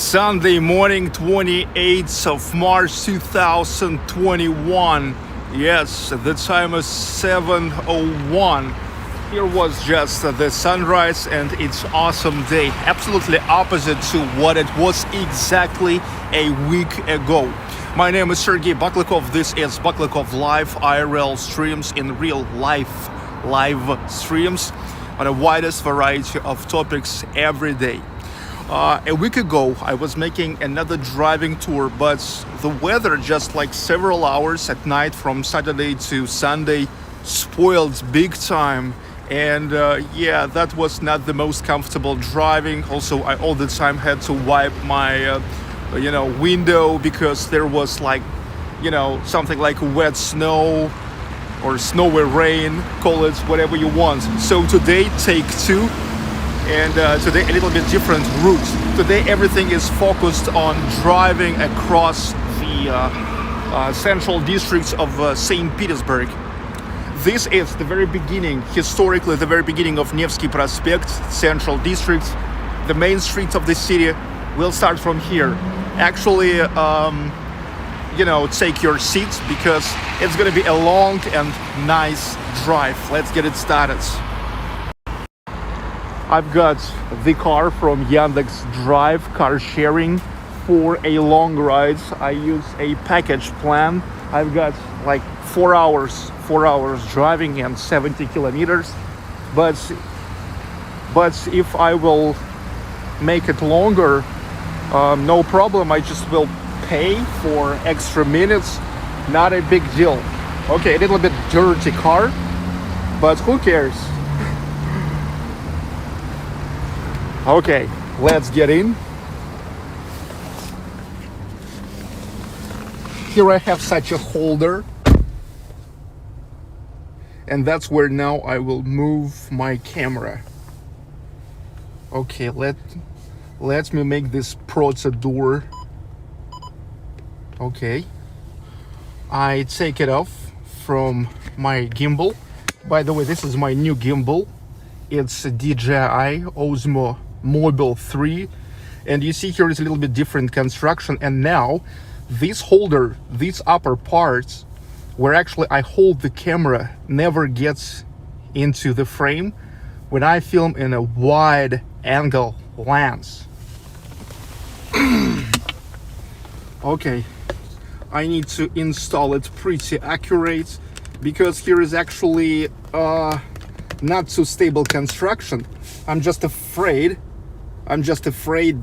Sunday morning, 28th of March 2021. Yes, the time is 7:01. Here was just the sunrise and it's awesome day. Absolutely opposite to what it was exactly a week ago. My name is Sergey Baklikov. This is Baklikov Live IRL streams in real life live streams on a widest variety of topics every day. A week ago, I was making another driving tour, but the weather just like several hours at night from Saturday to Sunday spoiled big time. And yeah, that was not the most comfortable driving. Also, I all the time had to wipe my, window because there was like, something like wet snow or snowy rain, call it whatever you want. So today, take two. And today a little bit different route. Today everything is focused on driving across the central districts of St. Petersburg. This is the very beginning, historically the very beginning of Nevsky Prospekt, central district. The main streets of the city will start from here. Actually, take your seats because it's going to be a long and nice drive. Let's get it started. I've got the car from Yandex Drive, car sharing for a long ride. I use a package plan. I've got like 4 hours driving and 70 kilometers. But if I will make it longer, no problem. I just will pay for extra minutes. Not a big deal. Okay, a little bit dirty car, but who cares? Okay, let's get in. Here I have such a holder. And that's where now I will move my camera. Okay, let me make this procedure. Okay. I take it off from my gimbal. By the way, this is my new gimbal. It's a DJI Osmo Mobile 3, and you see here is a little bit different construction. And now this holder, these upper parts where actually I hold the camera, never gets into the frame when I film in a wide angle lens. Okay, I need to install it pretty accurate because here is actually not so stable construction. I'm just afraid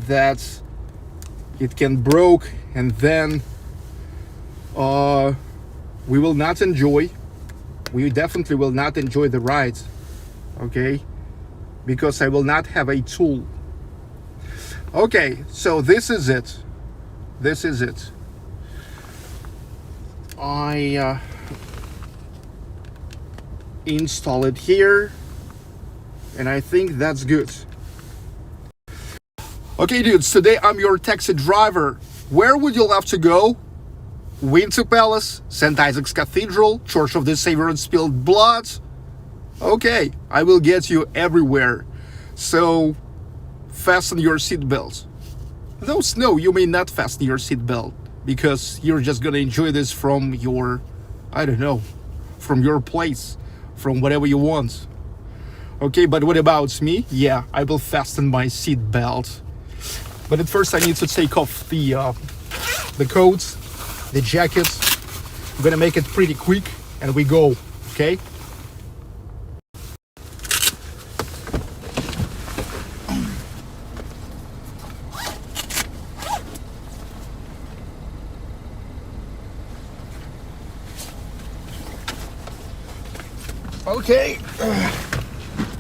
that it can broke, and then we definitely will not enjoy the ride. Okay, because I will not have a tool. Okay, so this is it. I install it here, and I think that's good. Okay, dudes, today I'm your taxi driver. Where would you love to go? Winter Palace, St. Isaac's Cathedral, Church of the Savior and Spilled Blood? Okay, I will get you everywhere. So, fasten your seatbelt. No, you may not fasten your seatbelt because you're just gonna enjoy this from your, from your place, from whatever you want. Okay, but what about me? Yeah, I will fasten my seatbelt. But at first I need to take off the coats, the jacket. I'm gonna make it pretty quick and we go, okay? Okay,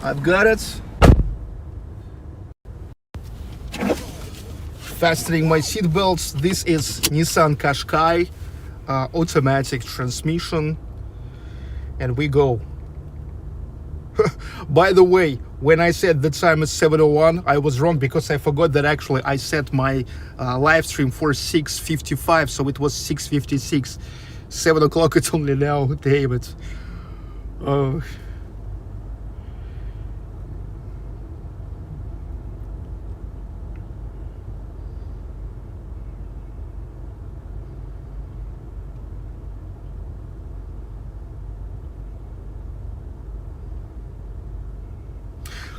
I've got it. Fastening my seat belts. This is Nissan Qashqai, automatic transmission, and we go. By the way, when I said the time is 7:01, I was wrong because I forgot that actually I set my live stream for 6:55, so it was 6:56. 7 o'clock it's only now, damn it.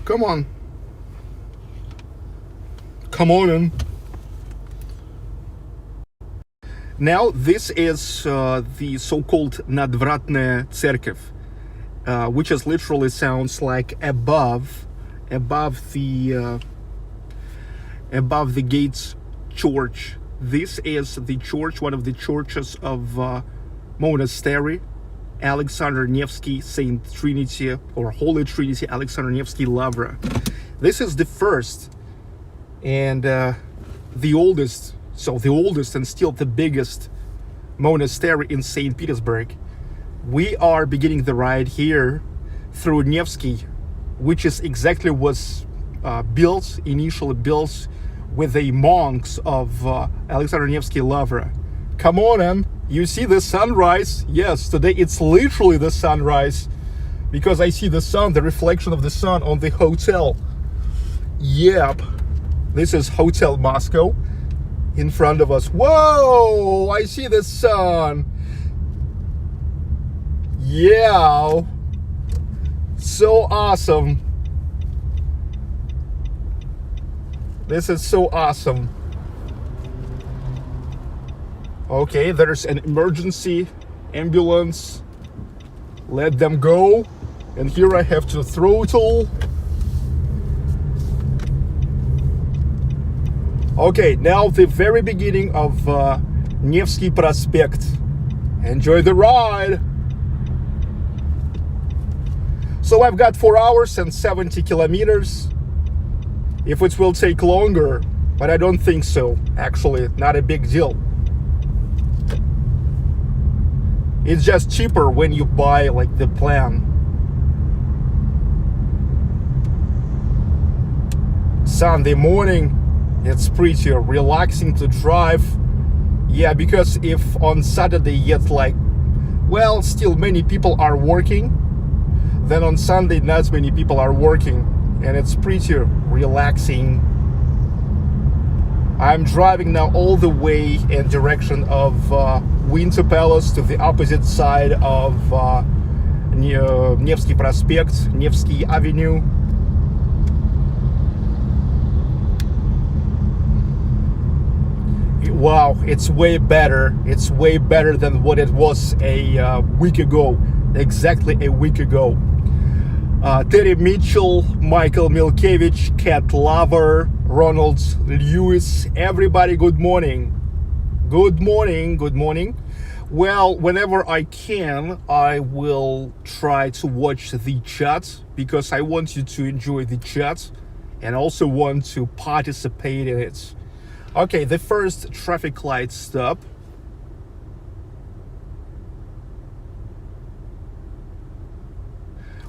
Come on. Come on in. Now, this is the so-called Nadvratная Cerkev, which is literally sounds like above the gates church. This is the church, one of the churches of monastery, Alexander Nevsky Saint Trinity or Holy Trinity Alexander Nevsky Lavra. This is the first and the oldest. So the oldest and still the biggest monastery in St. Petersburg. We are beginning the ride here through Nevsky, which is exactly was initially built with the monks of Alexander Nevsky Lavra. Come on in, you see the sunrise? Yes, today it's literally the sunrise because I see the sun, the reflection of the sun on the hotel. Yep, this is Hotel Moscow. In front of us. Whoa! I see the sun. Yeah. So awesome. This is so awesome. Okay, there's an emergency ambulance. Let them go. And here I have to throttle. Okay, now the very beginning of Nevsky Prospekt. Enjoy the ride. So I've got 4 hours and 70 kilometers. If it will take longer, but I don't think so. Actually, not a big deal. It's just cheaper when you buy like the plan. Sunday morning. It's pretty relaxing to drive. Yeah, because if on Saturday yet like, well, still many people are working, then on Sunday not many people are working, and it's pretty relaxing. I'm driving now all the way in direction of Winter Palace to the opposite side of Nevsky Prospekt, Nevsky Avenue. Wow, it's way better. It's way better than what it was a week ago. Exactly a week ago. Terry Mitchell, Michael Milkevich, Cat Lover, Ronald Lewis, everybody, good morning. Good morning, good morning. Well, whenever I can, I will try to watch the chat because I want you to enjoy the chat and also want to participate in it. Okay, the first traffic light stop.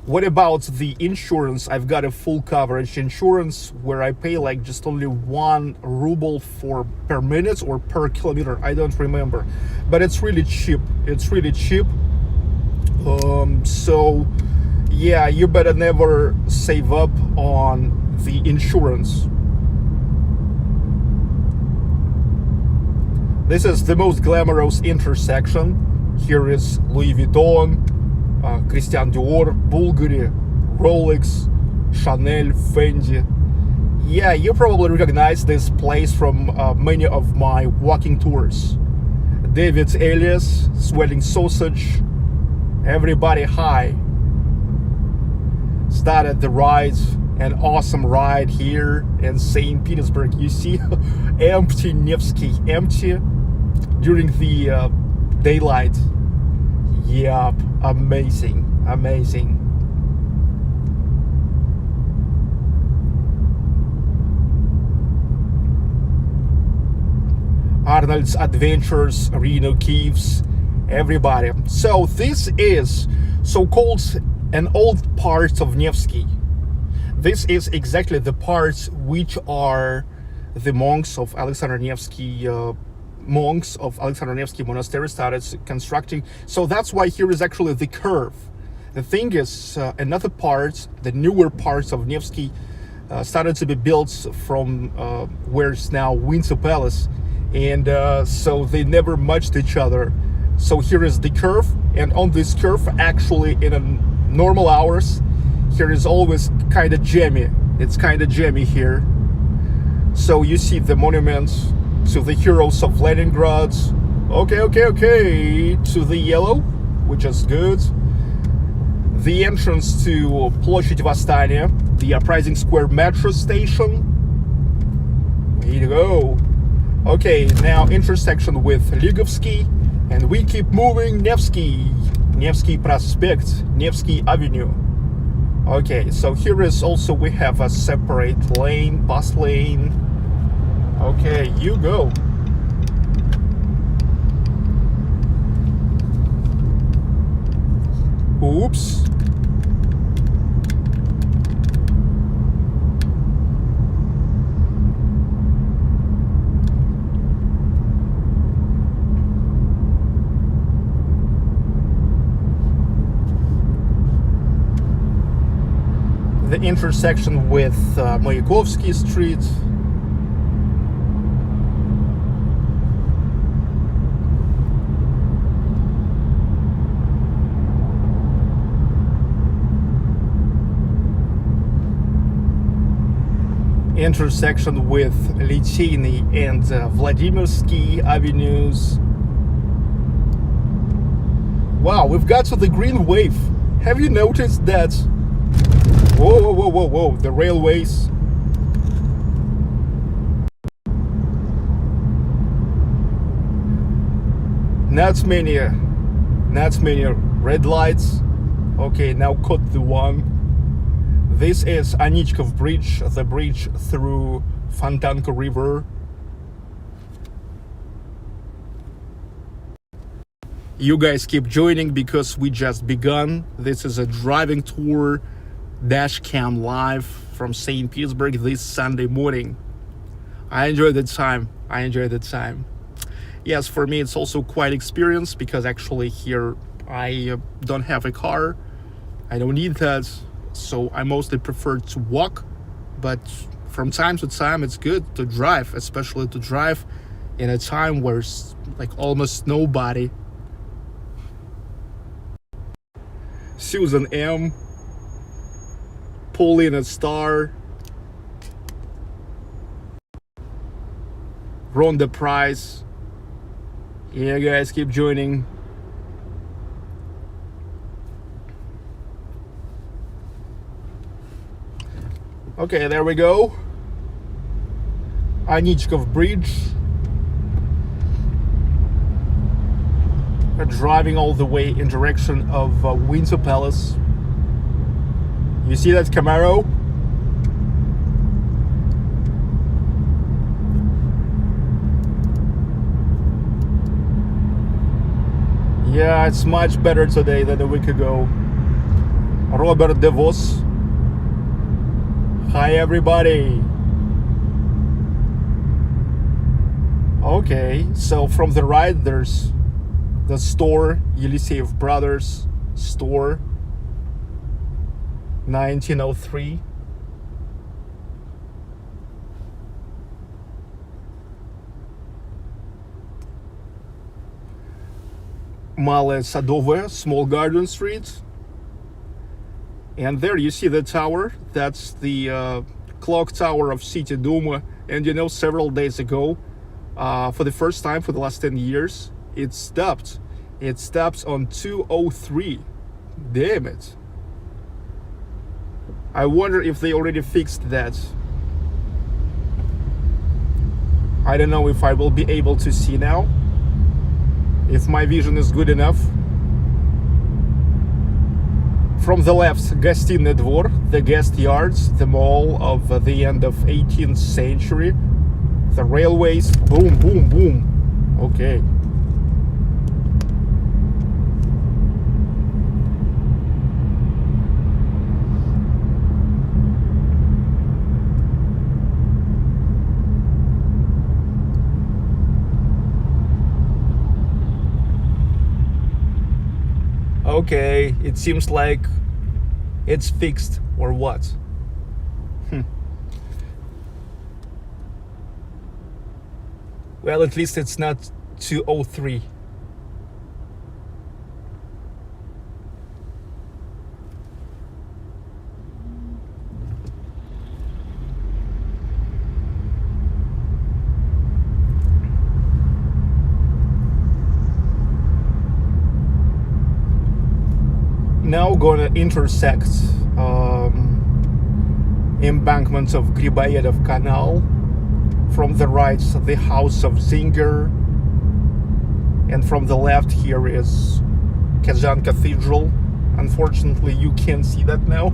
What about the insurance? I've got a full coverage insurance where I pay like just only 1 ruble per minute or per kilometer. I don't remember, but it's really cheap. It's really cheap. So yeah, you better never save up on the insurance. This is the most glamorous intersection. Here is Louis Vuitton, Christian Dior, Bulgari, Rolex, Chanel, Fendi. Yeah, you probably recognize this place from many of my walking tours. David Elias, Sweating Sausage, everybody hi. Started the ride, an awesome ride here in St. Petersburg. You see empty Nevsky, empty during the daylight. Yep, amazing, amazing. Arnold's Adventures, Reno Caves, everybody. So this is so-called an old part of Nevsky. This is exactly the parts which are the monks of Alexander Nevsky Monastery started constructing. So that's why here is actually the curve. The thing is, another part, the newer parts of Nevsky started to be built from where it's now Winter Palace, and so they never matched each other. So here is the curve, and on this curve, actually in a normal hours, Here is always kind of jammy. It's kind of jammy here. So you see the monuments to the heroes of Leningrad. Okay. To the yellow, which is good. The entrance to Ploshchad Vostania, the Uprising Square metro station. Way to go. Okay, now intersection with Ligovsky, and we keep moving. Nevsky Prospekt, Nevsky Avenue. Okay, so here is also, we have a separate lane, bus lane. Okay, you go. Oops. The intersection with Mayakovsky Street. Intersection with Liteyny and Vladimirsky avenues. Wow, we've got to the green wave. Have you noticed that? Whoa, the railways. Not many red lights. Okay, now cut the one. This is Anichkov Bridge, the bridge through Fontanka River. You guys keep joining because we just begun. This is a driving tour, DASHCAM live from St. Petersburg this Sunday morning. I enjoyed the time. Yes, for me it's also quite experience, because actually here I don't have a car. I don't need that. So I mostly prefer to walk, but from time to time it's good to drive, especially to drive in a time where it's like almost nobody. Susan M, Paulina Star, Rhonda Price. Yeah, guys, keep joining. Okay, there we go. Anichkov Bridge. We're driving all the way in direction of Winter Palace. You see that Camaro? Yeah, it's much better today than a week ago. Robert DeVos. Hi everybody. Okay, so from the right there's the store, Yeliseyev Brothers store, 1903. Malaya Sadovaya, Small Garden Street. And there you see the tower. That's the clock tower of City Duma. And you know, several days ago, for the first time for the last 10 years, it stopped. It stops on 203. Damn it. I wonder if they already fixed that. I don't know if I will be able to see now, if my vision is good enough. From the left, Gostinny Dvor, the guest yards, the mall of the end of 18th century. The railways, boom, boom, boom. Okay. Okay, it seems like it's fixed, or what? Well, at least it's not 203. now gonna intersect embankment of Griboyedov Canal. From the right, the house of Zinger, and from the left here is Kazan Cathedral. Unfortunately, you can't see that now,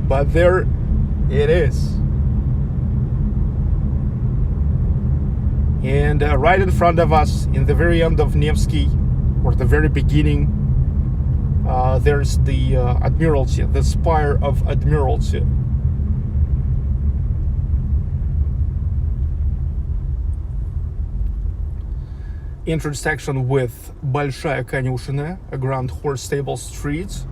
but there it is. And right in front of us, in the very end of Nevsky, or the very beginning, there's the Admiralty, the spire of Admiralty. Intersection with Bolshaya Konyushennaya, a grand horse stable street.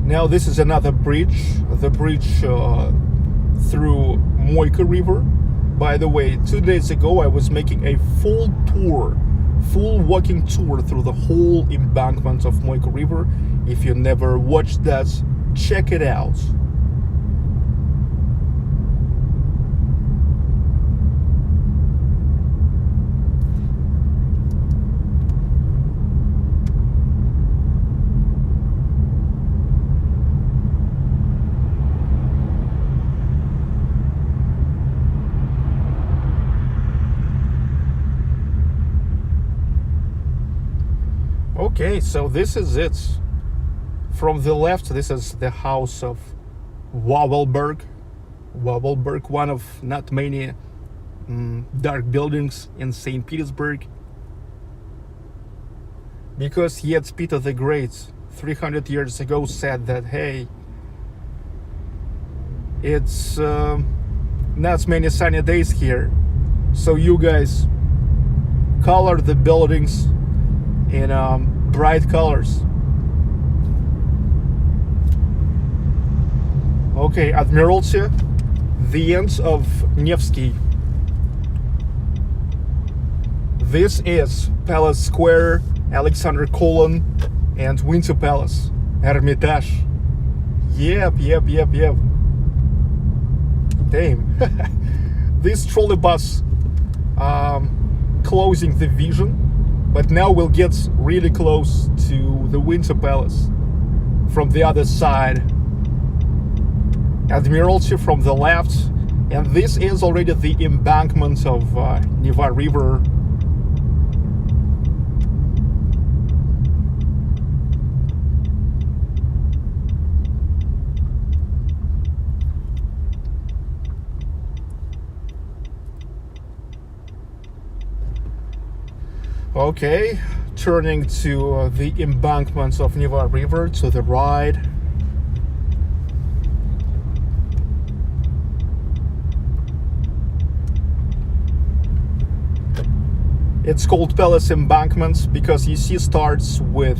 Now this is another bridge, the bridge through Moyka River. By the way, 2 days ago I was making a full walking tour through the whole embankment of Moyka River. If you never watched that, check it out. Okay, so this is it. From the left, this is the house of Wawelberg, one of not many dark buildings in St. Petersburg. Because yet Peter the Great, 300 years ago, said that, hey, it's not many sunny days here, so you guys color the buildings in bright colors. Okay, Admiralty, the end of Nevsky. This is Palace Square, Alexander Colon, and Winter Palace, Hermitage. Yep. Damn. This trolley bus closing the vision. But now we'll get really close to the Winter Palace from the other side. Admiralty from the left, and this is already the embankment of Neva River. Okay, turning to the embankments of Neva River to the right. It's called Palace Embankment because you see starts with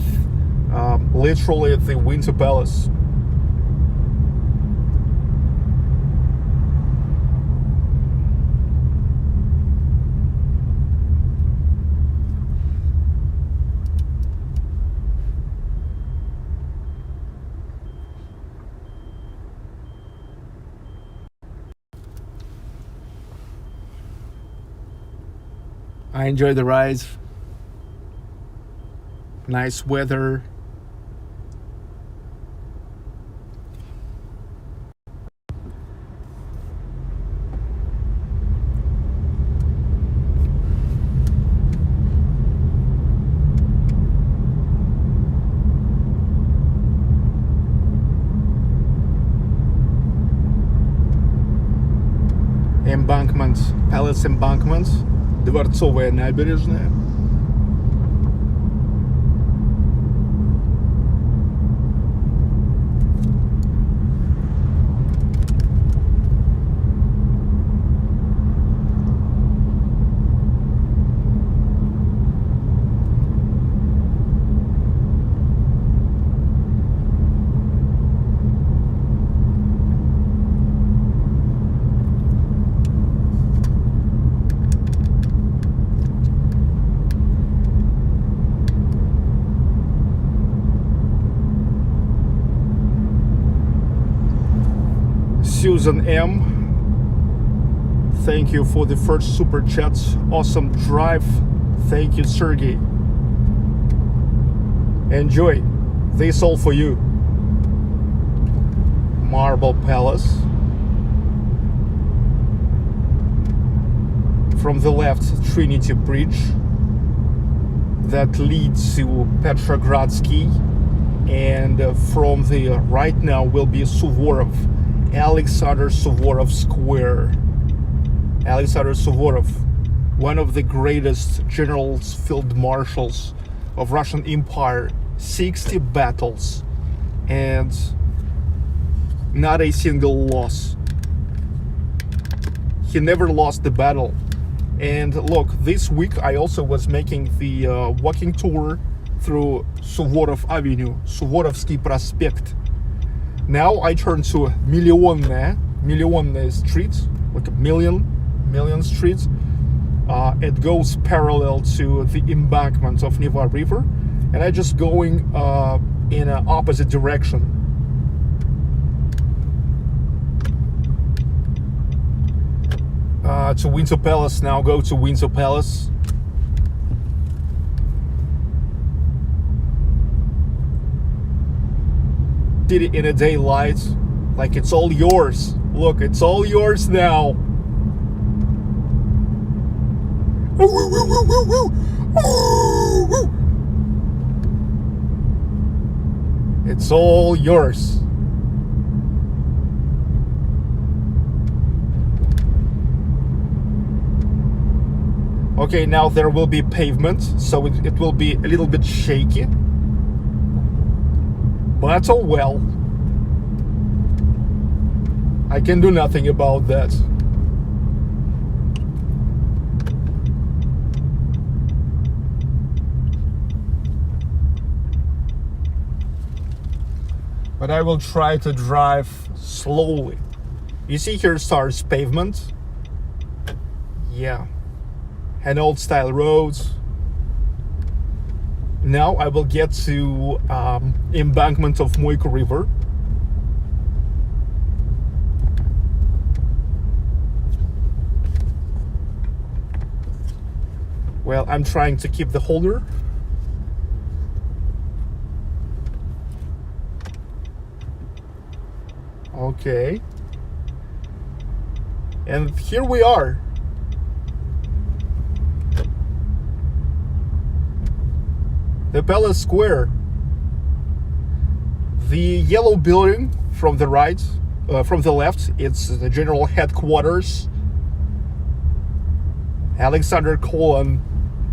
literally the Winter Palace. I enjoy the ride. Nice weather. Embankment, Palace Embankment. Дворцовая набережная. Susan M. Thank you for the first super chat. Awesome drive. Thank you, Sergey. Enjoy. This all for you. Marble Palace. From the left, Trinity Bridge that leads to Petrogradsky, and from the right now will be Suvorov, Alexander Suvorov Square. Alexander Suvorov, one of the greatest generals, field marshals of Russian Empire, 60 battles and not a single loss. He never lost the battle. And look, this week I also was making the walking tour through Suvorov Avenue, Suvorovsky Prospekt. Now I turn to Millionnaya Street, like a million streets. It goes parallel to the embankment of Neva River, and I just going in an opposite direction. To Windsor Palace now. Go to Windsor Palace. City in a daylight, like it's all yours. Look, it's all yours now. It's all yours. Okay, now there will be pavement, so it will be a little bit shaky. But oh well. I can do nothing about that. But I will try to drive slowly. You see here starts pavement. Yeah. And old style roads. Now I will get to embankment of Moyka River. Well, I'm trying to keep the holder. Okay. And here we are. The Palace Square. The yellow building from the right, from the left, it's the general headquarters. Alexander Colon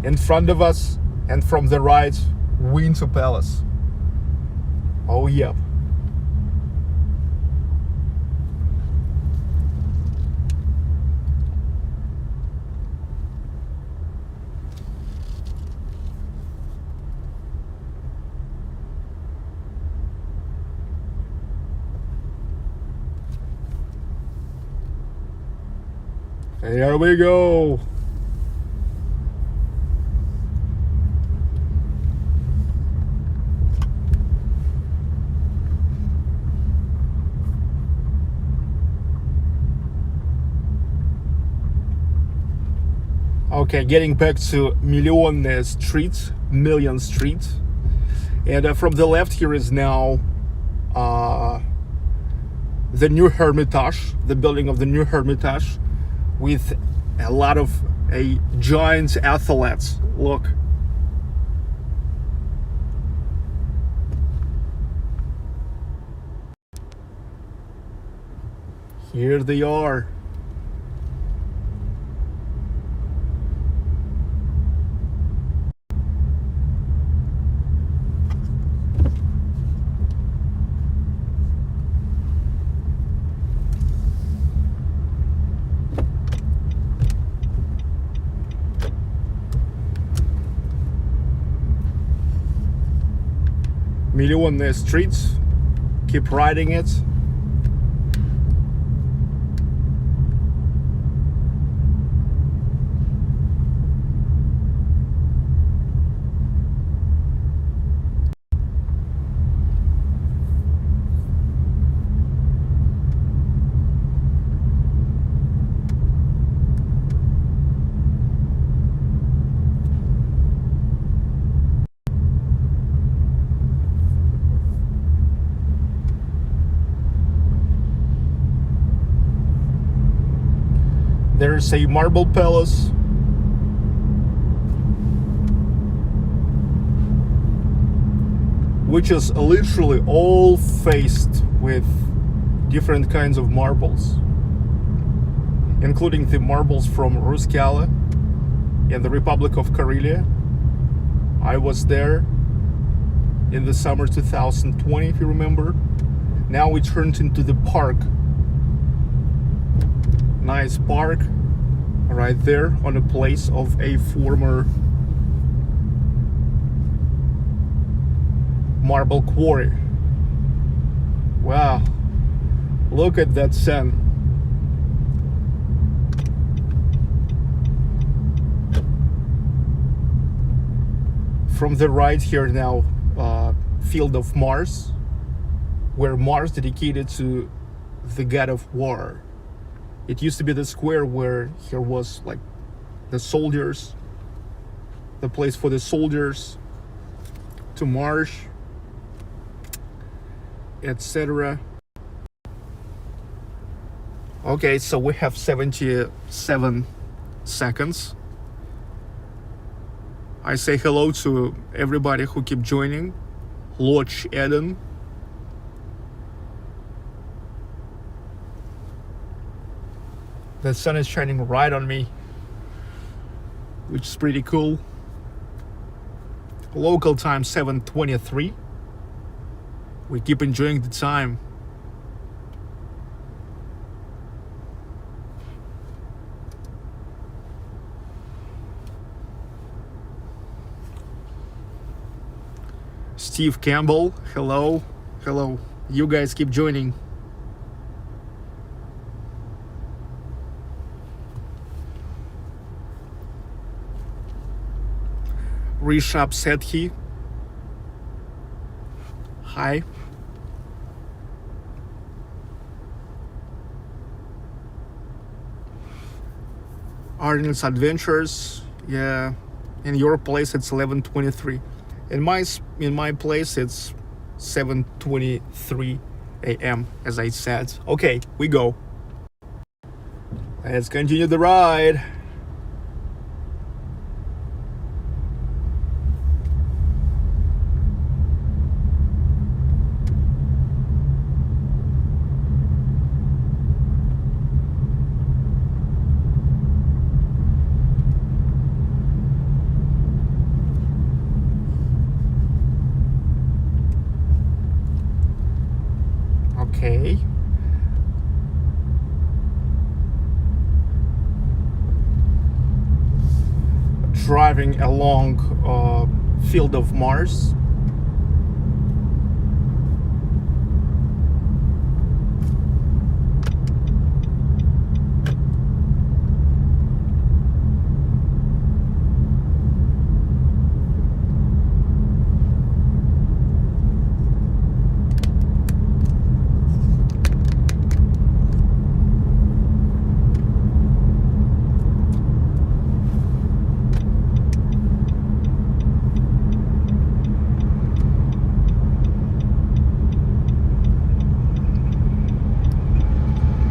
in front of us, and from the right, Windsor Palace. Oh, yep. Here we go. Okay, getting back to Millionnaya Street, Million Street. And from the left here is now the new Hermitage, the building of the new Hermitage, with a lot of giant athletes. Look. Here they are. Millionnaya streets, keep riding it. There's a marble palace. Which is literally all faced with different kinds of marbles, including the marbles from Ruskala in the Republic of Karelia. I was there in the summer 2020, if you remember. Now we turned into the park. Nice park right there on a place of a former marble quarry. Wow, look at that sun. From the right here now, field of Mars, where Mars dedicated to the god of war. It used to be the square where here was like the soldiers, the place for the soldiers to march, etc. Okay, so we have 77 seconds. I say hello to everybody who keep joining. Lodge Eden. The sun is shining right on me, which is pretty cool. Local time 7:23. We keep enjoying the time. Steve Campbell, hello. Hello. You guys keep joining. Rishabh Sethi. Hi. Arden's Adventures. Yeah. In your place it's 11:23. In my place it's 7:23 a.m. as I said. Okay, we go. Let's continue the ride. Okay. Driving along field of Mars.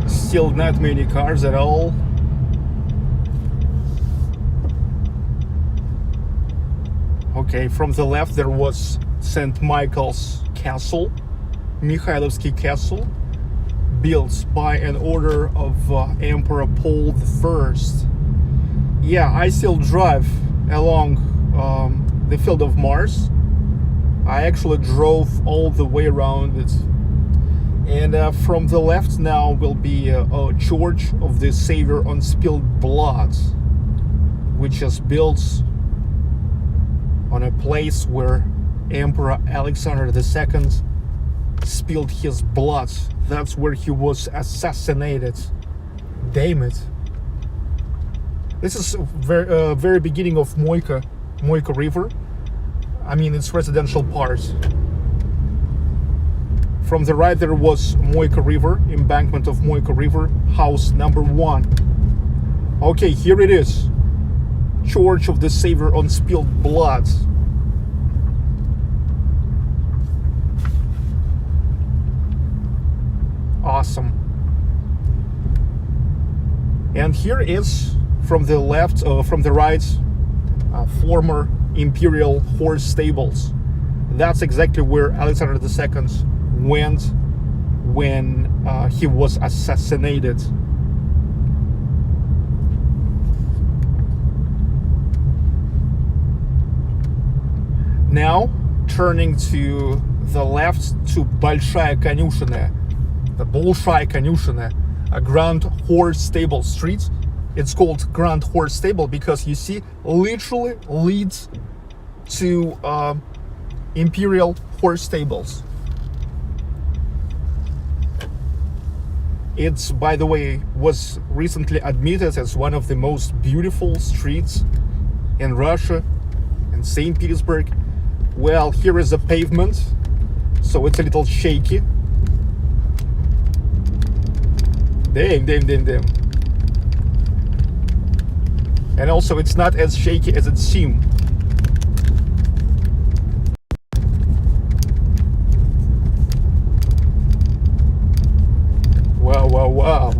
Still not many cars at all. Okay, from the left there was St. Michael's Castle, Mikhailovsky Castle, built by an order of Emperor Paul I. Yeah, I still drive along the field of Mars. I actually drove all the way around it. And from the left now will be a Church of the Savior on Spilled Blood, which is built on a place where Emperor Alexander II spilled his blood. That's where he was assassinated. Damn it. This is very beginning of Moyka River. I mean, it's residential part. From the right there was Moyka River, embankment of Moyka River, house number 1. Okay, here it is. Church of the Savior on Spilled Blood. Awesome. And here is, from the left, from the right, former imperial horse stables. That's exactly where Alexander II went when he was assassinated. Now, turning to the left to Bolshaya Konyushennaya, the Bolshaya Konyushennaya, a Grand Horse Stable Street. It's called Grand Horse Stable because you see, literally leads to imperial horse stables. It's, by the way, was recently admitted as one of the most beautiful streets in Russia, in St. Petersburg. Well, here is the pavement, so it's a little shaky. Damn. And also, it's not as shaky as it seemed. Wow.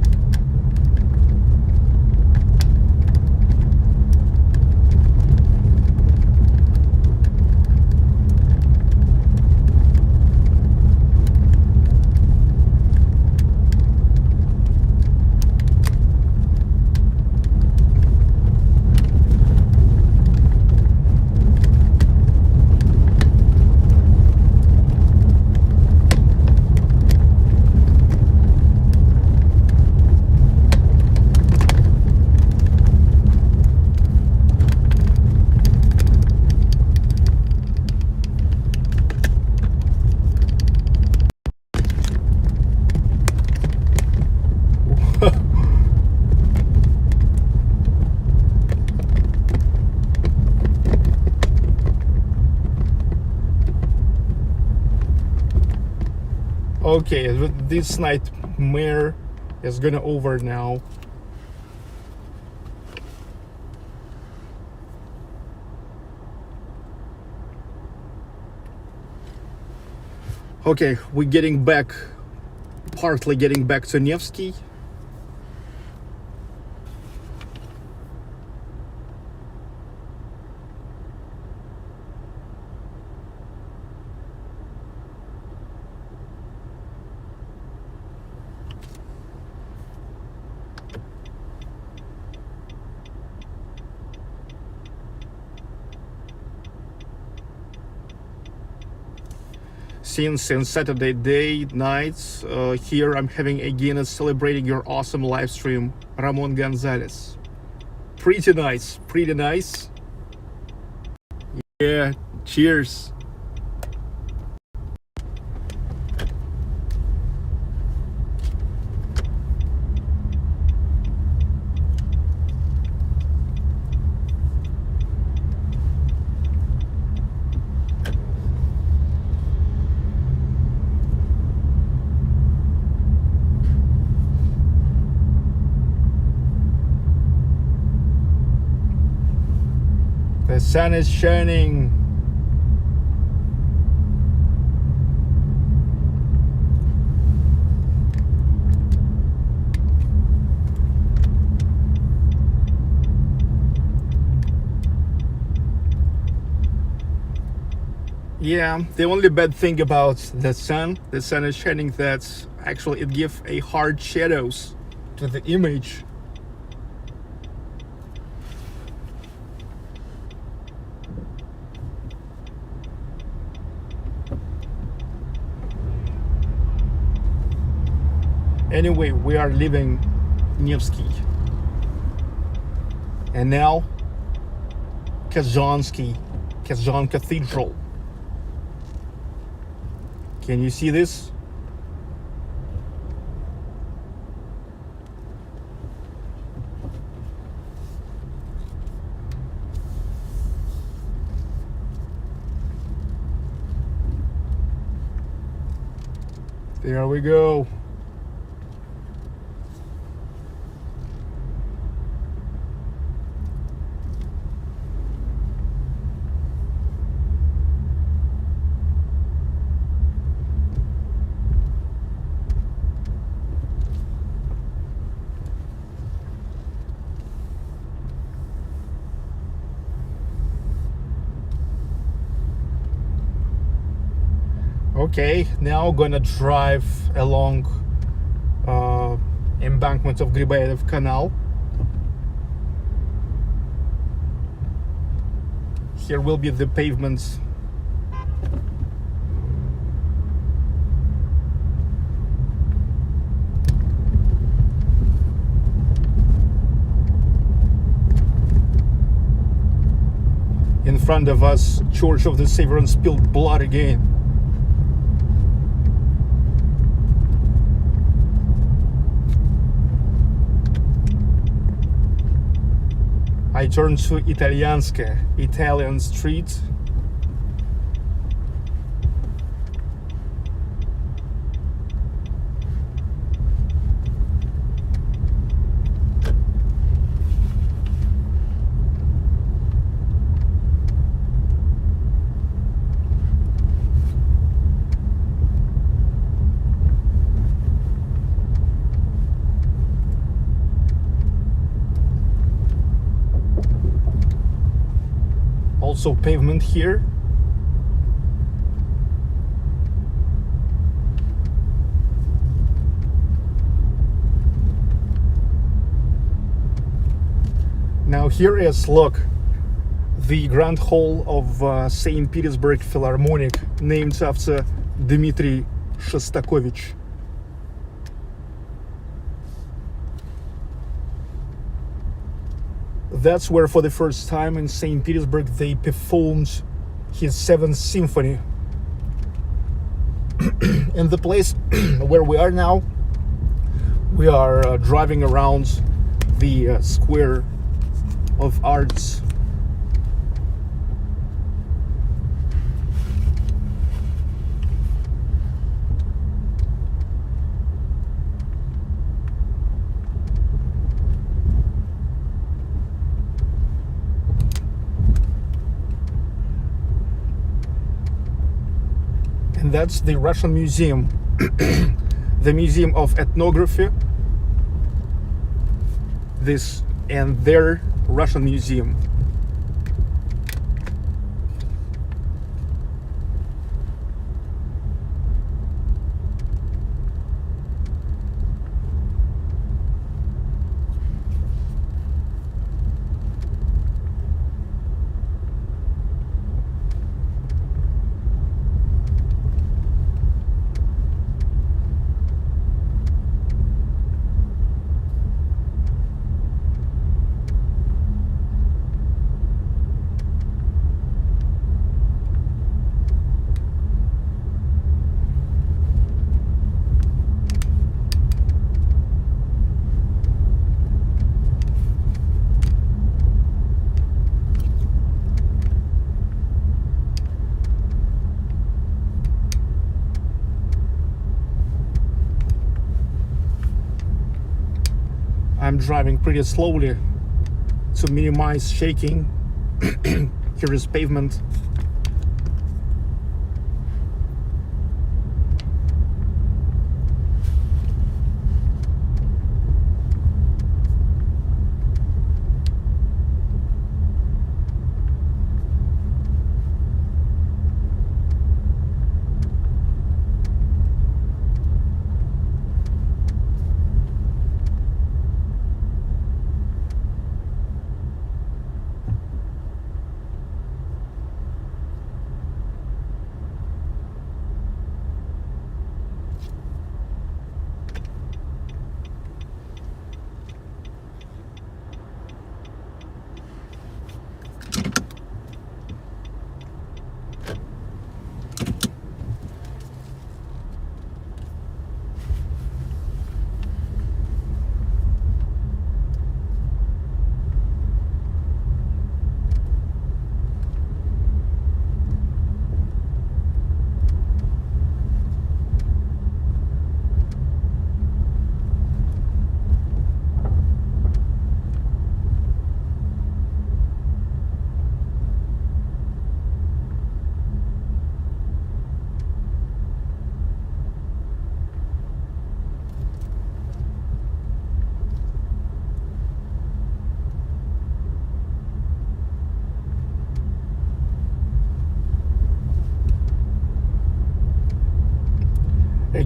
Okay, this nightmare is gonna over now. Okay, we're getting back, partly getting back to Nevsky. Since Saturday day nights, here I'm having a Guinness celebrating your awesome live stream, Ramon Gonzalez. Pretty nice. Yeah, cheers. The sun is shining. Yeah, the only bad thing about the sun is shining, that actually it gives a hard shadows to the image. Anyway, we are leaving Nevsky. And now, Kazan Cathedral. Can you see this? There we go. Okay, now gonna drive along embankment of Griboyedov Canal. Here will be the pavements. In front of us, Church of the Savior and Spilled Blood again. I turn to Italianske, Italian street. Also pavement here. Now here is, look, the Grand Hall of St. Petersburg Philharmonic, named after Dmitry Shostakovich. That's where for the first time in St. Petersburg they performed his 7th symphony. In the place where we are now, we are driving around the Square of Arts. And that's the Russian Museum, the Museum of Ethnography, this and their Russian Museum. I'm driving pretty slowly to minimize shaking. Here is pavement.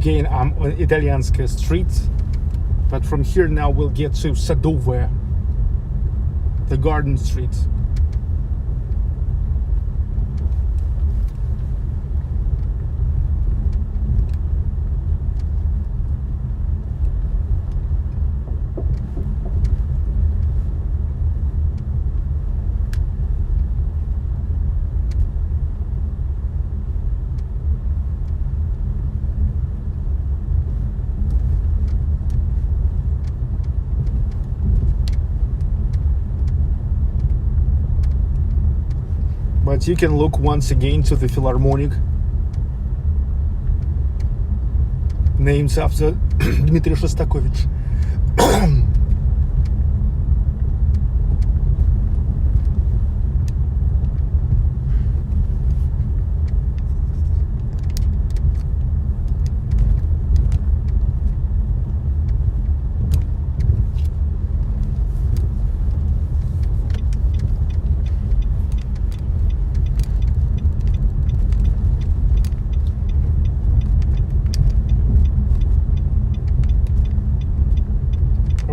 Again, I'm on Italianska Street, but from here now we'll get to Sadovaya, the Garden Street. But you can look once again to the Philharmonic, named after Dmitry Shostakovich.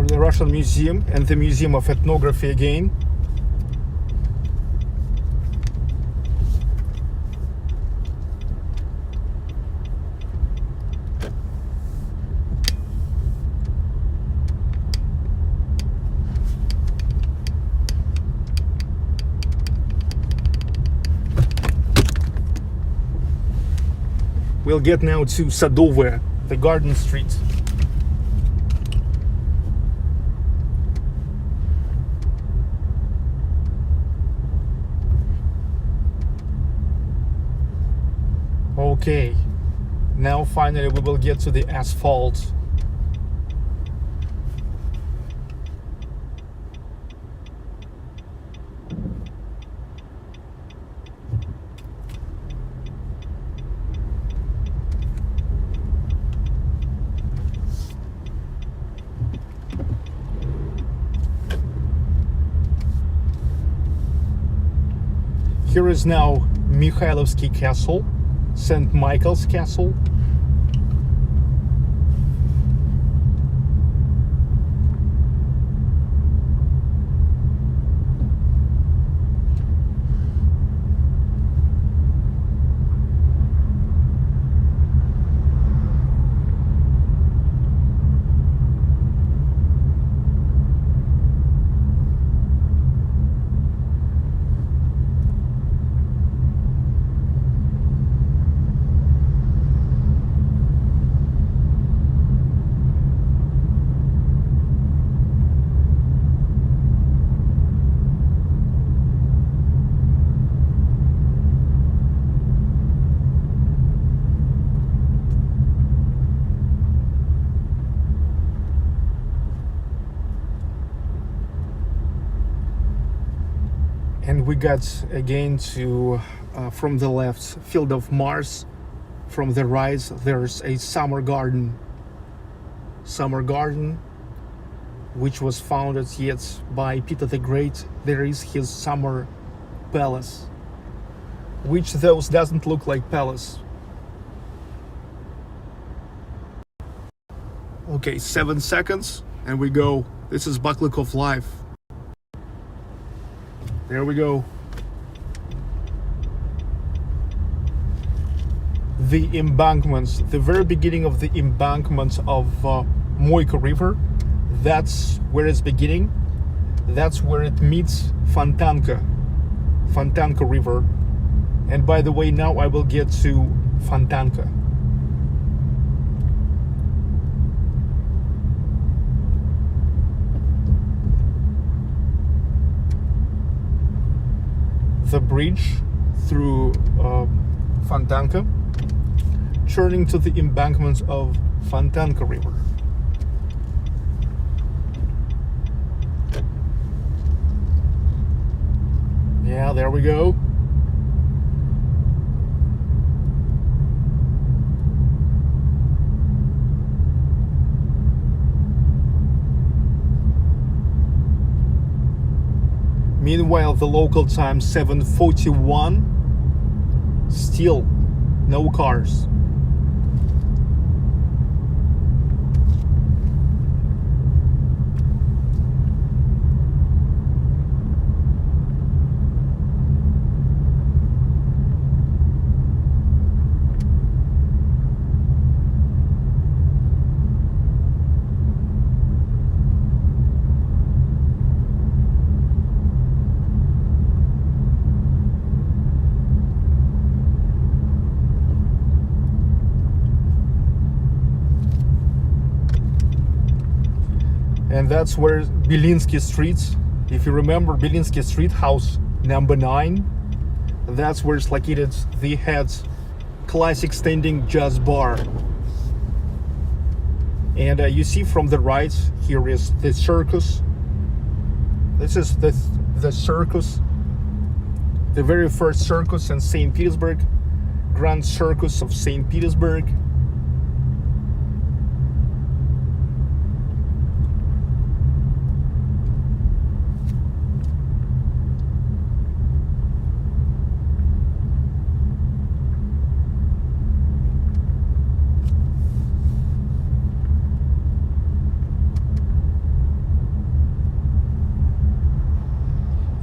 The Russian Museum and the Museum of Ethnography again. We'll get now to Sadovaya, the Garden Street. Okay, now finally we will get to the asphalt. Here is now Mikhailovsky Castle, St. Michael's Castle. And we got again to, from the left, Field of Mars. From the right, there's a summer garden. Summer garden, which was founded yet by Peter the Great. There is his summer palace, which those doesn't look like palace. Okay, 7 seconds, and we go. This is Baklikov Live. There we go. The embankments, the very beginning of the embankment of Moyka River, that's where it's beginning. That's where it meets Fontanka River. And by the way, now I will get to Fontanka. The bridge through Fontanka, turning to the embankments of Fontanka River. Yeah, there we go. Meanwhile, the local time 7:41. Still no cars. That's where Bilinsky Street, if you remember Bilinsky Street, house number 9, that's where it's located the head's classic standing jazz bar. And you see from the right, here is the circus. This is the circus, the very first circus in St. Petersburg, Grand Circus of St. Petersburg.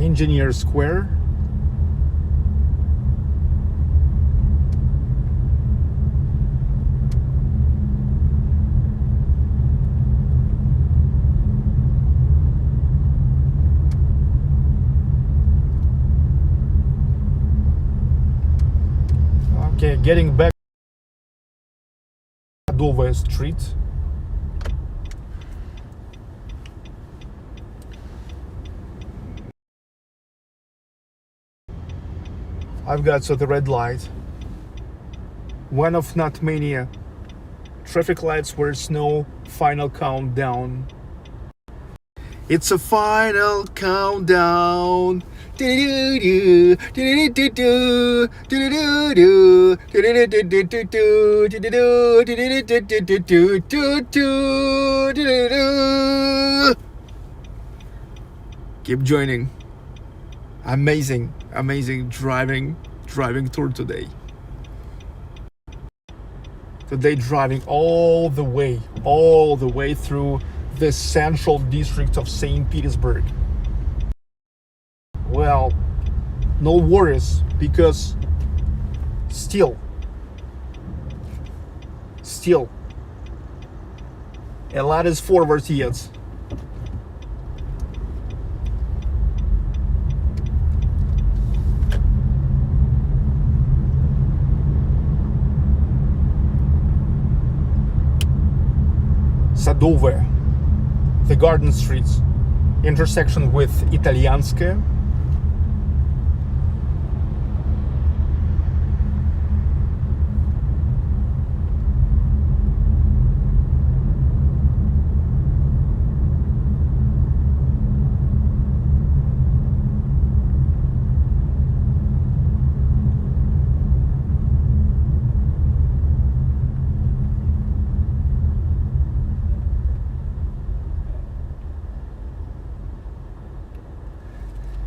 Engineer Square. Okay, getting back to Sadovaya Street. I've got the red light. One of not many traffic lights where it's no final countdown. It's a final countdown. Keep joining. Amazing driving tour today. Driving all the way through the central district of St. Petersburg. Well, no worries, because still a lot is forward yet. Sadovaya, the Garden Streets, intersection with Italianskaya.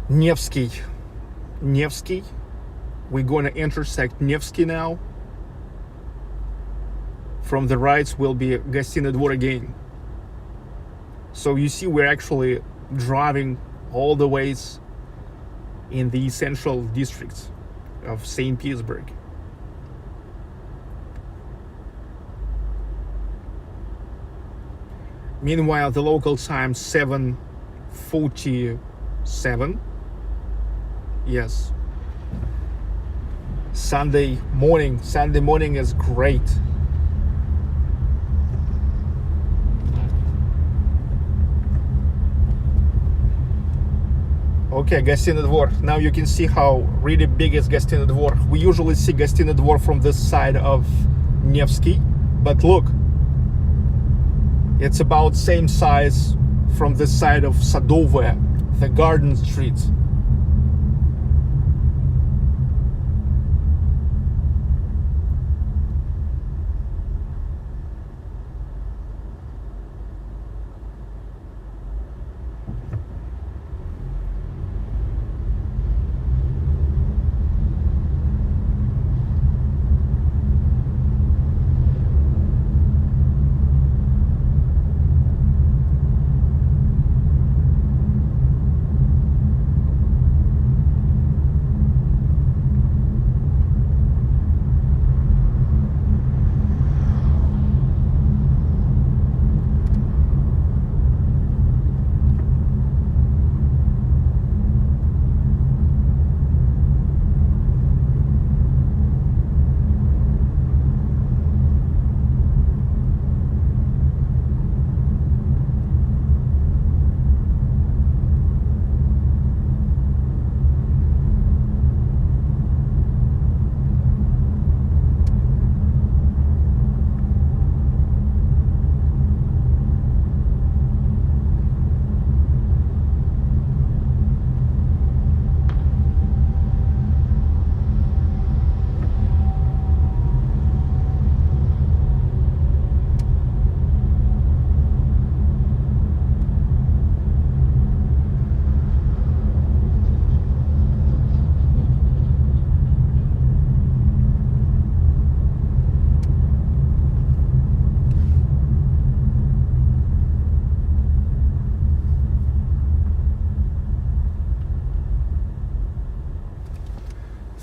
Nevsky. We're going to intersect Nevsky now. From the right will be Gostinny Dvor again. So you see, we're actually driving all the ways in the central district of St. Petersburg. Meanwhile, the local time 7:47. Yes. Sunday morning is great. Okay, Gostinny Dvor. Now you can see how really big is Gostinny Dvor. We usually see Gostinny Dvor from this side of Nevsky, but look, it's about same size from this side of Sadovaya, the Garden Street.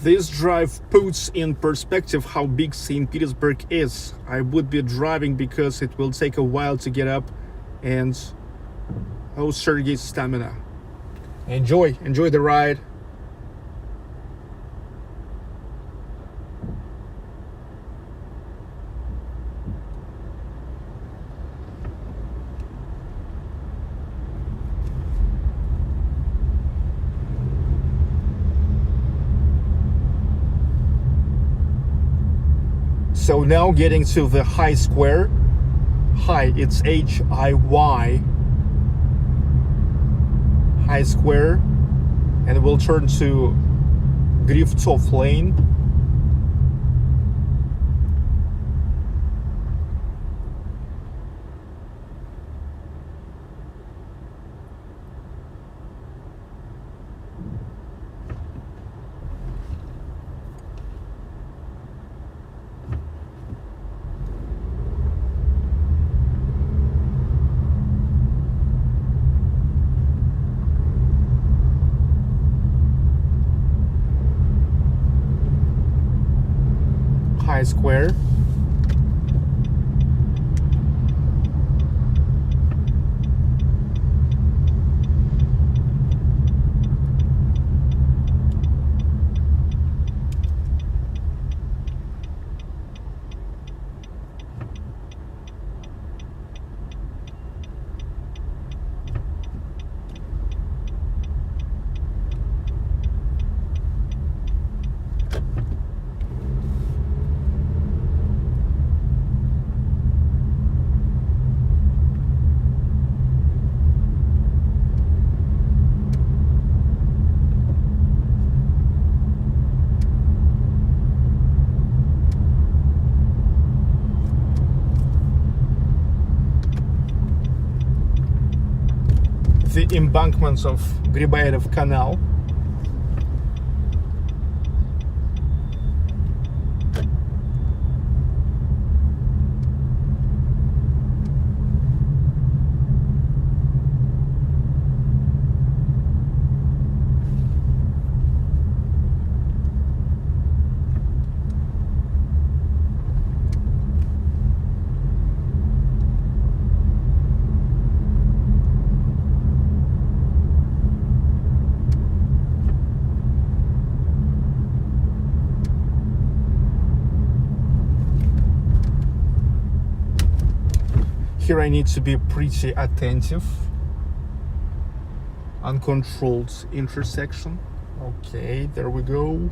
This drive puts in perspective how big St. Petersburg is. I would be driving because it will take a while to get up and Sergey's stamina. Enjoy the ride. So now getting to the High Square. High, it's H-I-Y. High Square. And we'll turn to Griboyedov Lane. High Square. The embankments of Griboyedov Canal. Here I need to be pretty attentive. Uncontrolled intersection. Okay, there we go.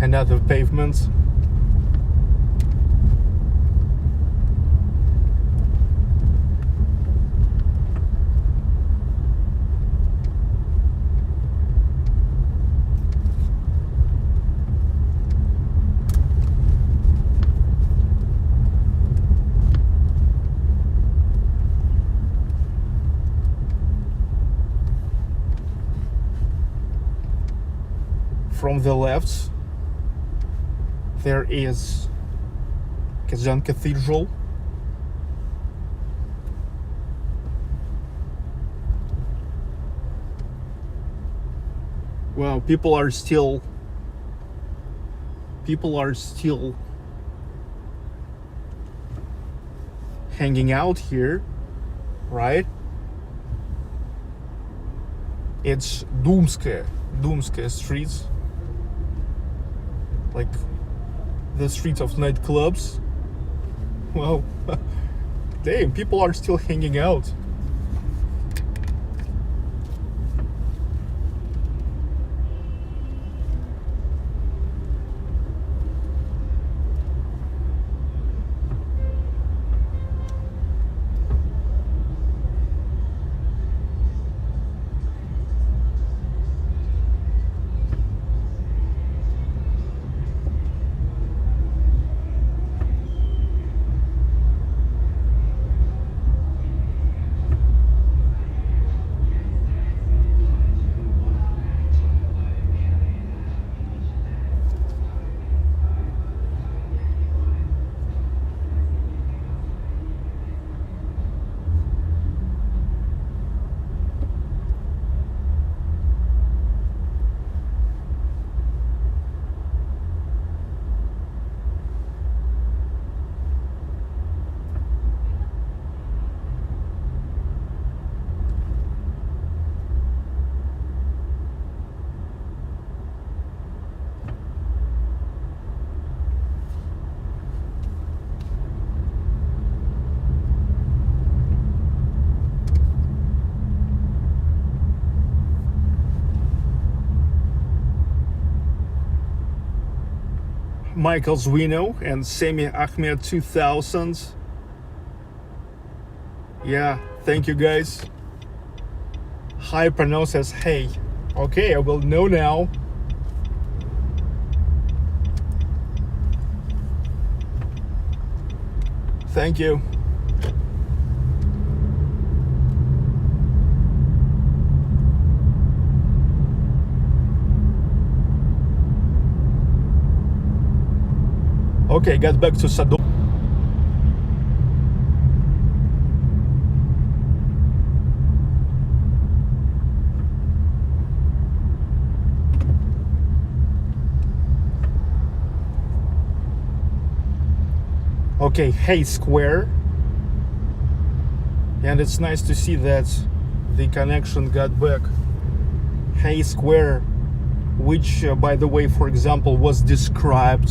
Another pavement. From the left, there is Kazan Cathedral. Wow, people are still hanging out here, right? It's Думская streets, like the streets of nightclubs. Wow, damn, people are still hanging out. Michael Zwino and Semi Ahmed 2000. Yeah, thank you guys. Hyperno says, hey, okay, I will know now. Thank you. Okay, get back to Sadovaya. Okay, Hay Square. And it's nice to see that the connection got back. Hay Square, which, by the way, for example, was described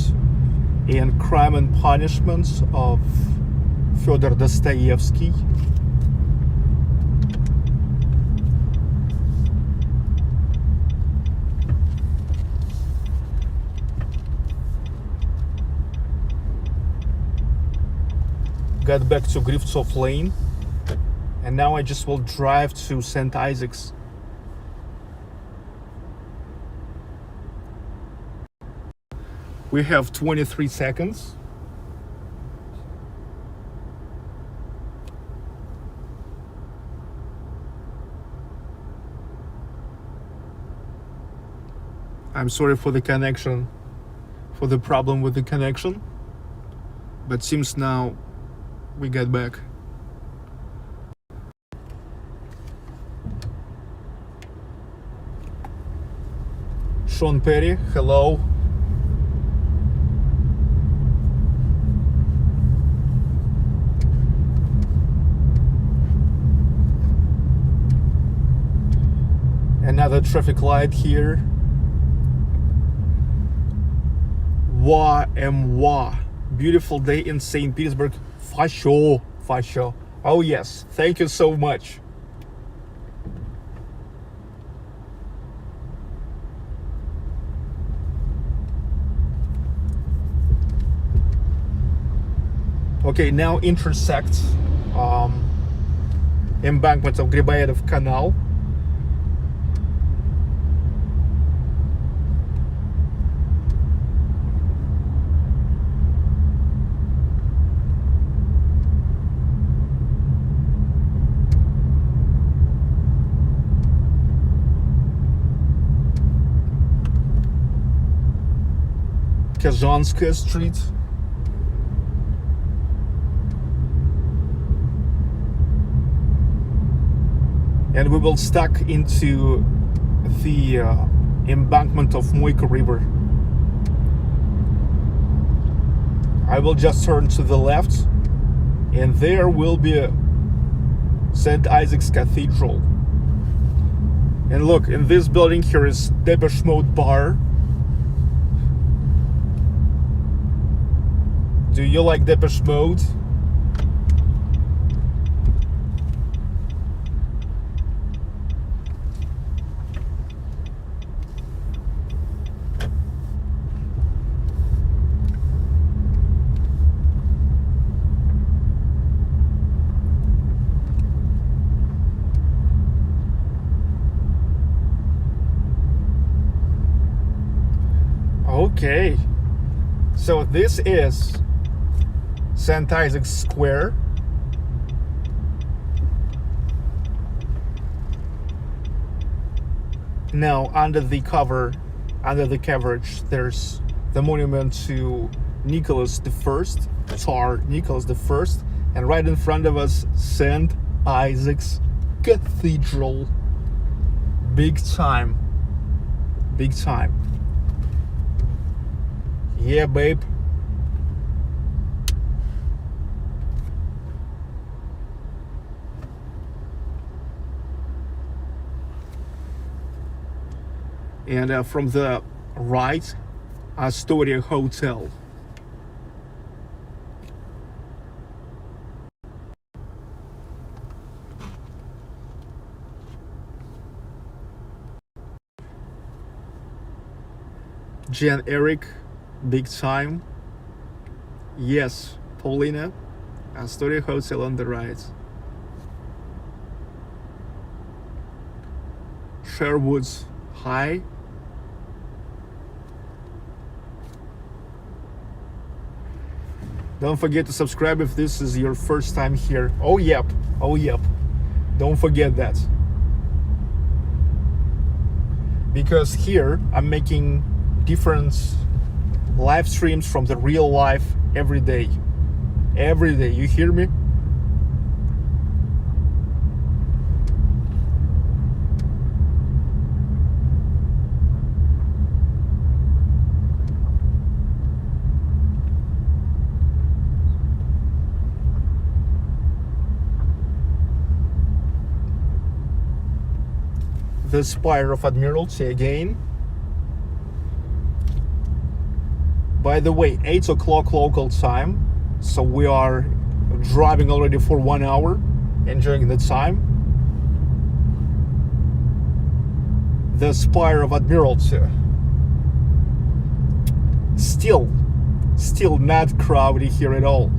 in Crime and Punishment of Fyodor Dostoevsky. Got back to Grivtsov Lane, and now I just will drive to St. Isaac's. We have 23 seconds. I'm sorry for the connection, for the problem with the connection, but seems now we got back. Sean Perry, hello. Another traffic light here. Wa. Beautiful day in St. Petersburg. For sure. Oh yes, thank you so much. Okay, now intersect embankment of Griboyedov Canal. Kazanska Street. And we will stuck into the embankment of Moyka River. I will just turn to the left, and there will be St. Isaac's Cathedral. And look, in this building here is Depeche Mode bar. Do you like Depeche Mode? Okay, so this is St. Isaac's Square. Now under the coverage, there's the monument to Nicholas I, Tsar Nicholas I, and right in front of us, St. Isaac's Cathedral. Big time. Yeah, babe. And from the right, Astoria Hotel. Jan Eric, big time. Yes, Paulina, Astoria Hotel on the right. Sherwood's High. Don't forget to subscribe if this is your first time here. Oh yep, don't forget that. Because here I'm making different live streams from the real life every day. Every day, you hear me? The Spire of Admiralty again. By the way, 8 o'clock local time, so we are driving already for 1 hour, enjoying the time. The Spire of Admiralty. Still not crowded here at all.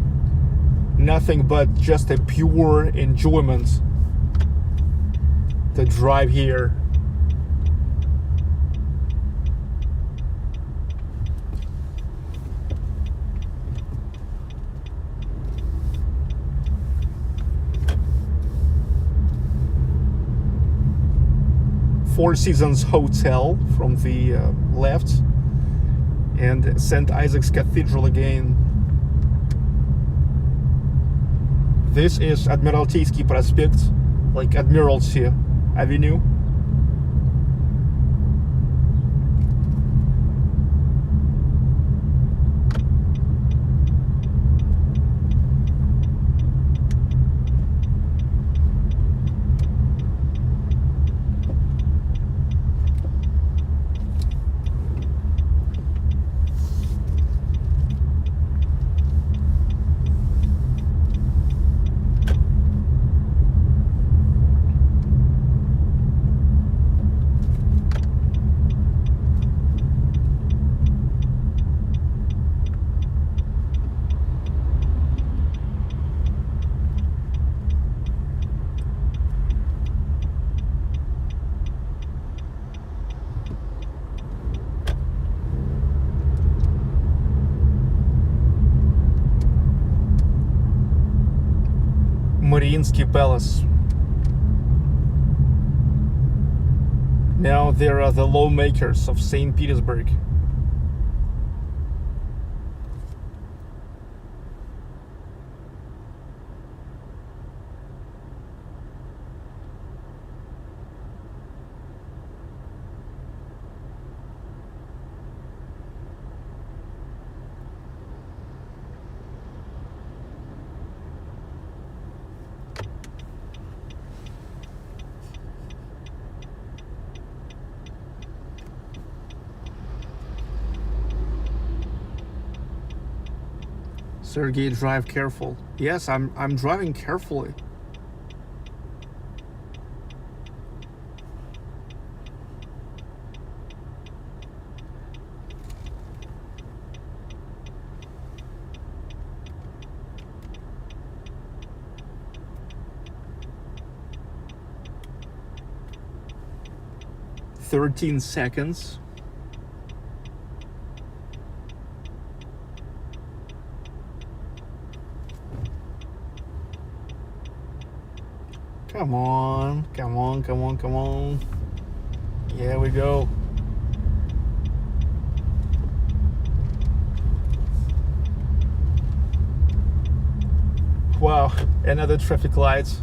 Nothing but just a pure enjoyment to drive here. Four Seasons Hotel from the left, and St. Isaac's Cathedral again. This is Admiralteyski Prospekt, like Admiralty Avenue. Mariinsky Palace. Now there are the lawmakers of St. Petersburg. Sergey, drive careful. Yes, I'm driving carefully. "13 seconds. Come on, come on, come on, come on. Here we go. Wow, another traffic light.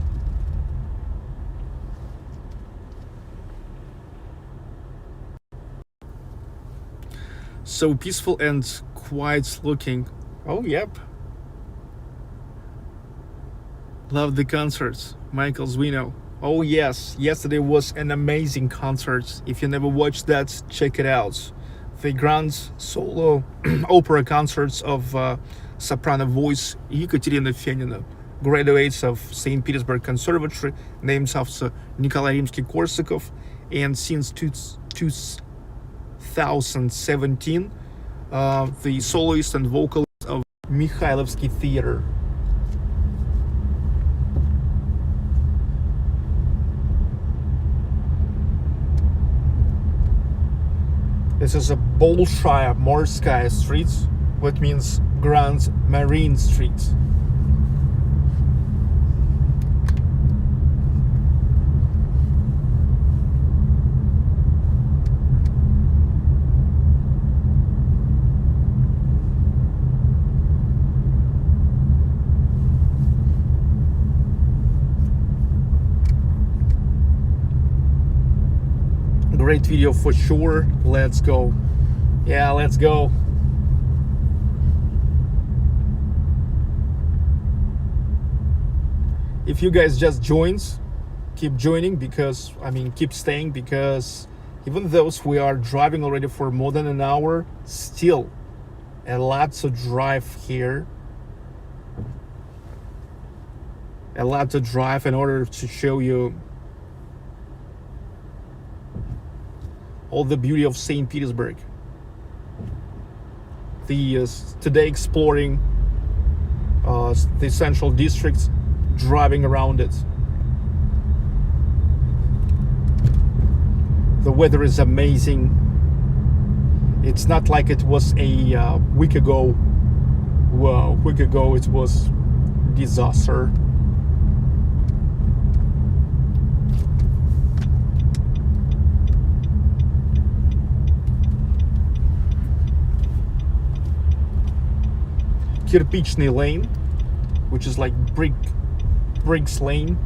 So peaceful and quiet looking. Oh, yep. Love the concerts. Michael Zwino. Oh yes, yesterday was an amazing concert. If you never watched that, check it out. The grand solo opera concerts of soprano voice Ekaterina Fenina, graduates of St. Petersburg Conservatory, named after Nikolai Rimsky-Korsakov, and since 2017 the soloist and vocalist of Mikhailovsky Theater. This is a Bolshaya Morskaya Street, which means Grand Marine Street. Great video for sure. Let's go. Yeah, let's go. If you guys just joined, keep joining, because keep staying, because even though we are driving already for more than an hour, still a lot to drive here. A lot to drive in order to show you all the beauty of St. Petersburg. Today exploring the central district, driving around it. The weather is amazing. It's not like it was a week ago. Well, a week ago it was disaster. Kirochnaya lane, which is like bricks lane.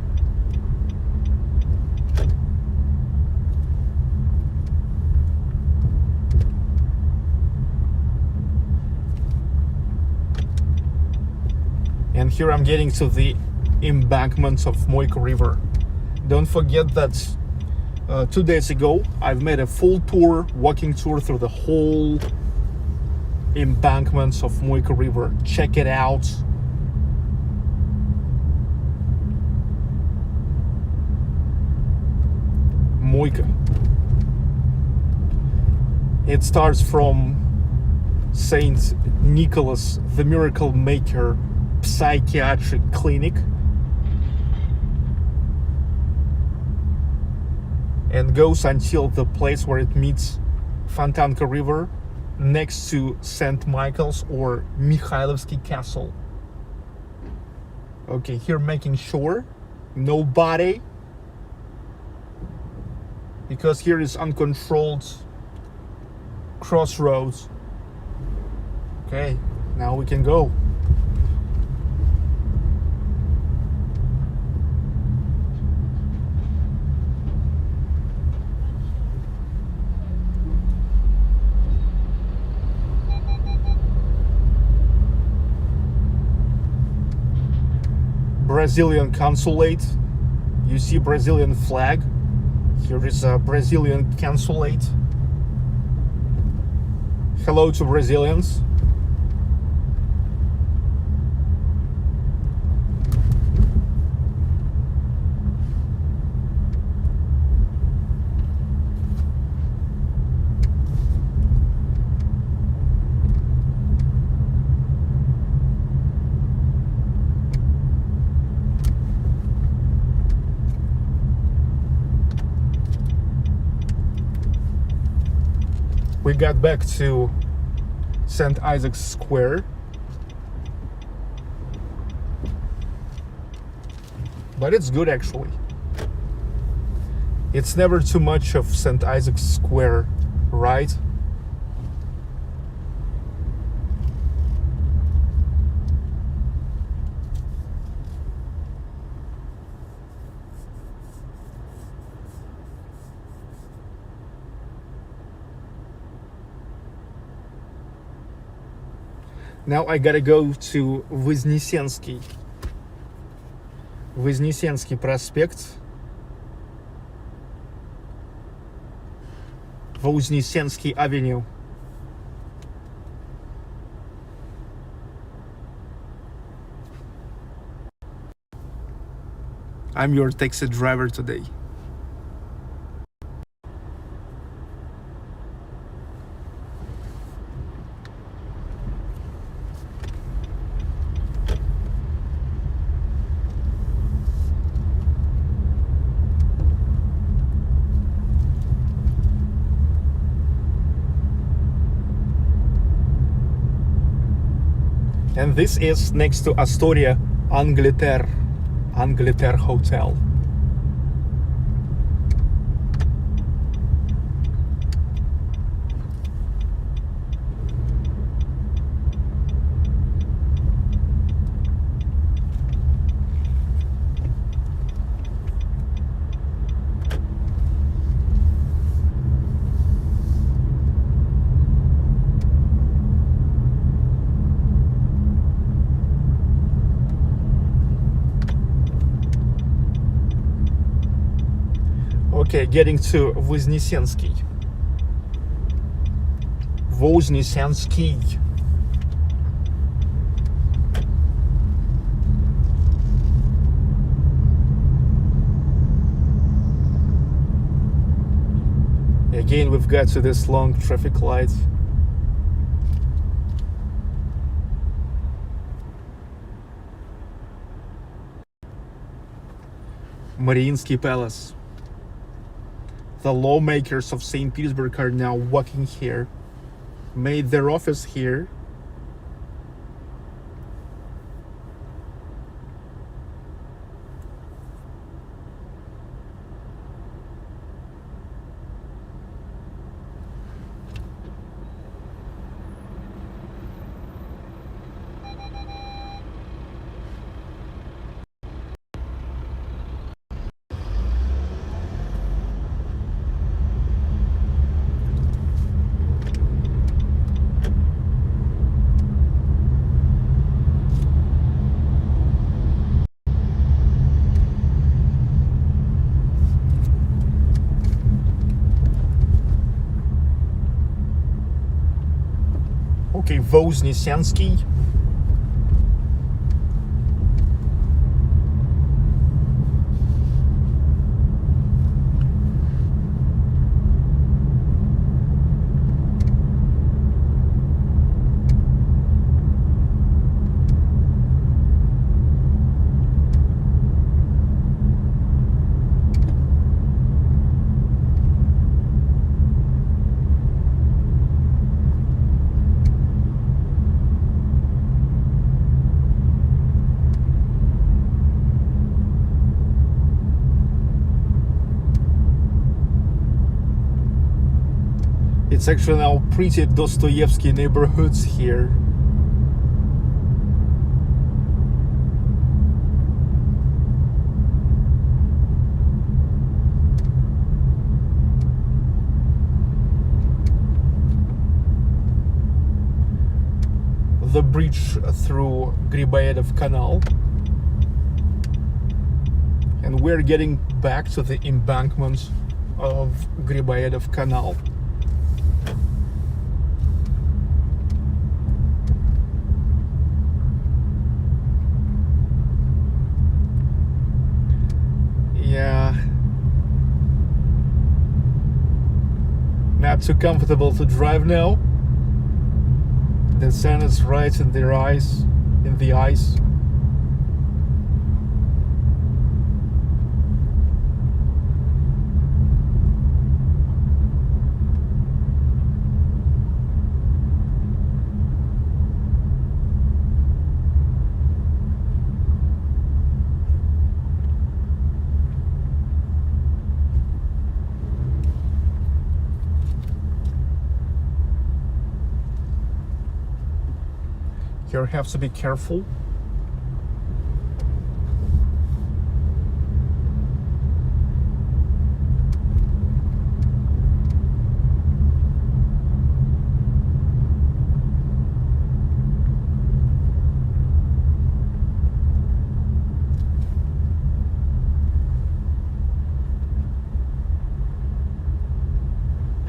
And here I'm getting to the embankment of Moyka River. Don't forget that 2 days ago I've made a full tour, walking tour through the whole embankments of Moyka River. Check it out. Moyka. It starts from Saint Nicholas the Miracle Maker Psychiatric Clinic and goes until the place where it meets Fontanka River, next to St. Michael's or Mikhailovsky Castle. Okay, here making sure nobody, because here is uncontrolled crossroads. Okay, now we can go. Brazilian consulate. You see Brazilian flag. Here is a Brazilian consulate. Hello to Brazilians. We got back to St. Isaac's Square. But it's good actually. It's never too much of St. Isaac's Square, right? Now I gotta go to Voznесensky Prospekt. Voznесensky Avenue. I'm your taxi driver today. And this is next to Astoria Angleterre Hotel. Okay, getting to Voznesensky. Again, we've got to this long traffic light. Mariinsky Palace. The lawmakers of St. Petersburg are now walking here, made their office here. Okay, Voznesensky. It's actually now pretty Dostoevsky neighborhoods here. The bridge through Griboyedov Canal. And we're getting back to the embankment of Griboyedov Canal. Yeah, not too comfortable to drive now. The sun is right in their eyes, in the eyes. You have to be careful.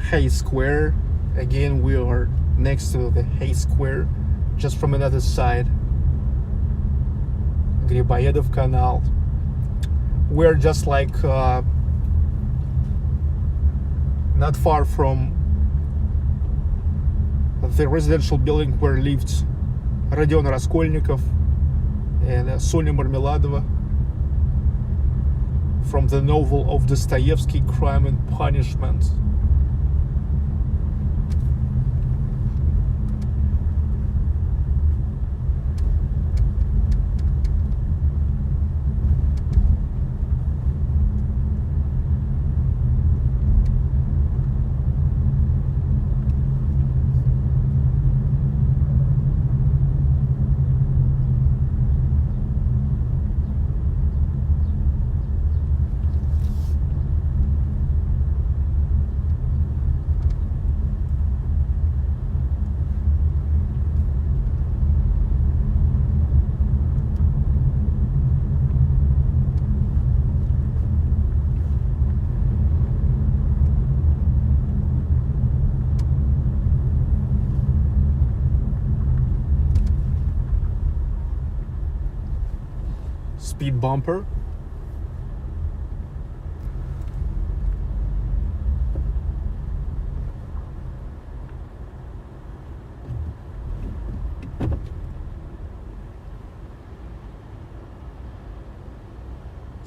Hay Square. Again, we are next to the Hay Square. Just from another side, Griboyedov Canal. We're just like not far from the residential building where lived Rodion Raskolnikov and Sonia Marmeladova from the novel of Dostoevsky, Crime and Punishment. speed bumper.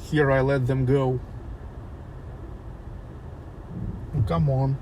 Here I let them go. Come on.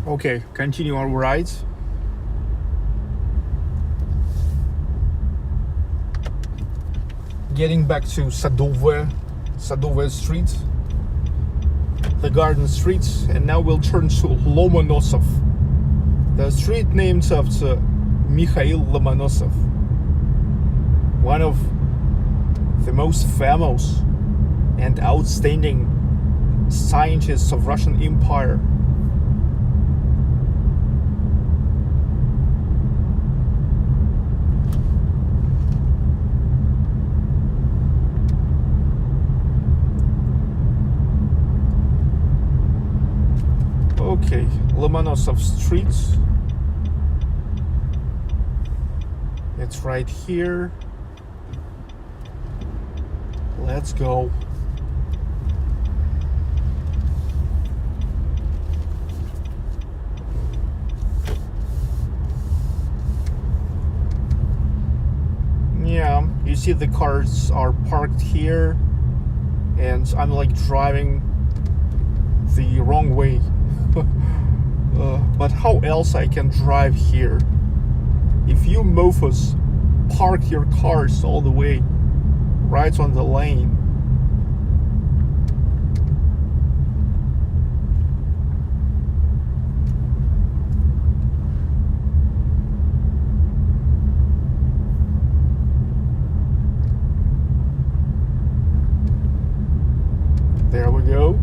Okay, continue our ride. Getting back to Sadovaya Street, the Garden Street, and now we'll turn to Lomonosov, the street named after Mikhail Lomonosov, one of the most famous and outstanding scientists of Russian Empire. Okay, Lomonosov Street. It's right here. Let's go. Yeah, you see the cars are parked here, and I'm like driving the wrong way. But how else I can drive here? If you mofos park your cars all the way right on the lane, there we go.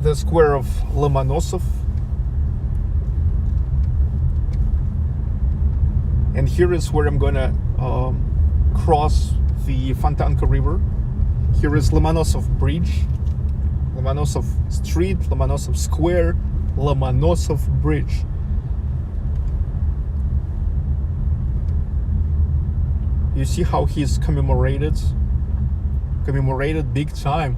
The square of Lomonosov, and here is where I'm gonna cross the Fontanka River. Here is Lomonosov Bridge, Lomonosov Street, Lomonosov Square, Lomonosov Bridge. You see how he's commemorated big time.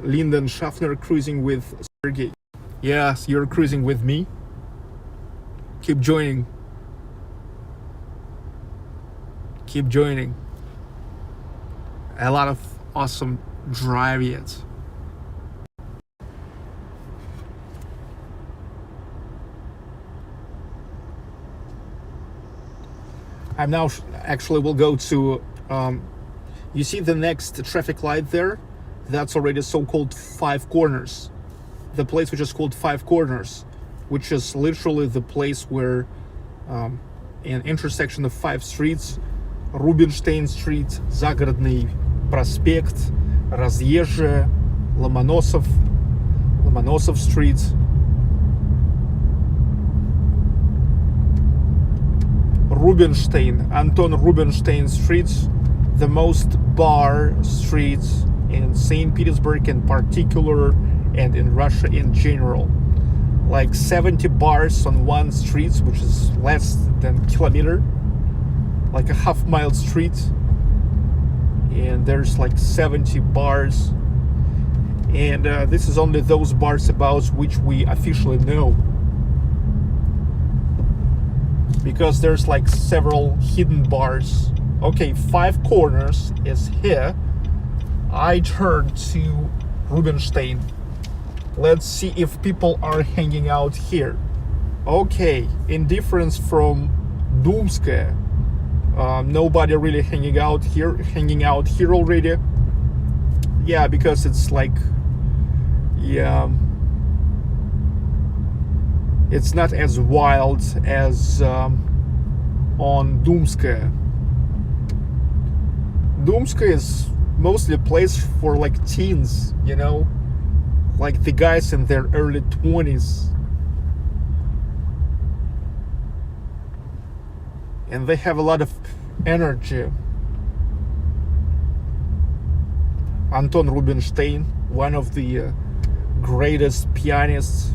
Lyndon Schaffner cruising with Sergey. Yes, you're cruising with me. Keep joining. Keep joining. A lot of awesome drive yet. I'm now actually will go to you see the next traffic light there? That's already so-called Five Corners. The place which is called Five Corners, which is literally the place where an intersection of 5 streets, Rubinstein Street, Загородный Prospekt, Разъезжая, Lomonosov Street, Anton Rubinstein Streets, the most bar streets in St. Petersburg in particular and in Russia in general. Like 70 bars on one street, which is less than a kilometer, like a half-mile street, and there's like 70 bars, and this is only those bars about which we officially know, because there's like several hidden bars. Okay, 5 Corners is here. I turn to Rubinstein. Let's see if people are hanging out here. Okay, in difference from Думская, nobody really hanging out here already. Yeah, because it's like, yeah, it's not as wild as on Думская. Думская is mostly a place for like teens, you know, like the guys in their early 20s, and they have a lot of energy. Anton Rubinstein, one of the greatest pianists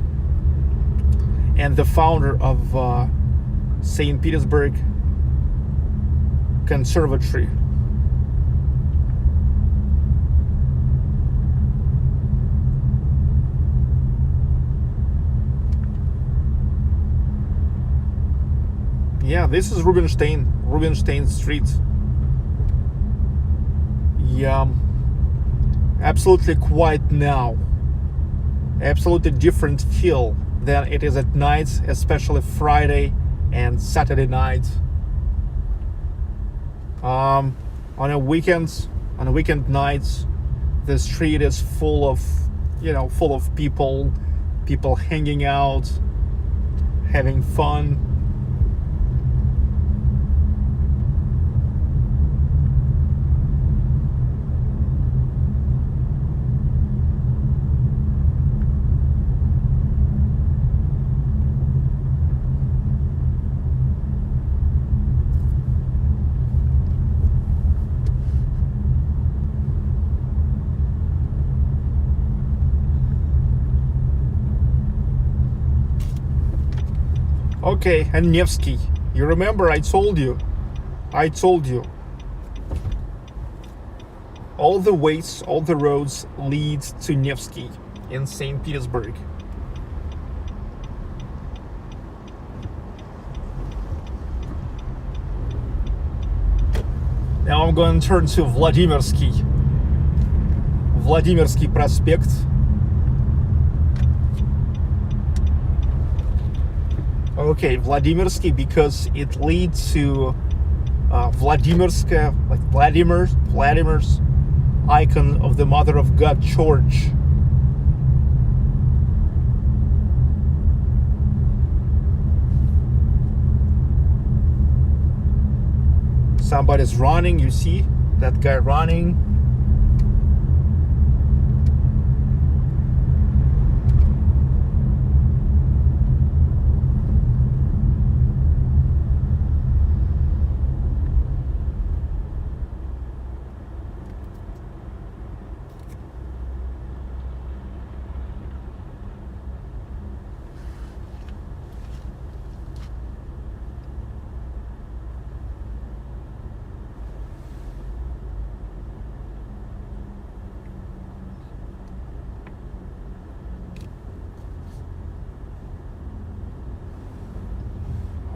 and the founder of St. Petersburg Conservatory. Yeah, this is Rubinstein Street. Yeah, absolutely quiet now. Absolutely different feel than it is at night, especially Friday and Saturday night. On a weekend nights, the street is full of people hanging out, having fun. Okay, and Nevsky. You remember I told you. All the ways, all the roads lead to Nevsky in St. Petersburg. Now I'm going to turn to Vladimirsky Prospekt. Okay, Vladimirsky, because it leads to Vladimirska, like Vladimir's icon of the Mother of God Church. Somebody's running, you see that guy running.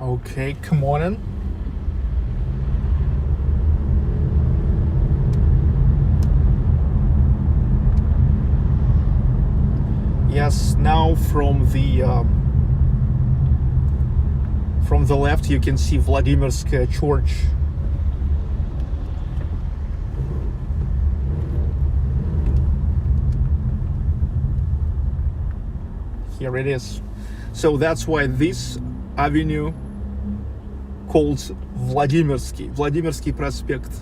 Okay, come on in. Yes, now from the left you can see Vladimir's church. Here it is. So that's why this avenue called Vladimirsky Prospekt.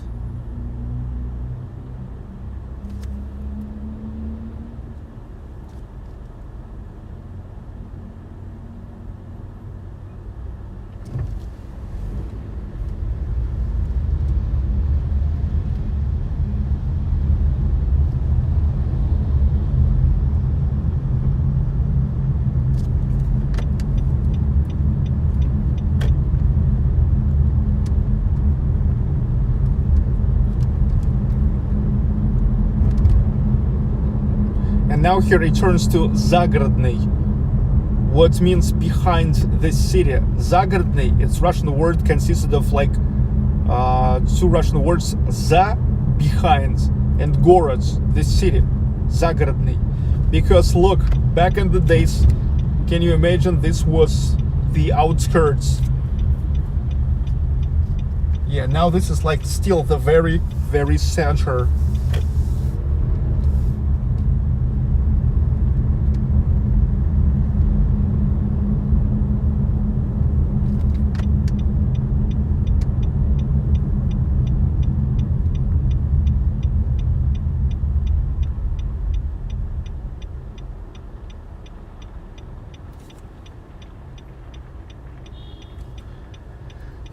And now here it turns to Zagorodny, what means behind the city. Zagorodny, it's Russian word, consisted of like two Russian words, za, behind, and gorod, the city, Zagorodny. Because look, back in the days, can you imagine, this was the outskirts. Yeah, now this is like still the very, very center.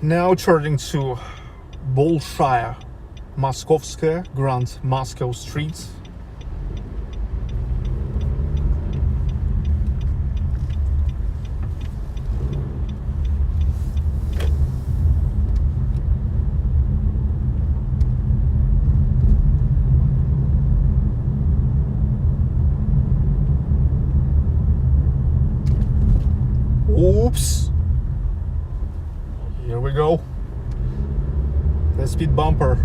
Now turning to Bolshaya, Moskovskaya, Grand Moscow Street. Oops. Here we go. The speed bumper.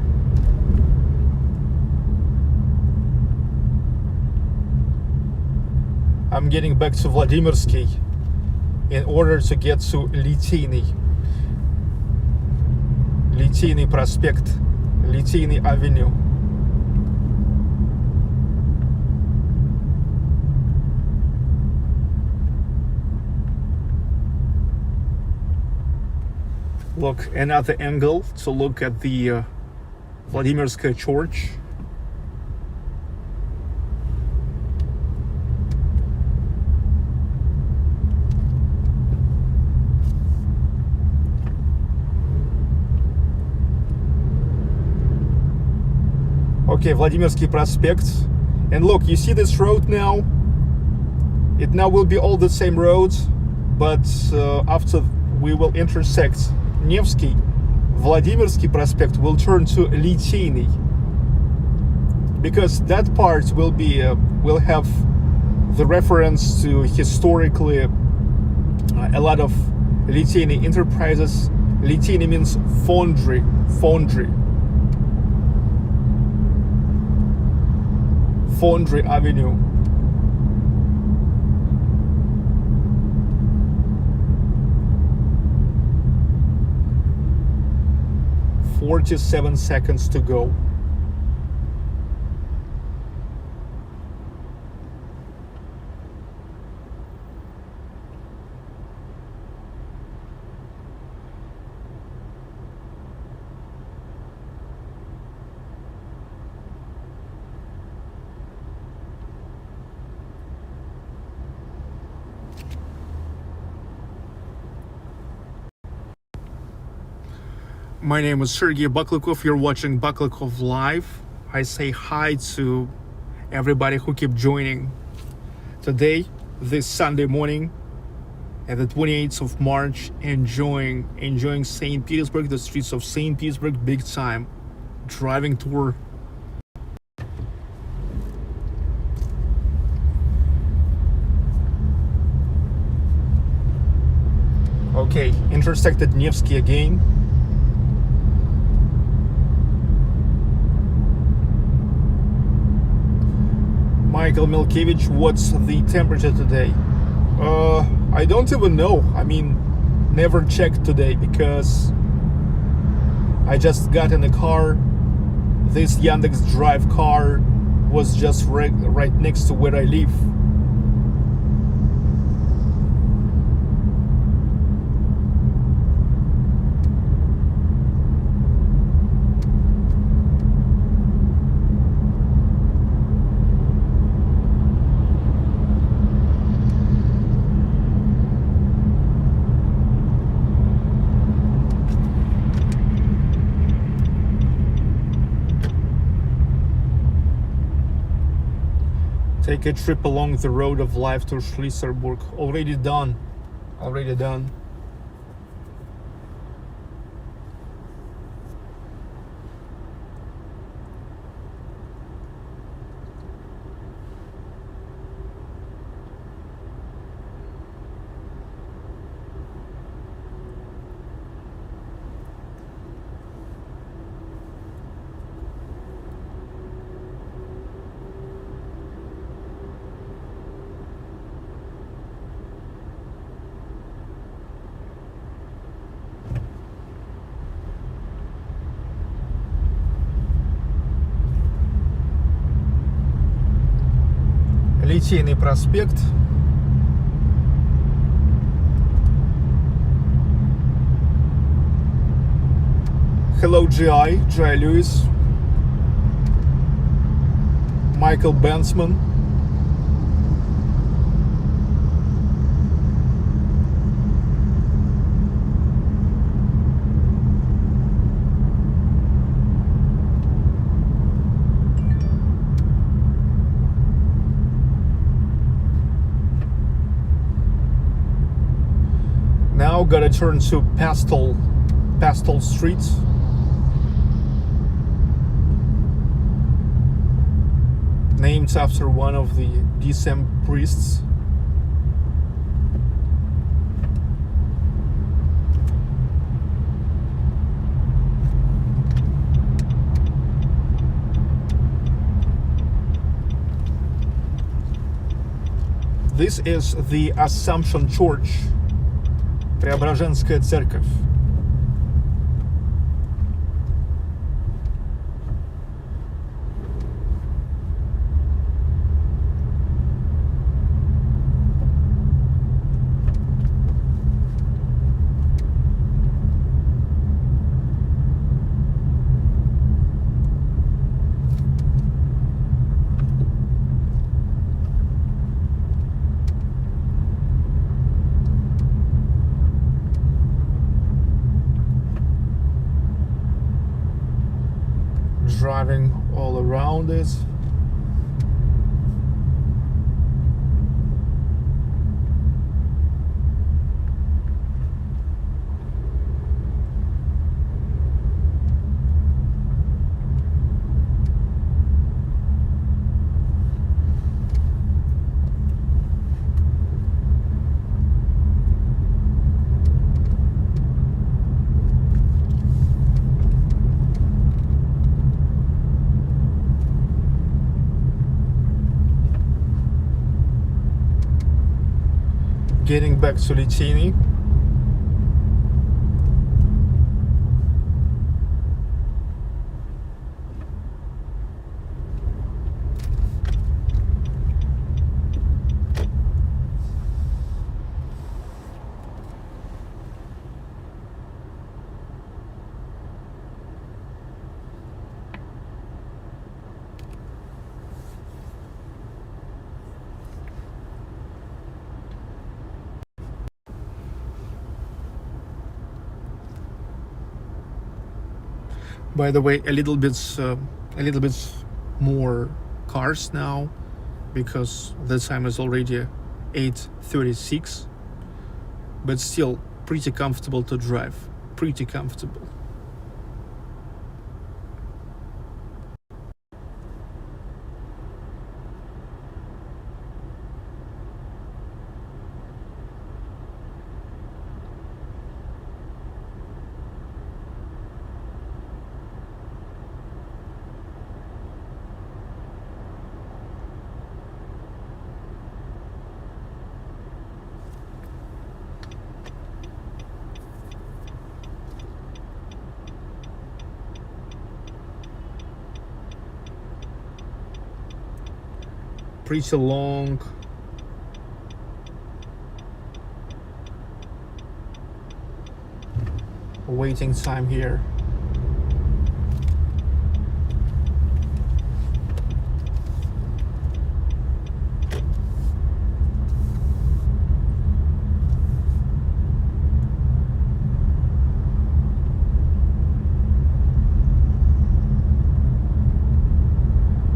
I'm getting back to Vladimirsky in order to get to Liteyny. Liteyny Prospekt, Liteyny Avenue. Look, another angle to look at the Vladimirskaya church. Okay, Vladimirsky Prospekt. And look, you see this road now? It now will be all the same road, but after we will intersect Nevsky, Vladimirsky Prospekt will turn to Liteyny, because that part will be will have the reference to historically a lot of Liteyny enterprises. Liteyny means foundry. Foundry Avenue. "47 seconds to go." My name is Sergey Baklykov. You're watching Baklykov Live. I say hi to everybody who keep joining. Today, this Sunday morning, at the 28th of March, enjoying St. Petersburg, the streets of St. Petersburg, big time driving tour. Okay, intersected Nevsky again. Michael Milkevich, what's the temperature today? I don't even know. I mean, never checked today because I just got in the car. This Yandex Drive car was just right next to where I live. Take a trip along the road of life to Schlisserburg. Already done. Already done. Liteyny Prospekt. Hello GI Lewis, Michael Bensman. Now gotta turn to Pastel Street. Named after one of the DASHCAM priests. This is the Assumption Church. Преображенская церковь. Driving all around it. Getting back to Liteyny. By the way, a little bit more cars now, because the time is already 8:36, but still pretty comfortable to drive. Pretty comfortable. Pretty long waiting time here.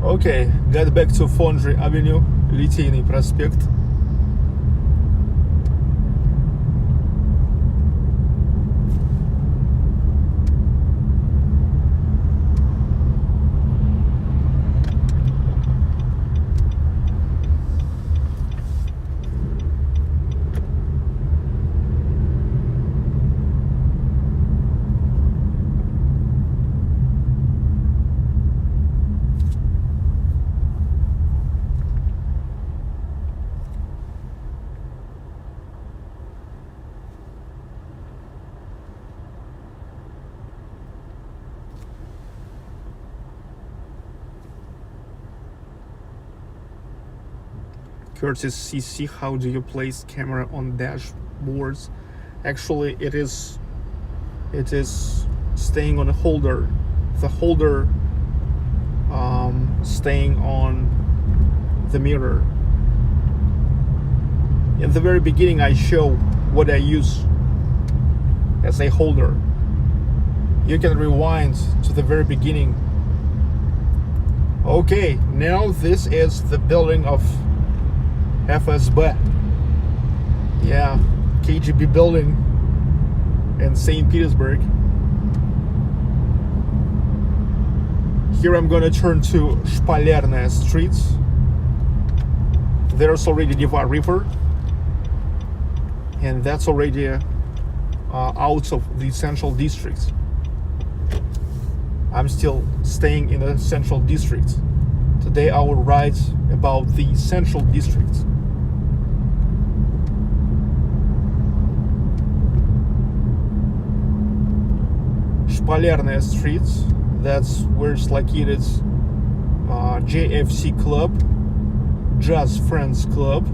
Okay, got back to Foundry Avenue. Liteyny Prospekt. Curtis CC, how do you place camera on dashboards? Actually, it is staying on a holder. The holder staying on the mirror. In the very beginning, I show what I use as a holder. You can rewind to the very beginning. Okay, now this is the building of FSB. Yeah, KGB building in St. Petersburg. Here I'm gonna turn to Shpalerная Street. There's already Neva River, and that's already out of the central district. I'm still staying in the central district. Today I will write about the central district. Shpalerная Street, that's where it's located JFC Club, Jazz Friends Club.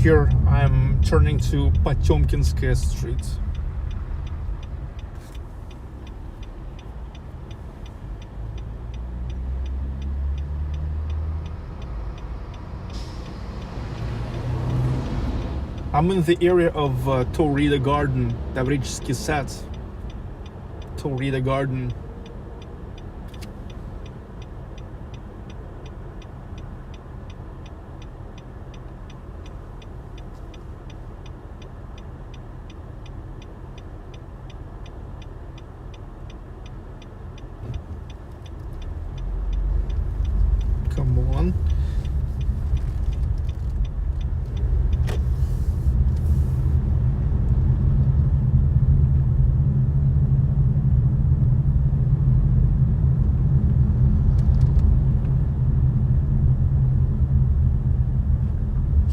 Here I'm turning to Potemkinskaya Street. I'm in the area of Taurida Garden, Тавrichsky Sad, Taurida Garden. Come on.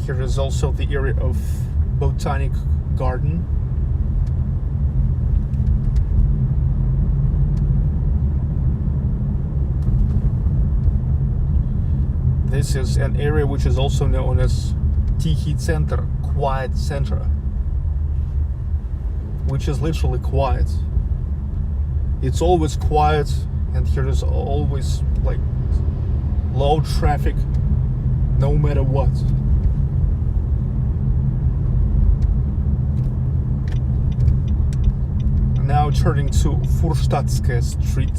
Here is also the area of Botanic Garden. This is an area which is also known as Tikhy Center, quiet center, which is literally quiet. It's always quiet, and here is always like low traffic, no matter what. turning to Furstatskaya Street.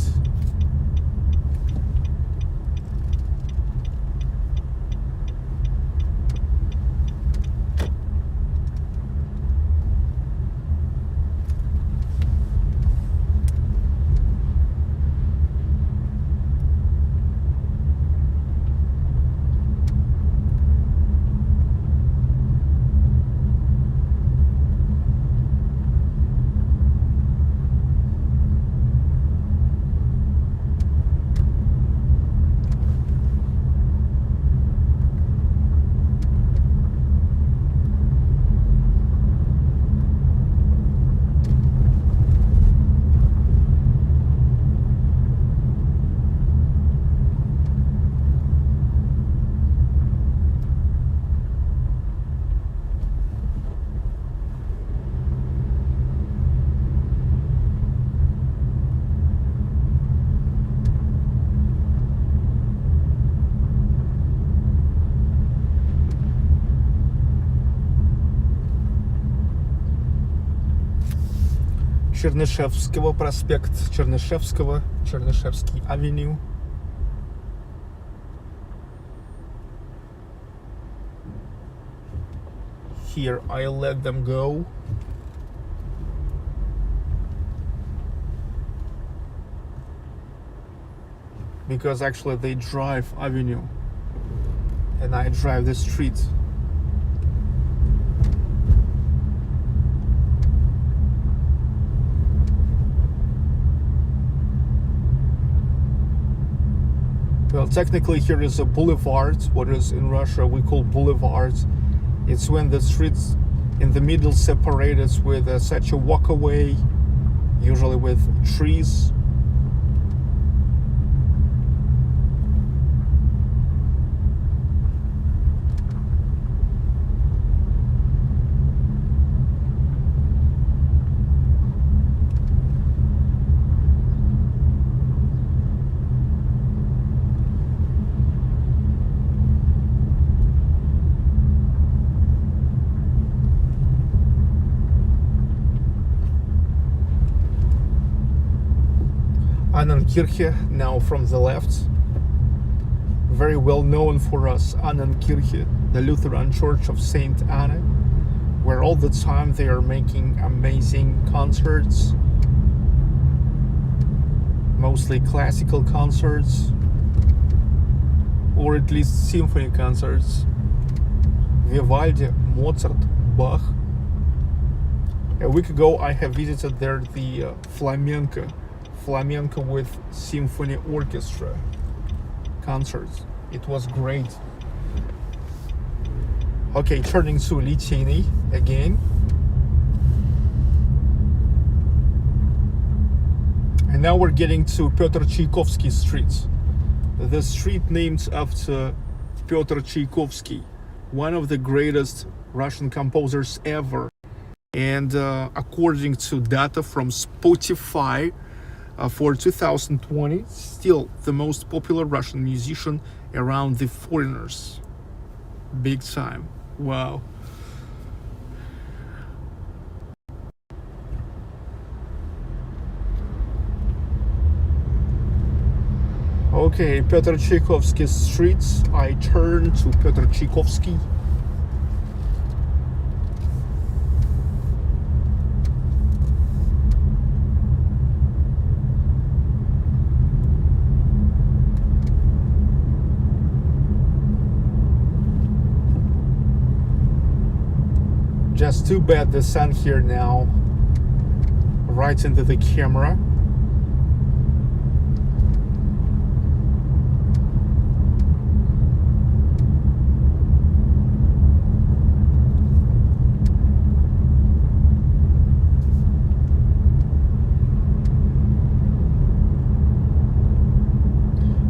Чернышевского проспект, Чернышевского, Чернышевский Avenue. Here I let them go. Because actually they drive avenue and I drive the street. Well, technically here is a boulevard, what is in Russia we call boulevards. It's when the streets in the middle separated with such a walkway, usually with trees. Annenkirche, now from the left. Very well known for us, Annenkirche, the Lutheran Church of Saint Anna, where all the time they are making amazing concerts, mostly classical concerts, or at least symphony concerts. Vivaldi, Mozart, Bach. A week ago I have visited there the flamenco with symphony orchestra concerts. It was great. Okay, turning to Liteyny again. And now we're getting to Pyotr Tchaikovsky Street. The street named after Pyotr Tchaikovsky, one of the greatest Russian composers ever. And according to data from Spotify, for 2020, still the most popular Russian musician around the foreigners. Big time. Wow. Okay, Pyotr Tchaikovsky Street. I turn to Pyotr Tchaikovsky. Just too bad the sun here now, right into the camera.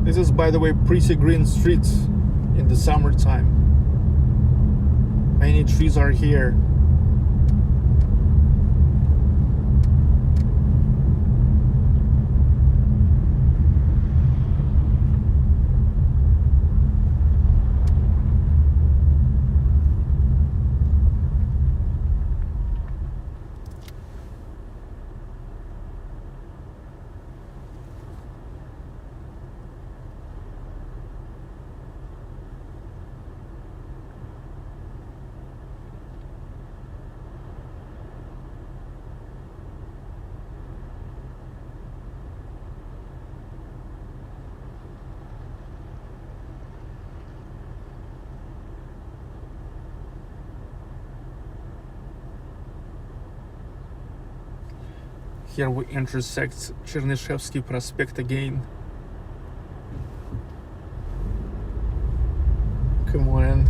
This is, by the way, pretty green street in the summertime. Many trees are here. here we intersect Chernyshevsky Prospekt again. Come on in.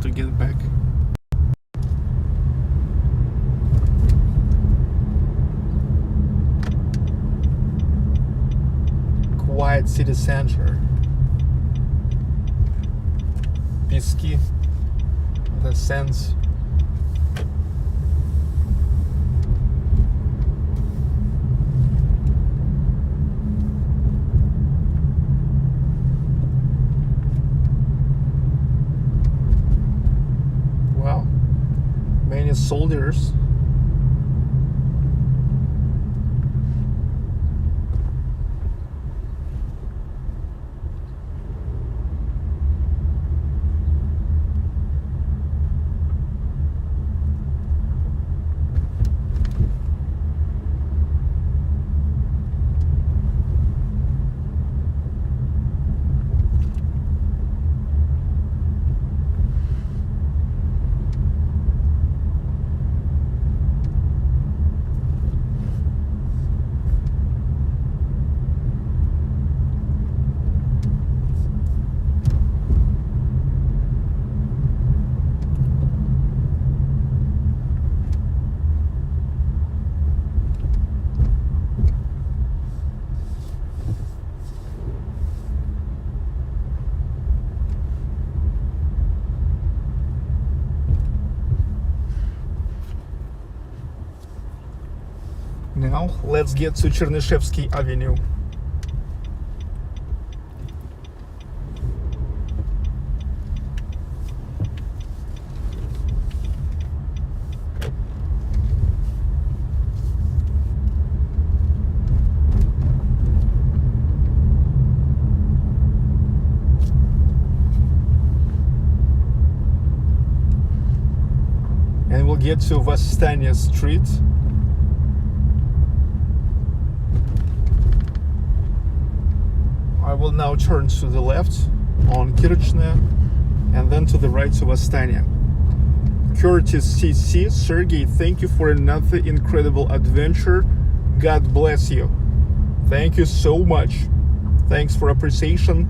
To get back. Quiet city center. Pisky, the sense. Soldiers. Now let's get to Chernyshevsky Avenue. And we'll get to Vastanya Street. I will now turn to the left on Kirochnaya and then to the right to Vastanya. Curtis CC, Sergey, thank you for another incredible adventure. God bless you. Thank you so much. Thanks for appreciation.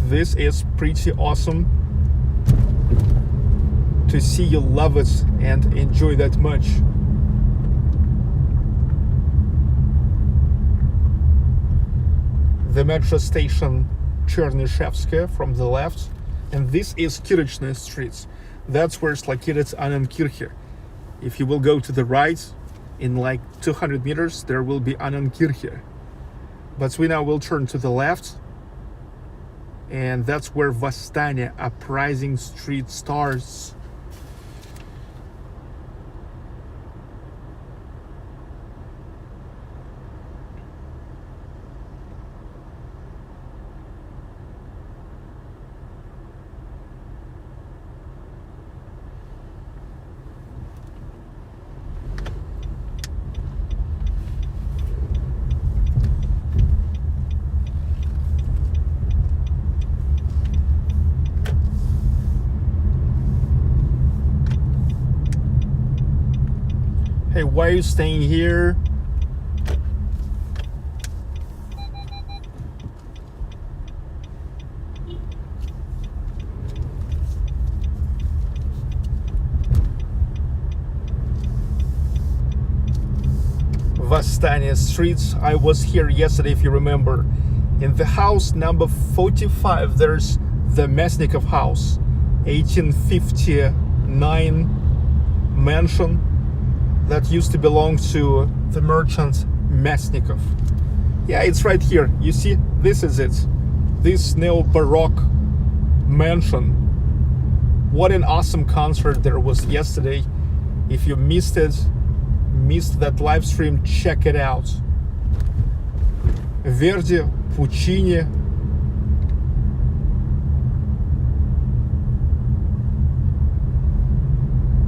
This is pretty awesome to see you love it and enjoy that much. The metro station Chernyshevskaya from the left, and this is Kirochnaya Street. That's where it's located Annenkirche. If you will go to the right, in like 200 meters, there will be Annenkirche. But we now will turn to the left, and that's where Vastanya Uprising Street starts. Hey, why are you staying here? Vastania Streets. I was here yesterday, if you remember. In the house number 45, there's the Mesnikov house, 1859 mansion that used to belong to the merchant Mesnikov. Yeah, it's right here. You see, this is it. This neo-Baroque mansion. What an awesome concert there was yesterday. If you missed that live stream, check it out. Verdi, Puccini.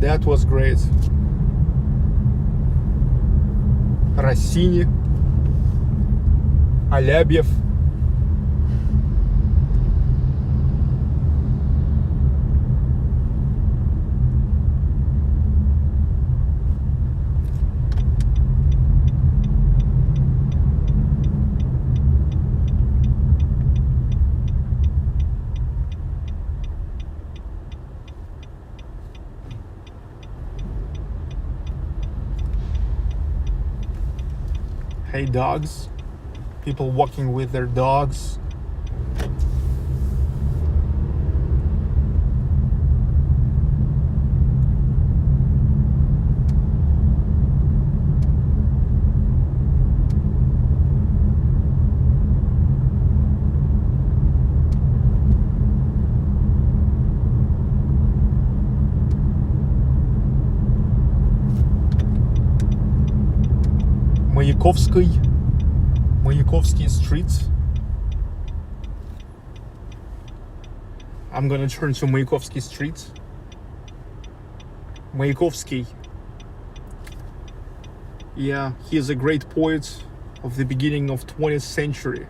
That was great. Rossini, Alябьев. Hey, dogs. People walking with their dogs. Mayakovsky Street. I'm gonna turn to Mayakovsky Street. Mayakovsky. Yeah, he is a great poet of the beginning of 20th century.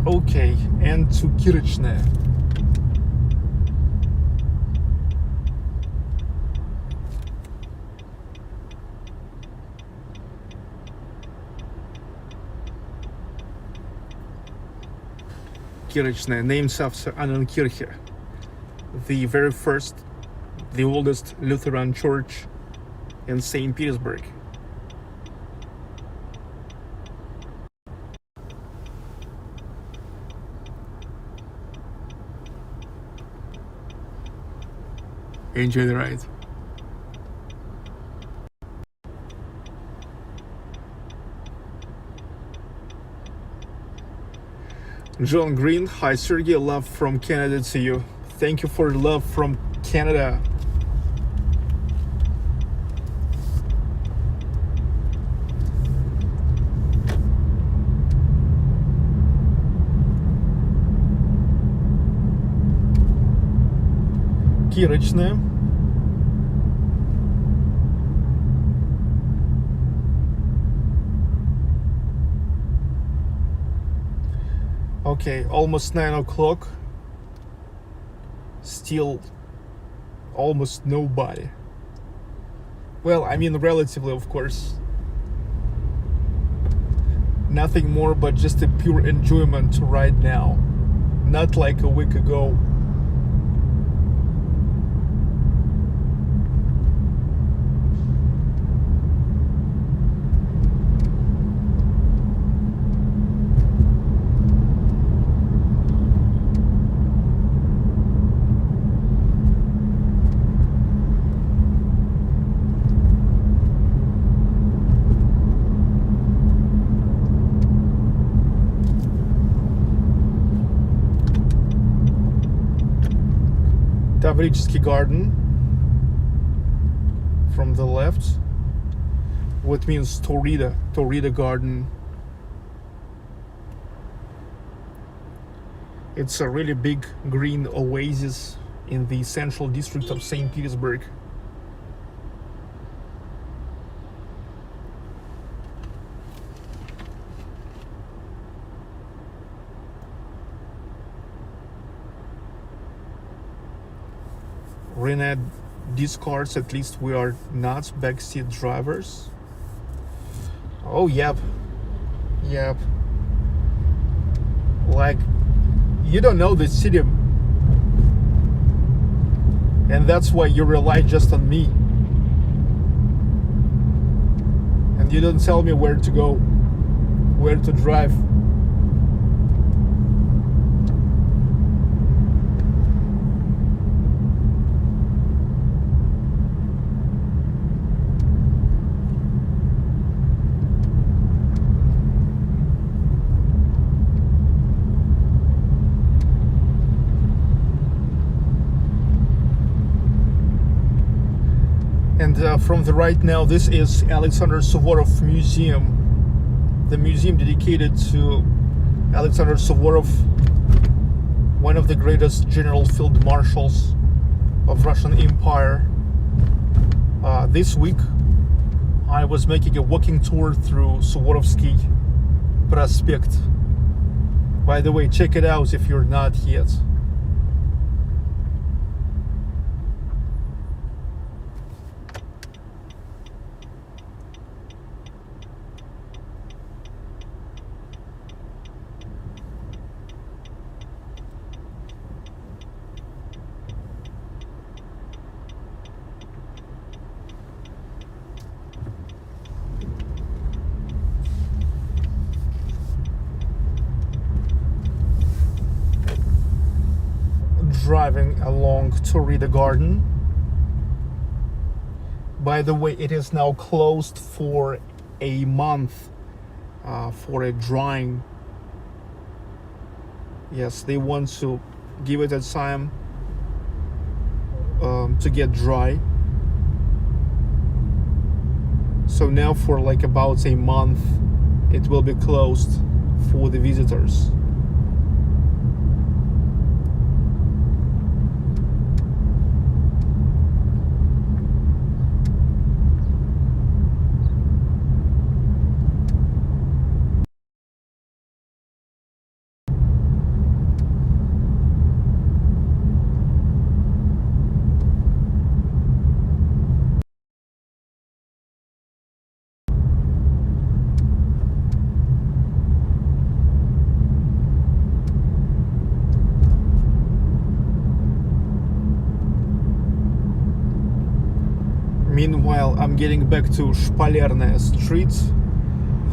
Okay, and to Kirochnaya. Kirochnaya, named after Annenkirche, the very first, the oldest Lutheran church in St. Petersburg. Enjoy the ride. John Green, hi Sergey, love from Canada to you. Thank you for love from Canada. Kirochnaya. Okay, almost 9 o'clock. still almost nobody. Well, I mean, relatively, of course. Nothing more but just a pure enjoyment right now, not like a week ago. Тавrichsky Garden from the left, what means Taurida Garden. It's a really big green oasis in the central district of St. Petersburg. Renat discards, at least we are not backseat drivers. Oh, yep. Like, you don't know the city, and that's why you rely just on me. And you don't tell me where to go, where to drive. And from the right now, this is Alexander Suvorov Museum, the museum dedicated to Alexander Suvorov, one of the greatest general field marshals of Russian Empire. This week, I was making a walking tour through Suvorovsky Prospekt. By the way, check it out if you're not yet. Driving along Taurida Garden. By the way, it is now closed for a month for a drying. Yes, they want to give it a time to get dry. So now for like about a month it will be closed for the visitors. Meanwhile, I'm getting back to Shpalerная Street.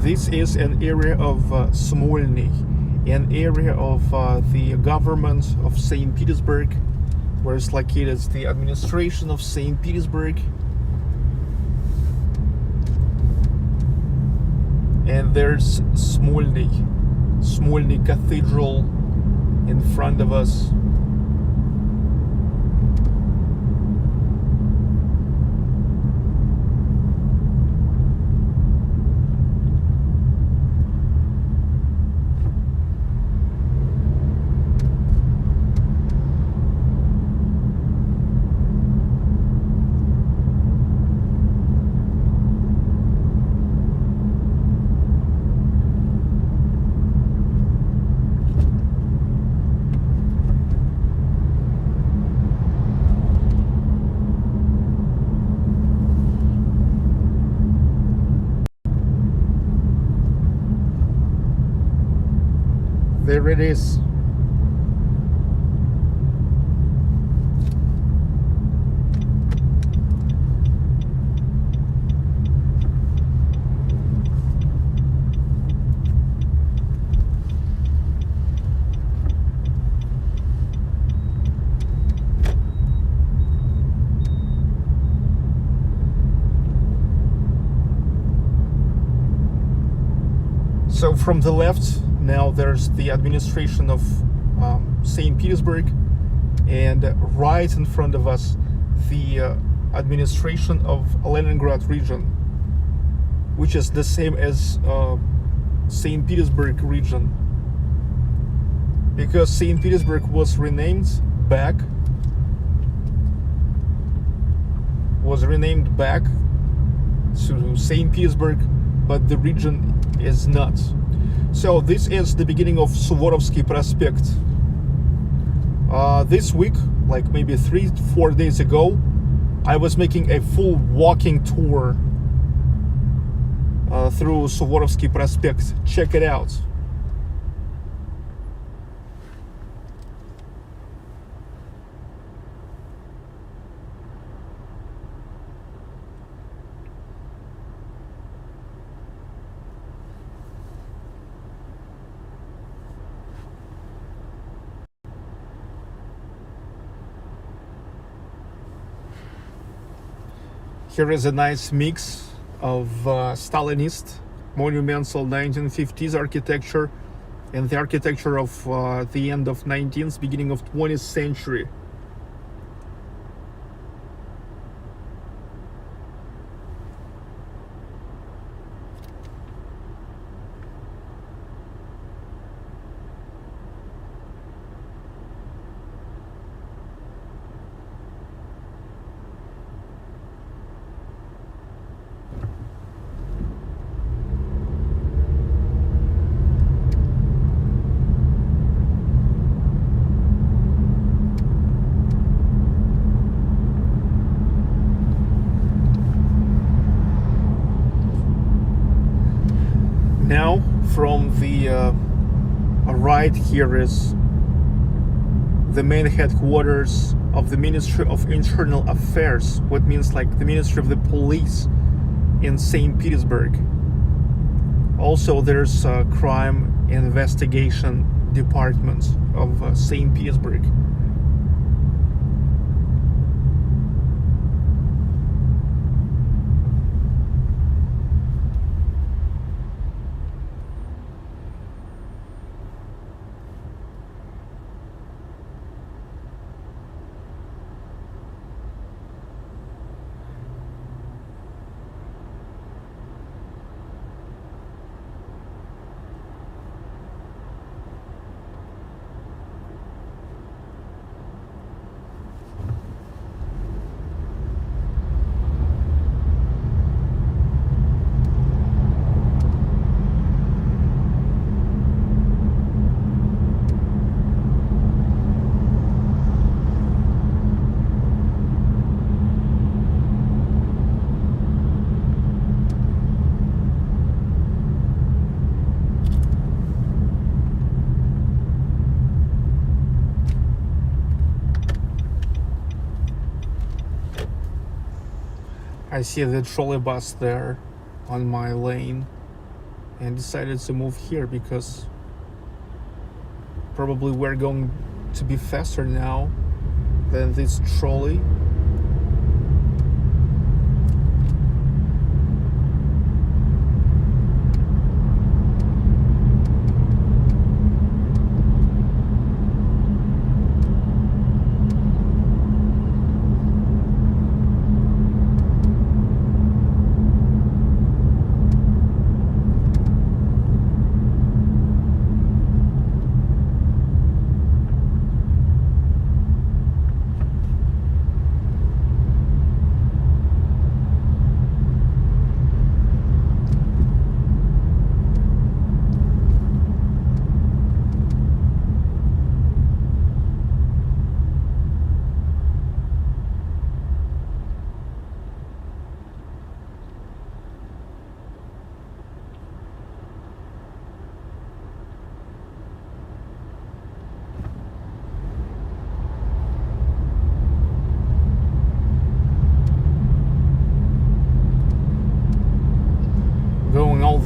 This is an area of Smolny, an area of the government of St. Petersburg, where it's located the administration of St. Petersburg. And there's Smolny Cathedral in front of us. Here it is. So from the left, now there's the administration of St. Petersburg, and right in front of us, the administration of Leningrad region, which is the same as St. Petersburg region, because St. Petersburg was renamed back to St. Petersburg, but the region is not. So this is the beginning of Suvorovsky Prospekt. This week, like maybe 3-4 days ago, I was making a full walking tour through Suvorovsky Prospekt. Check it out. Here is a nice mix of Stalinist, monumental 1950s architecture and the architecture of the end of 19th, beginning of 20th century. Now, from the right here is the main headquarters of the Ministry of Internal Affairs, what means like the Ministry of the Police in St. Petersburg. Also, there's a crime investigation department of St. Petersburg. I see the trolley bus there on my lane and decided to move here because probably we're going to be faster now than this trolley.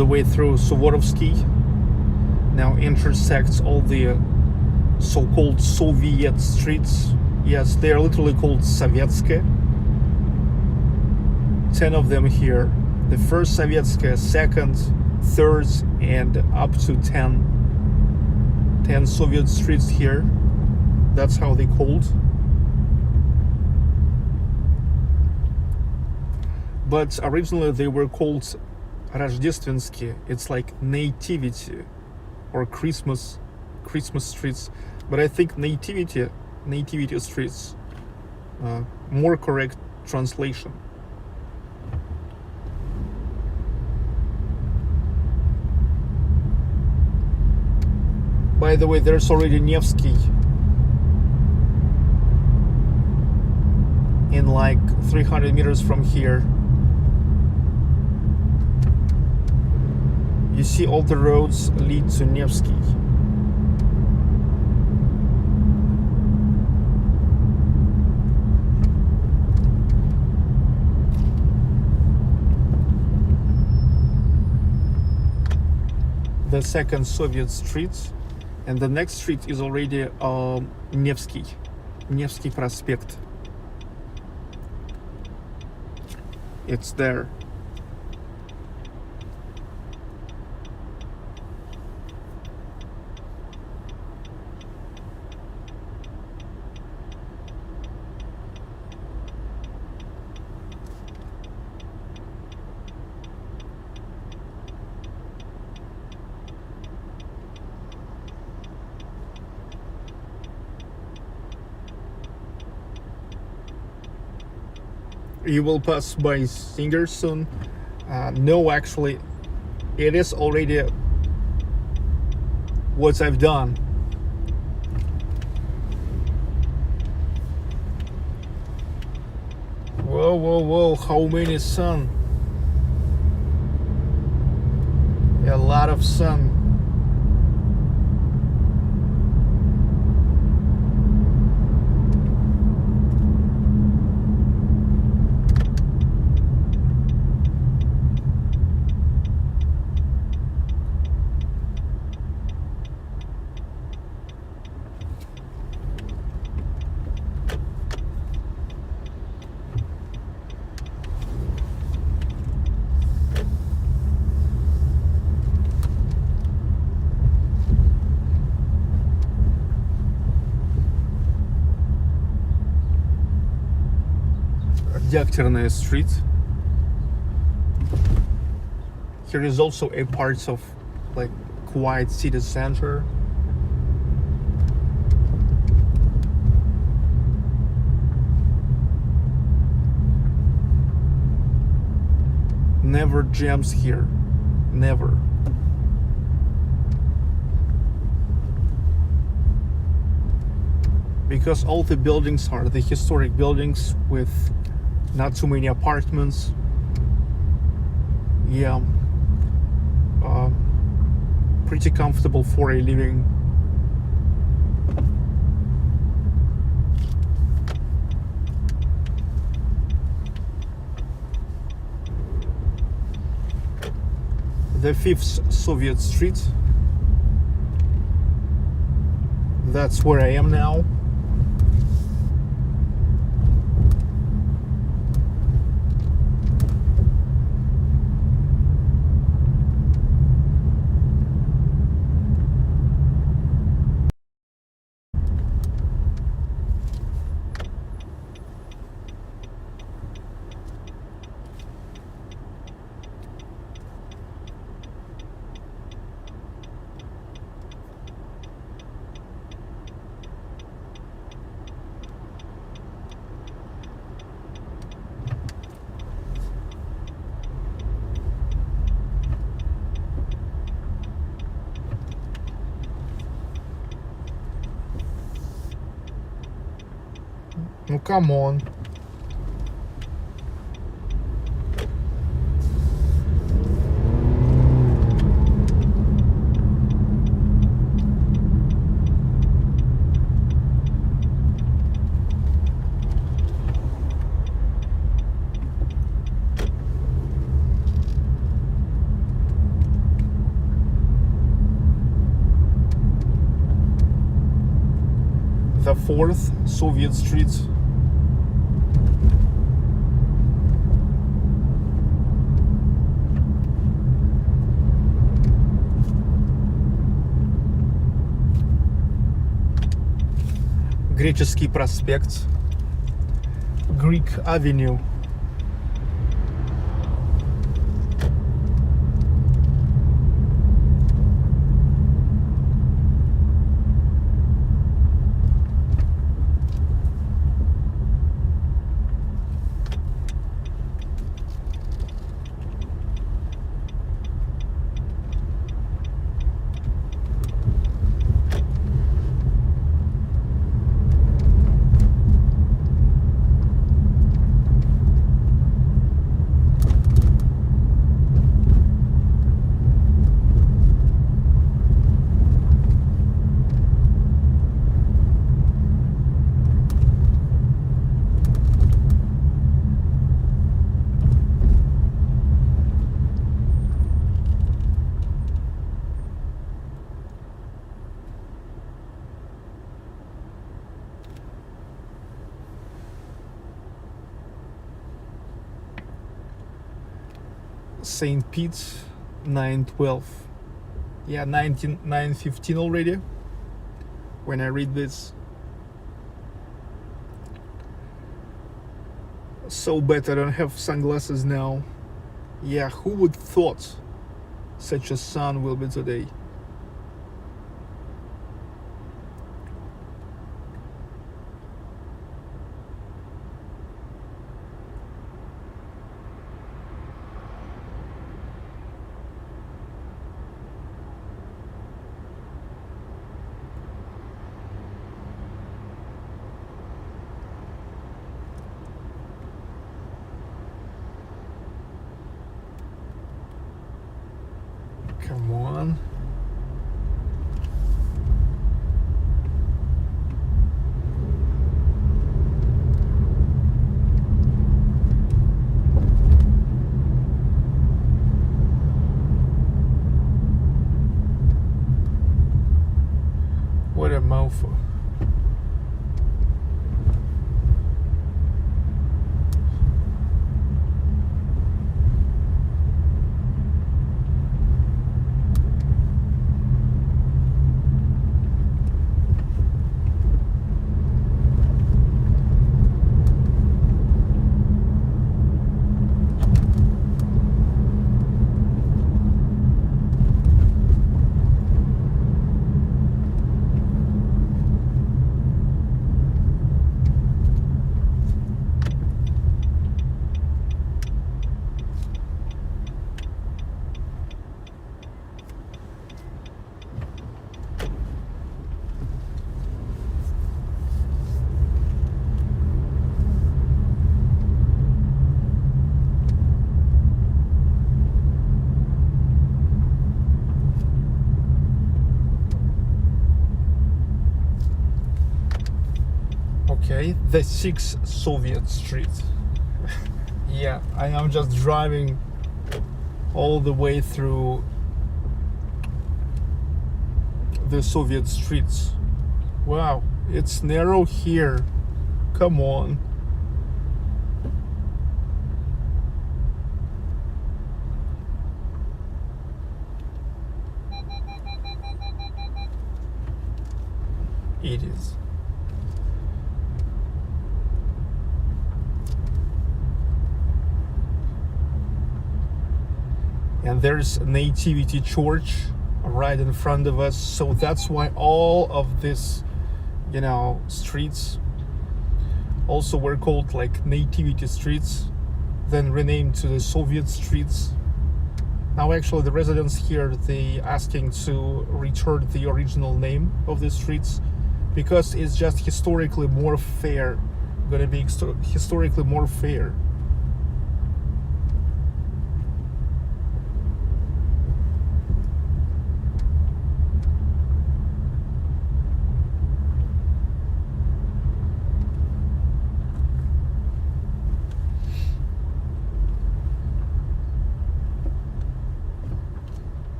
the way through Suvorovsky. Now intersects all the so-called Soviet streets. Yes, they are literally called Sovetske. 10 of them here. The first Sovetske, second, third, and up to 10 Soviet streets here. That's how they called. But originally they were called Rождественские. It's like nativity or Christmas streets. But I think nativity streets, more correct translation. By the way, there's already Nevsky in like 300 meters from here. You see all the roads lead to Nevsky. The second Soviet street, and the next street is already Nevsky Prospekt. It's there. You will pass by Singer soon. No, actually, it is already what I've done. Whoa, how many sun? A lot of sun. Degtярная street. Here is also a part of like quiet city center. Never jams here, never. Because all the buildings are the historic buildings with not too many apartments. Yeah, pretty comfortable for a living. The fifth Soviet street. That's where I am now. Oh, come on. 4th Soviet Street. Греческий проспект, Greek Avenue. St. Pete's 9:12. Yeah, 9:15 already when I read this. So bad I don't have sunglasses now. Yeah, who would thought such a sun will be today? Come on. What a mouthful. Okay, the 6th Soviet Street. Yeah, I am just driving all the way through the Soviet streets. Wow, it's narrow here. Come on. It is. And there's Nativity Church right in front of us, so that's why all of this, streets also were called like Nativity streets, then renamed to the Soviet streets. Now actually the residents here, they asking to return the original name of the streets because it's just historically more fair, gonna be historically more fair.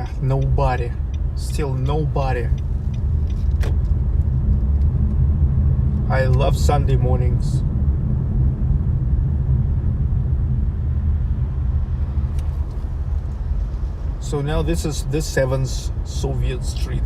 Yeah, nobody. Still nobody. I love Sunday mornings. So now this is the 7th Soviet Street.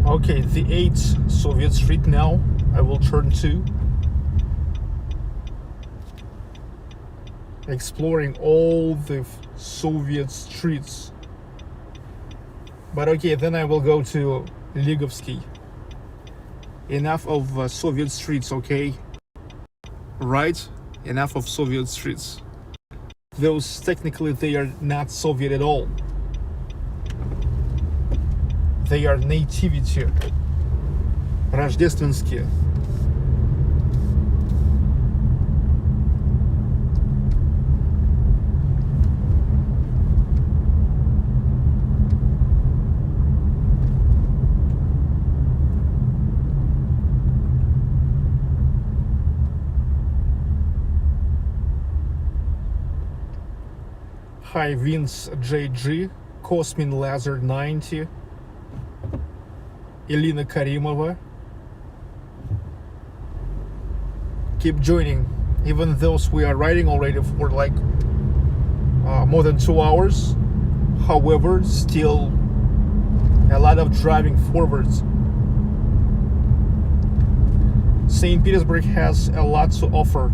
Okay, the 8th Soviet Street now I will turn to, exploring all the Soviet streets. But okay, then I will go to Ligovsky. Enough of Soviet streets, okay? Right? Enough of Soviet streets. Those technically they are not Soviet at all. They are nativity, рождественские. High Winds JG, Cosmin Laser 90. Elena Karimova. Keep joining, even those we are riding already for like more than 2 hours. However, still a lot of driving forwards. St. Petersburg has a lot to offer.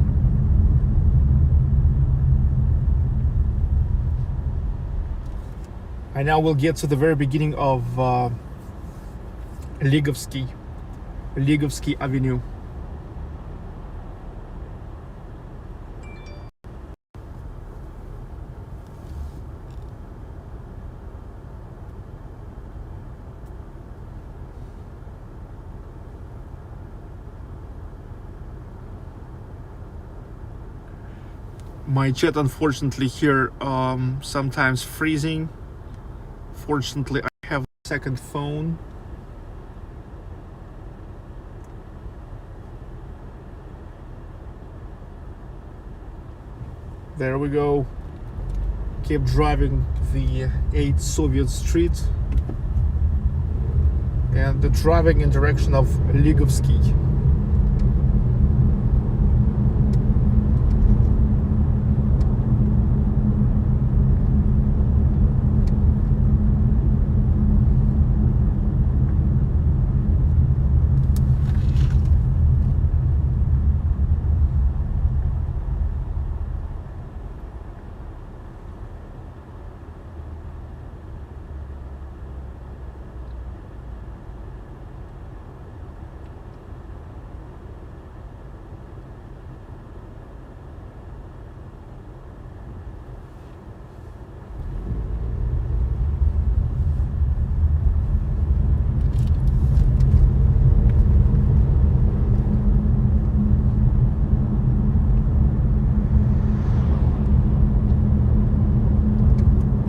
I now will get to the very beginning of Ligovsky Avenue. My chat unfortunately here sometimes freezing. Fortunately I have a second phone. There we go. Keep driving the 8th Soviet Street and the driving in direction of Ligovsky.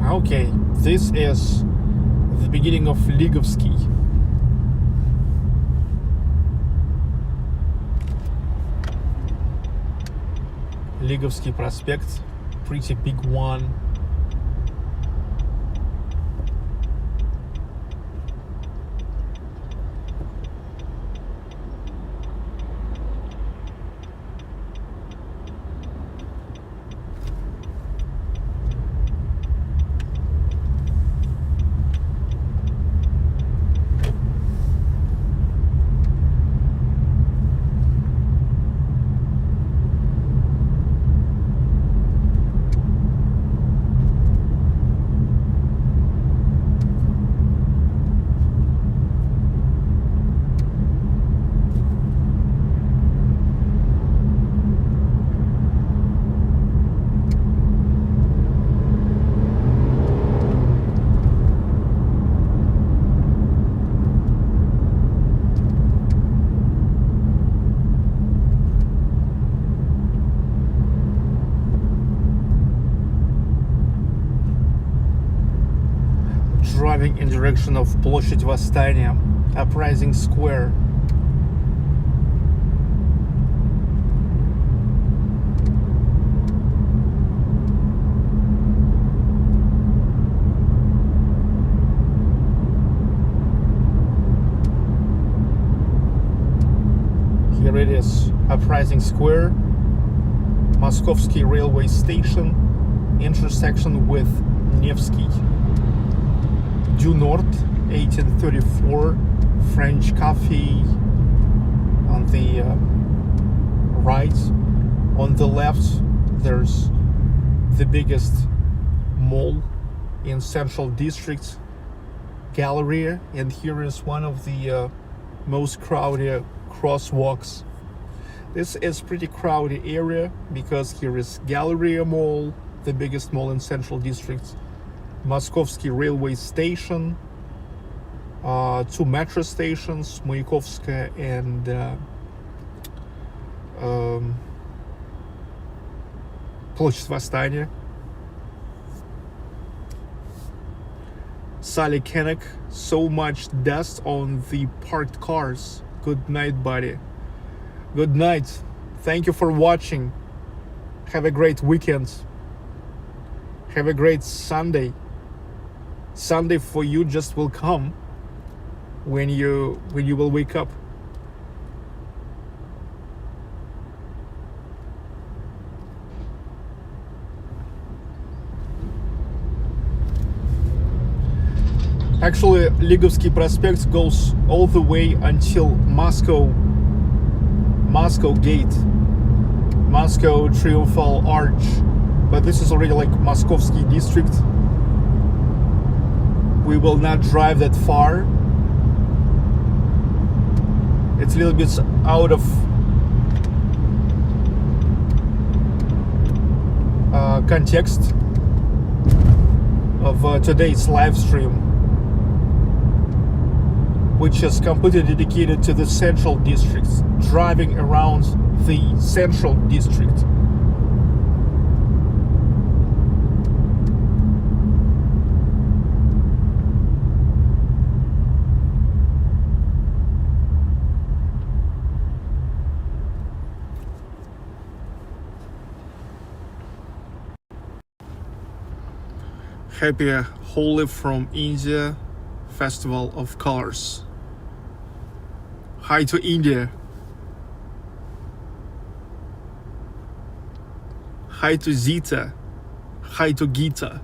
Okay, this is the beginning of Ligovsky. Ligovsky Prospekt, pretty big one. driving in direction of Ploshchad Восстания, Uprising Square. Here it is, Uprising Square, Mayakovsky railway station, intersection with Nevsky. Due north, 1834, French cafe on the right. On the left, there's the biggest mall in Central District, Galleria, and here is one of the most crowded crosswalks. This is pretty crowded area because here is Galleria Mall, the biggest mall in Central District, Mayakovsky railway station, two metro stations, Mayakovskaya and Ploshchad Восстания. Sally Kennick, so much dust on the parked cars. Good night, buddy. Good night. Thank you for watching. Have a great weekend. Have a great Sunday. Sunday for you just will come when you will wake up. Actually, Ligovsky Prospekt goes all the way until Moscow Gate, Moscow Triumphal Arch, but this is already like Mayakovsky district. We will not drive that far. It's a little bit out of context of today's live stream, which is completely dedicated to the Central District, driving around the Central District. Happy Holi from India, Festival of Colors. Hi to India. Hi to Zita. Hi to Gita.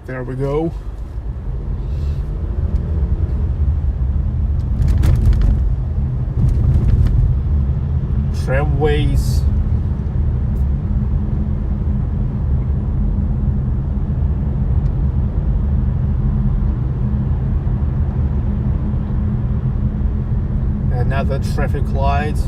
There we go. Tramways. Another traffic light.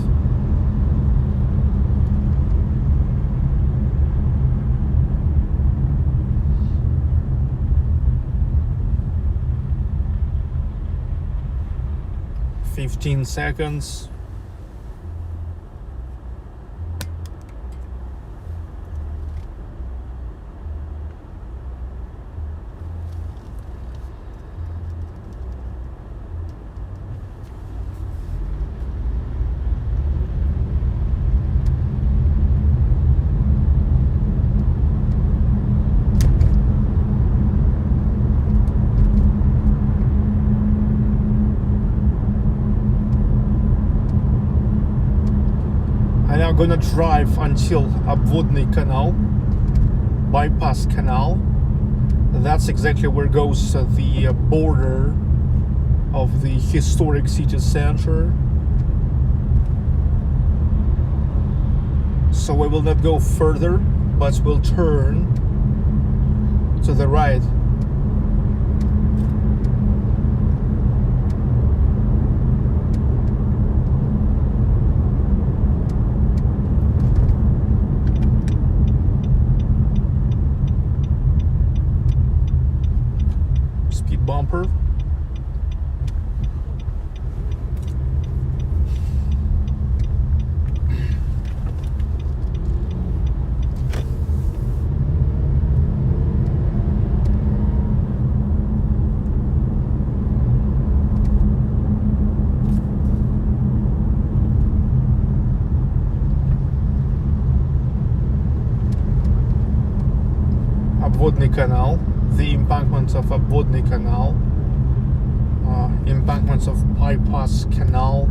"15 seconds. I'm gonna drive until Obvodny Canal, bypass Canal. That's exactly where goes the border of the historic city center. So we will not go further, but we'll turn to the right. Bumper. Obvodny Canal, the embankments of Obvodny Canal, embankments of Bypass Canal.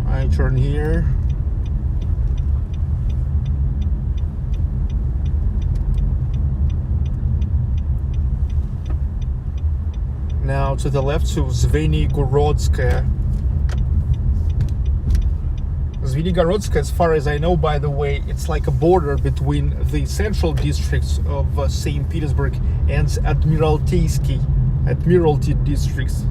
I turn here. Now to the left to Zvenigorодskaya. Zvenigorодskaya, as far as I know, by the way, it's like a border between the central districts of St. Petersburg and Admiralty districts.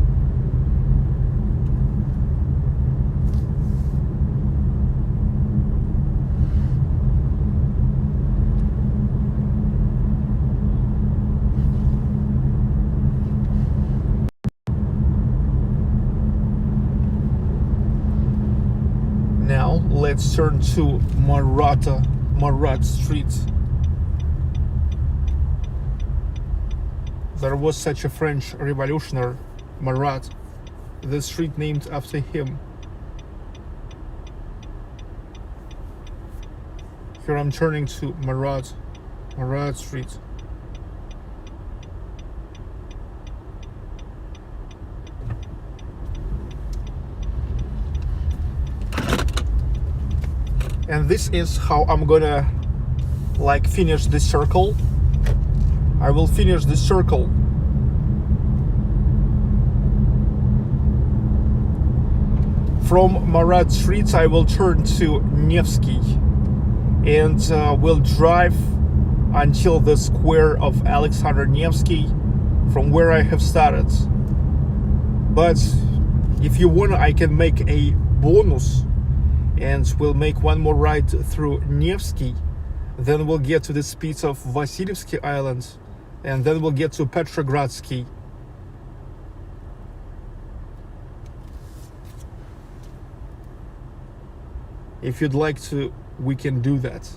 Now let's turn to Marat Street. There was such a French revolutionary, Marat, the street named after him. Here I'm turning to Marat Street. And this is how I'm gonna like finish this circle. I will finish this circle. From Marat Street I will turn to Nevsky and will drive until the square of Alexander Nevsky, from where I have started. But if you want, I can make a bonus and we'll make one more ride through Nevsky. Then we'll get to the spits of Vasilievsky Island, and then we'll get to Petrogradsky. If you'd like to, we can do that.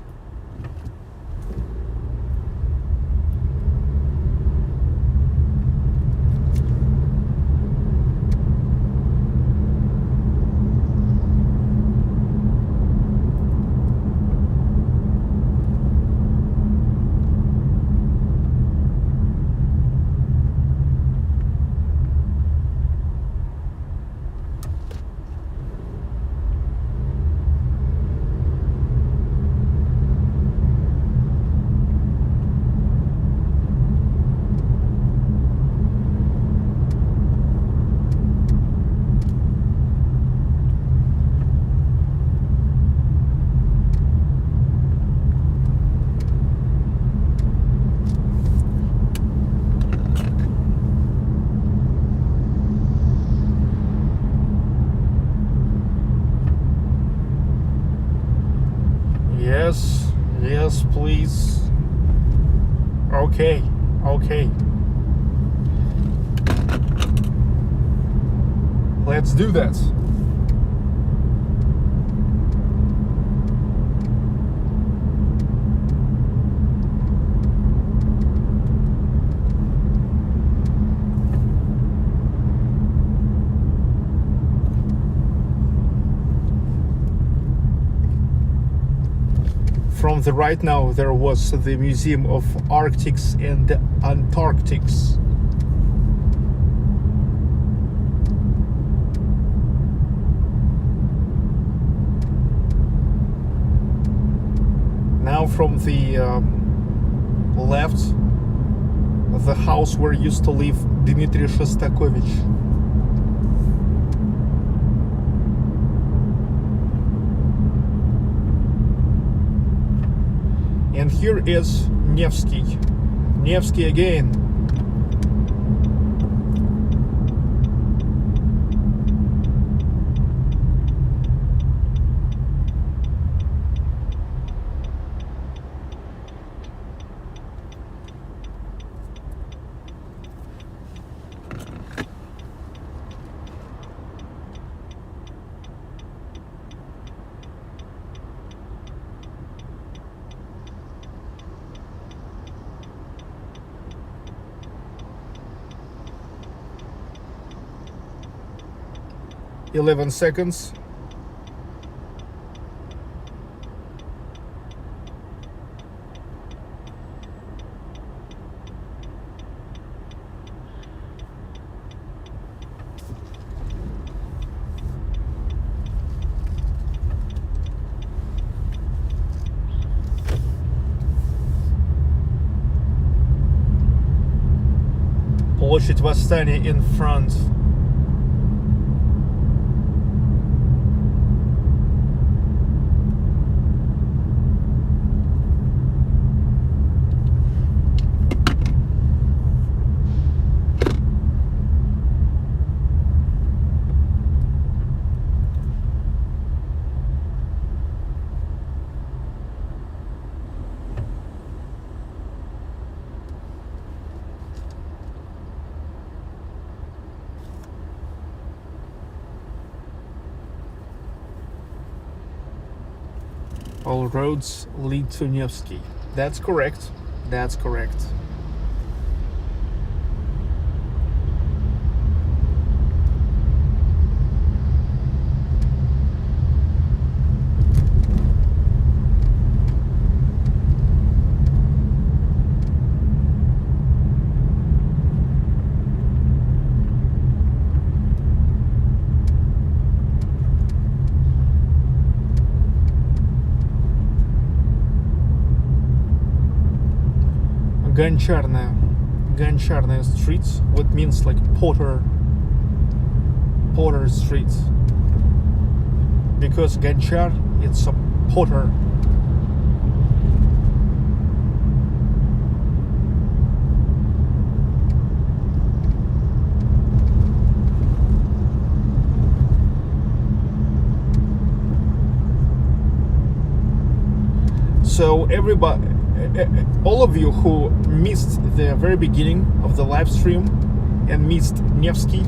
Yes, please. Okay. Let's do that. From the right now there was the Museum of Arctics and Antarctics. Now from the left, the house where used to live Dmitry Shostakovich. And here is Nevsky. Nevsky again. 11 seconds. Площадь Восстания in front. All roads lead to Nevsky. That's correct. That's correct. Goncharnaya streets, what means like Potter Street, because Gonchar, it's a potter. So everybody, all of you who missed the very beginning of the live stream and missed Nevsky,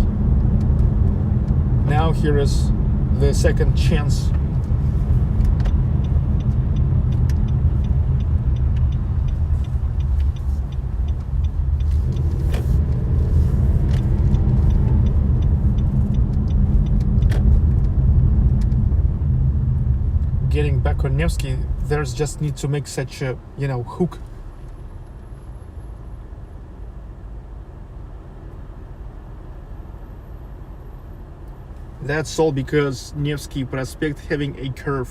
now here is the second chance. Getting back on Nevsky, there's just need to make such a, hook. That's all because Nevsky Prospekt having a curve.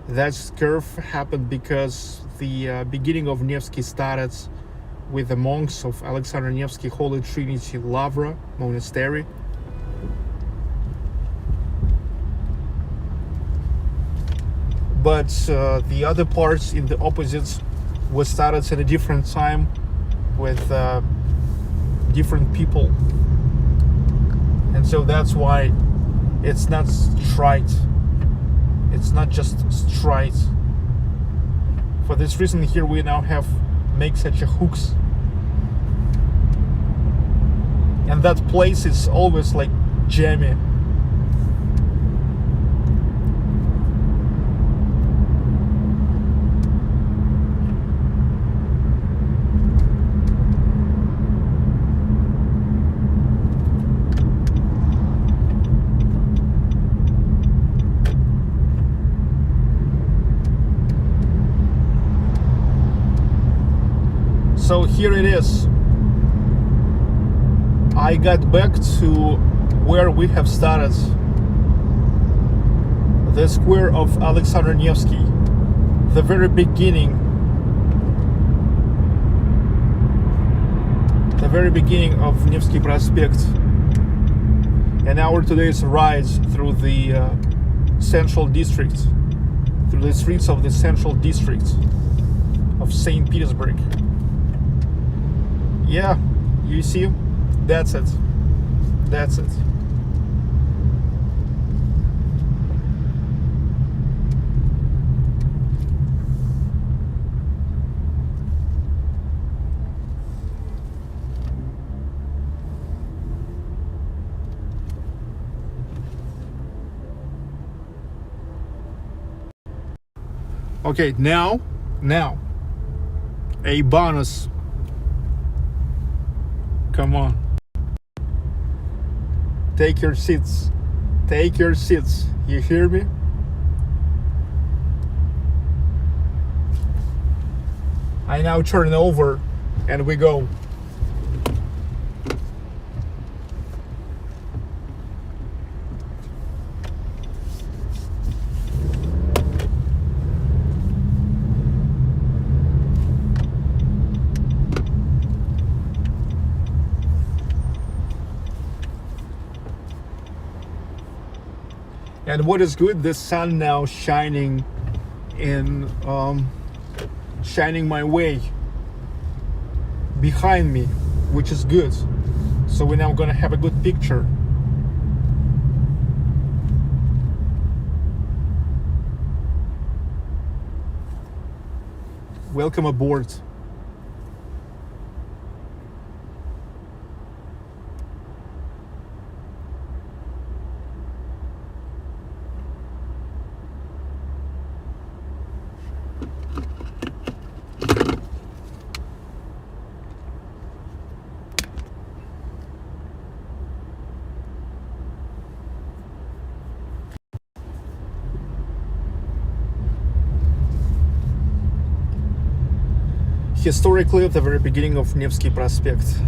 That curve happened because the beginning of Nevsky started with the monks of Alexander Nevsky Holy Trinity Lavra Monastery. But the other parts in the opposites was started at a different time with different people, and so that's why it's not straight. It's not just straight. For this reason, here we now have make such a hooks, and that place is always like jammy. So here it is. I got back to where we have started. The square of Alexander Nevsky. The very beginning. The very beginning of Nevsky Prospekt. And our today's ride through the central district. Through the streets of the central district of St. Petersburg. Yeah, you see, that's it. That's it. Okay, now, a bonus. Come on. Take your seats. Take your seats. You hear me? I now turn over and we go. And what is good, the sun now shining in, shining my way behind me, which is good. So we're now gonna have a good picture. Welcome aboard. Historically, at the very beginning of Nevsky Prospekt.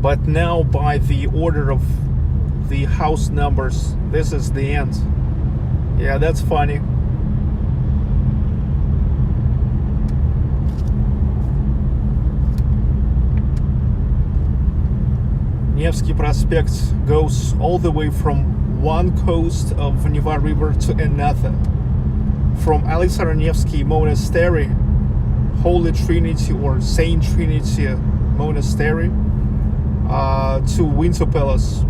But now, by the order of the house numbers, this is the end. Yeah, that's funny. Nevsky Prospekt goes all the way from one coast of Neva River to another. From Alexander Nevsky Monastery, Holy Trinity or Saint Trinity Monastery, to Winter Palace.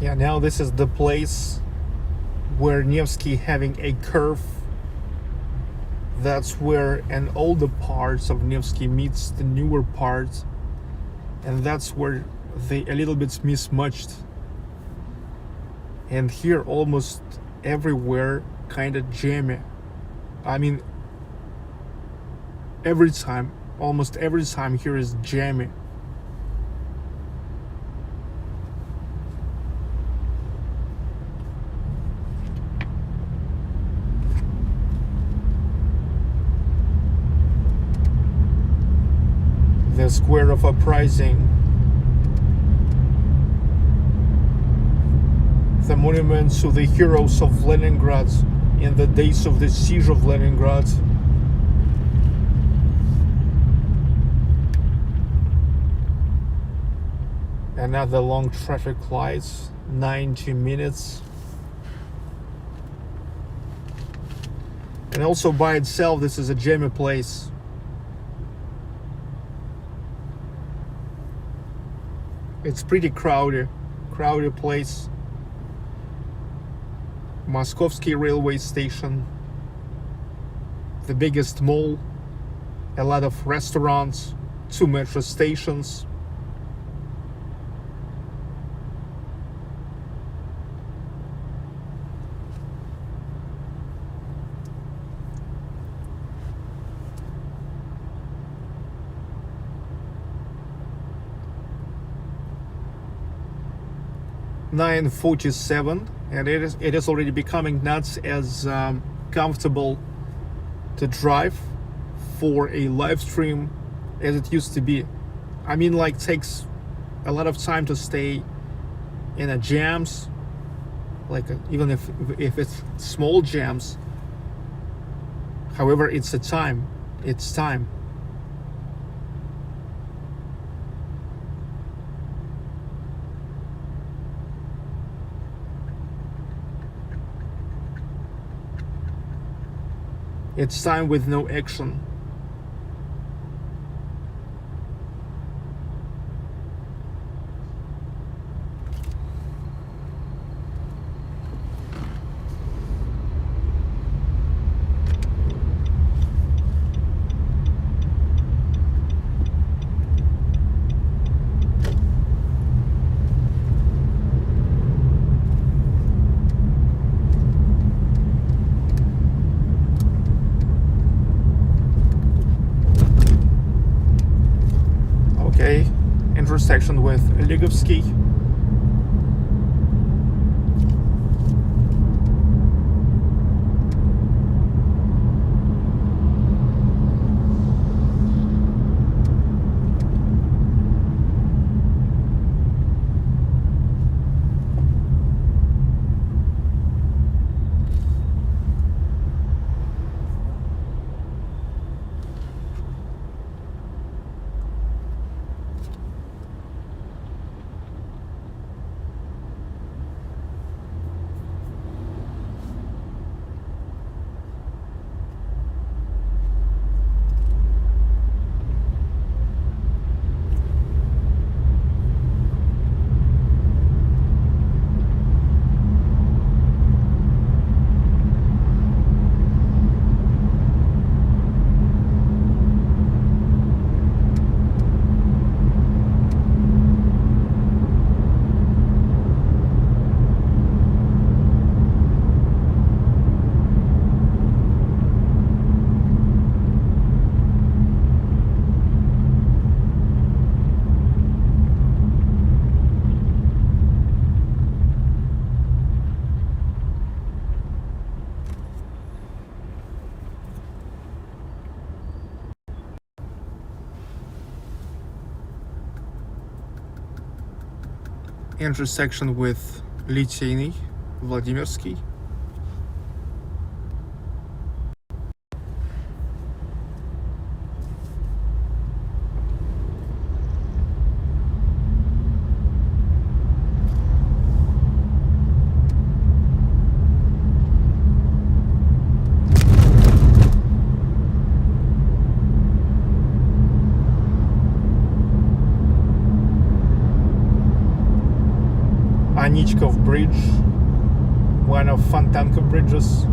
Yeah, now this is the place where Nevsky having a curve. That's where an older parts of Nevsky meets the newer parts, and that's where they a little bit mismatched. And here almost everywhere kind of jammy. I mean, almost every time here is jammy. The square of uprising, the monument to the heroes of Leningrad in the days of the siege of Leningrad. Another long traffic lights, 90 minutes. And also by itself, this is a jammy place. It's pretty crowded place. Mayakovsky railway station, the biggest mall, a lot of restaurants, 2 metro stations. (9:47), and it is already becoming not as comfortable to drive for a live stream as it used to be. I mean, like, takes a lot of time to stay in a jams, like even if it's small jams. However, it's time. It's time with no action. Intersection with Ligovsky. Intersection with Liteyny, Vladimirsky. Bridge, one of Fontanka bridges.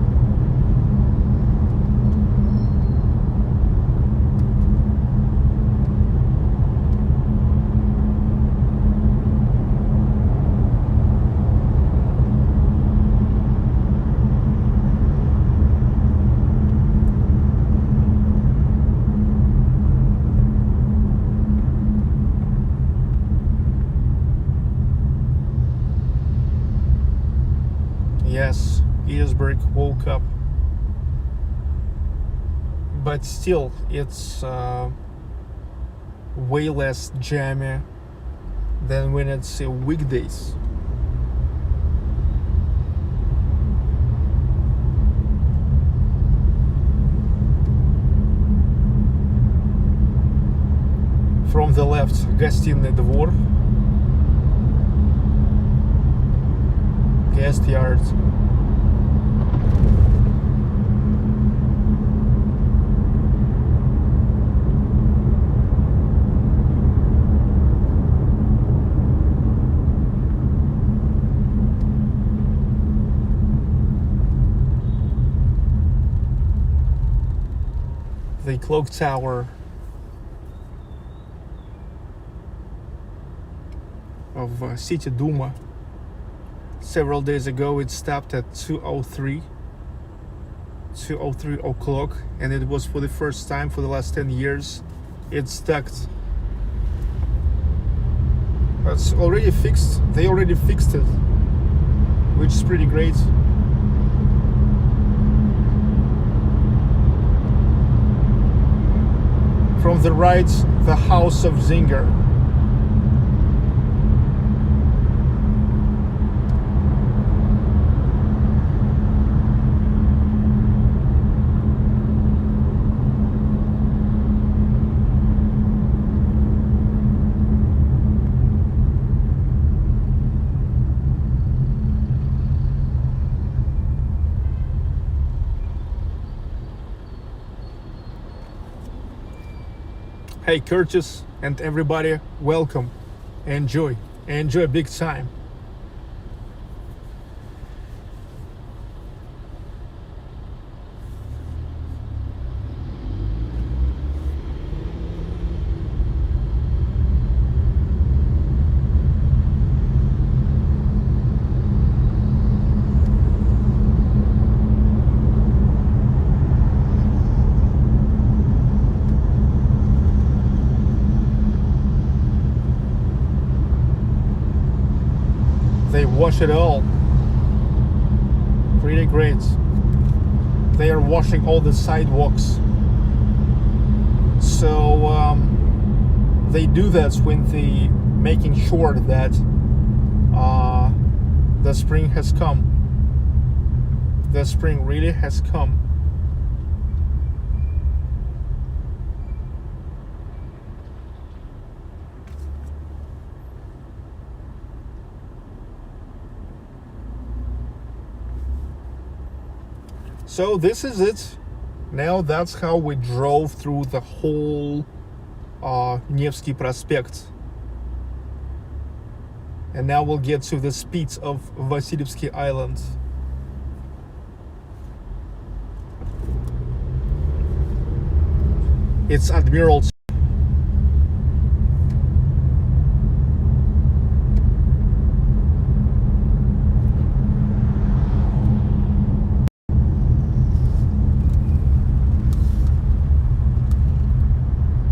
Yes, Petersburg woke up, but still it's way less jammy than when it's weekdays. From the left, Гостиный двор, guest yards. the clock tower of City Duma. Several days ago it stopped at 2:03 o'clock, and it was for the first time for the last 10 years it's stuck. That's already fixed. They already fixed it, which is pretty great. From the right, the house of Zinger. Hey Curtis and everybody, welcome. Enjoy big time. They wash it all. Pretty great. They are washing all the sidewalks. So they do that when they making sure that the spring has come. The spring really has come. So this is it. Now that's how we drove through the whole Nevsky Prospekt. And now we'll get to the spits of Vasilyevsky Island. It's Admiralty.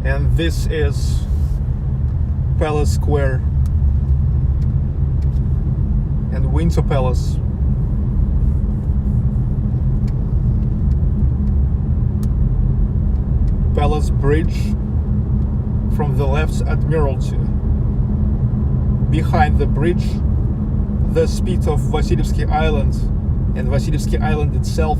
And this is Palace Square and Winter Palace. Palace Bridge, from the left Admiralty. Behind the bridge, the spit of Vasilyevsky Island and Vasilyevsky Island itself.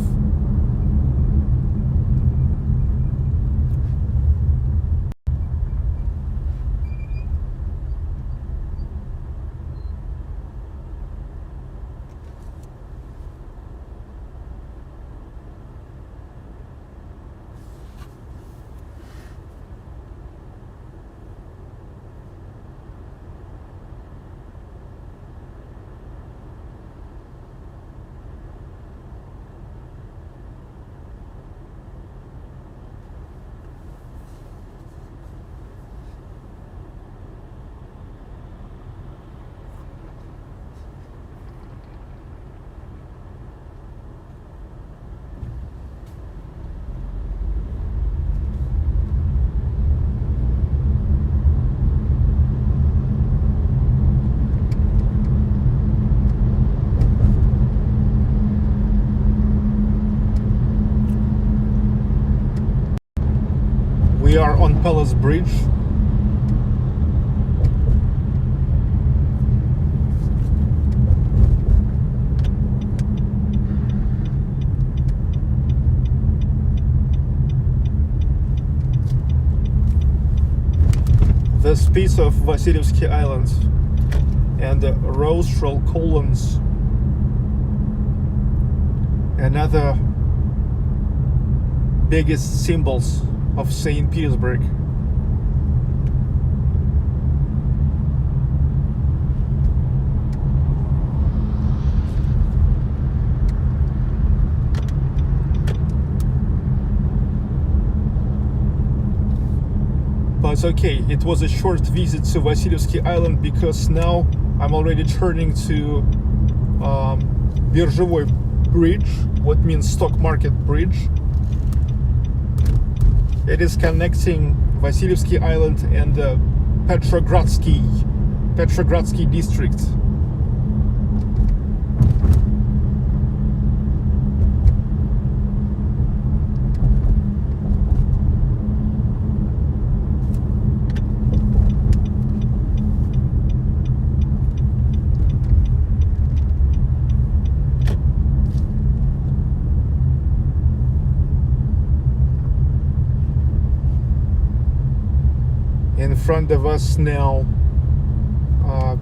We are on Palace Bridge. This piece of Vasilyevsky Island and the rostral columns. Another biggest symbols of St. Petersburg. No, it's okay. It was a short visit to Vasilyevsky Island because now I'm already turning to Birzovoy Bridge, what means stock market bridge. It is connecting Vasilyevsky Island and Petrogradsky district. In front of us now,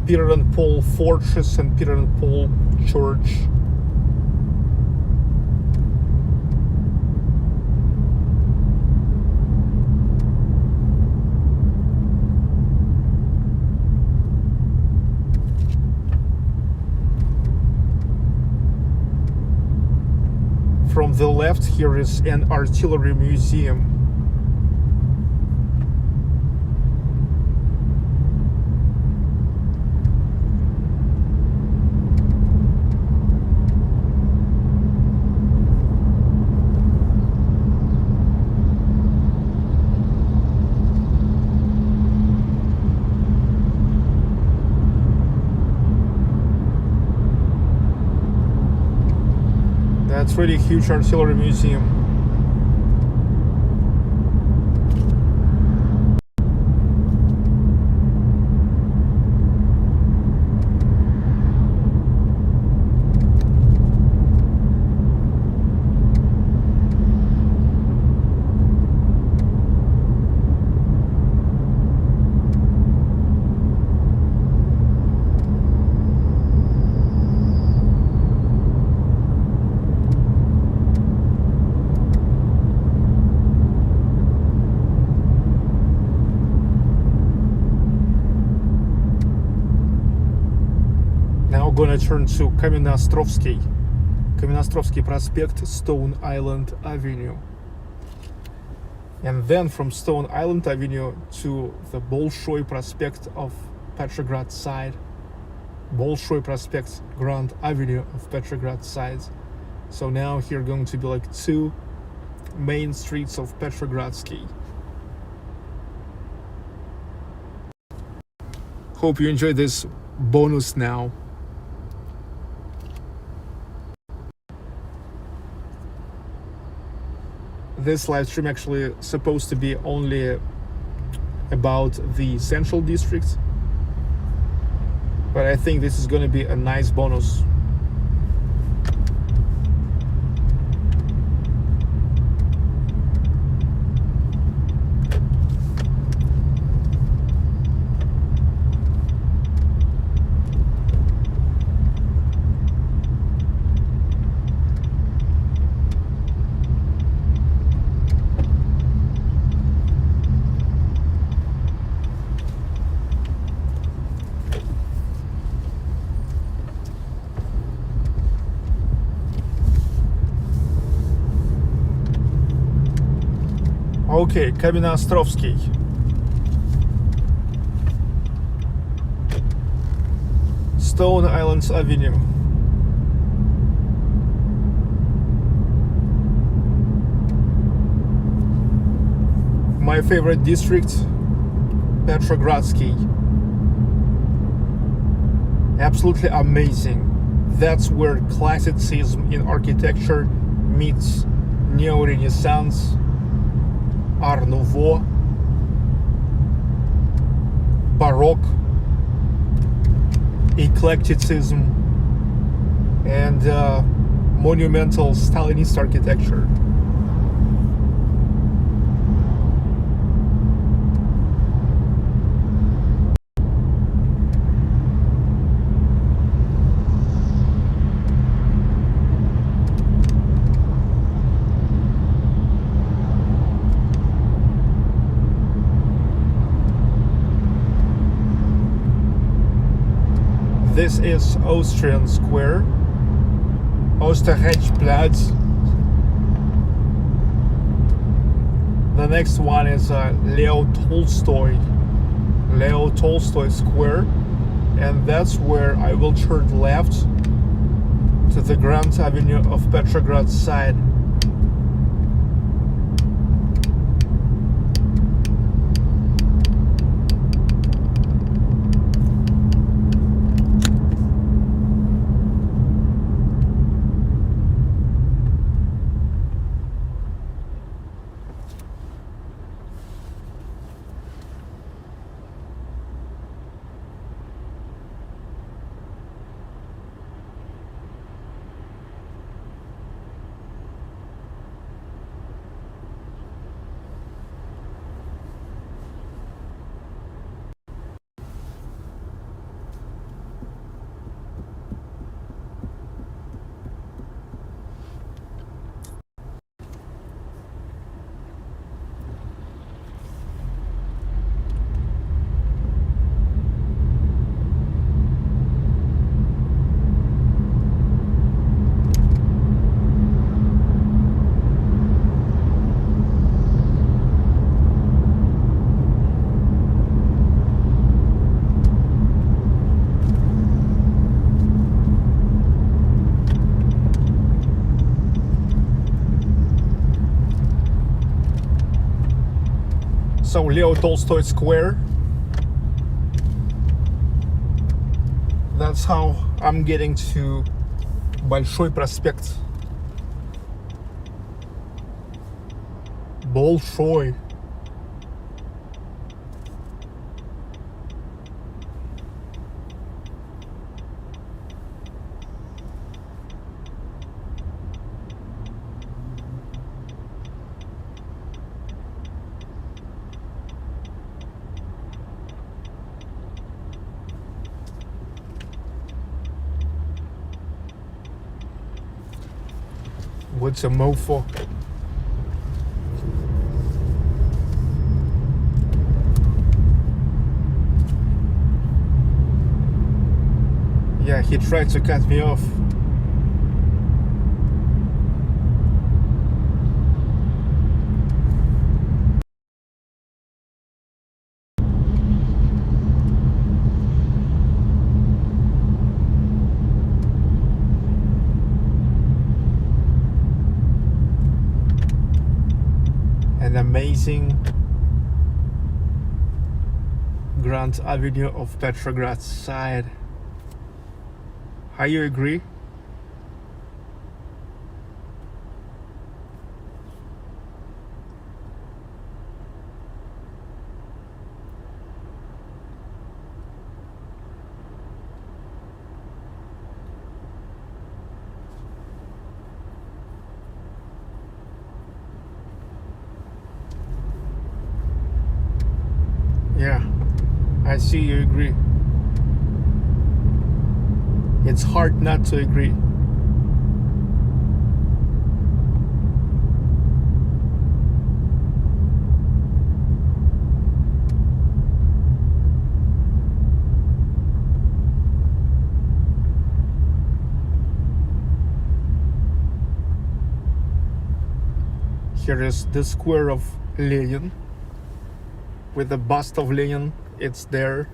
Peter and Paul Fortress and Peter and Paul Church. From the left, here is an artillery museum. That's really a huge artillery museum. Gonna turn to Kamenostrovsky Prospekt, Stone Island Avenue, and then from Stone Island Avenue to the Bolshoi Prospekt of Petrograd side, Bolshoi Prospekt, Grand Avenue of Petrograd side. So now here are going to be like two main streets of Petrogradsky. Hope you enjoyed this bonus now. This live stream actually supposed to be only about the central district, but I think this is going to be a nice bonus. Okay, Kamenostrovsky. Stone Islands Avenue. My favorite district, Petrogradsky. Absolutely amazing. That's where classicism in architecture meets Neo-Renaissance, Art Nouveau, Baroque, eclecticism, and monumental Stalinist architecture. This is Austrian Square, Österreichplatz. The the next one is Leo Tolstoy Square, and that's where I will turn left to the Grand Avenue of Petrograd side. So Leo Tolstoy Square, that's how I'm getting to Большой Prospekt. Bolshoi. What's a mofo? Yeah, he tried to cut me off. An amazing Grand Avenue of Petrograd side. How you agree? Yeah, I see you agree. It's hard not to agree. Here is the square of Lenin with the bust of Lenin. It's there.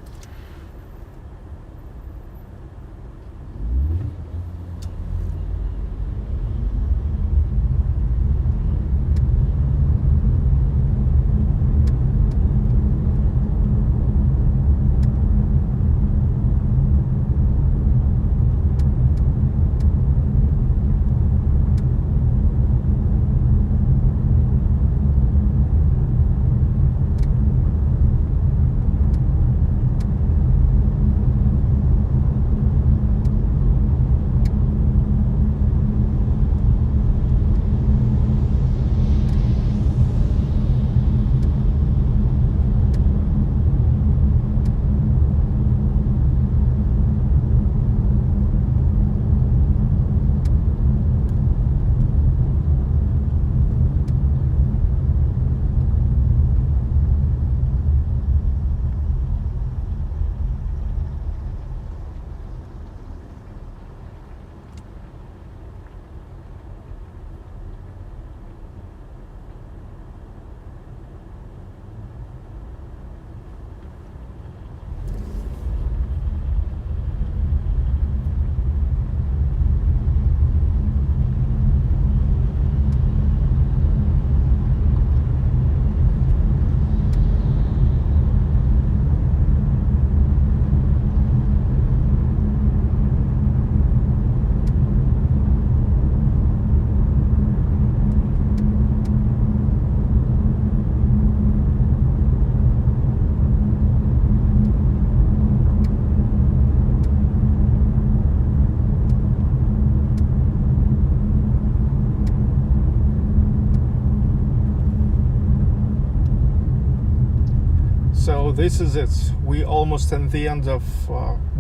So this is it. We almost at the end of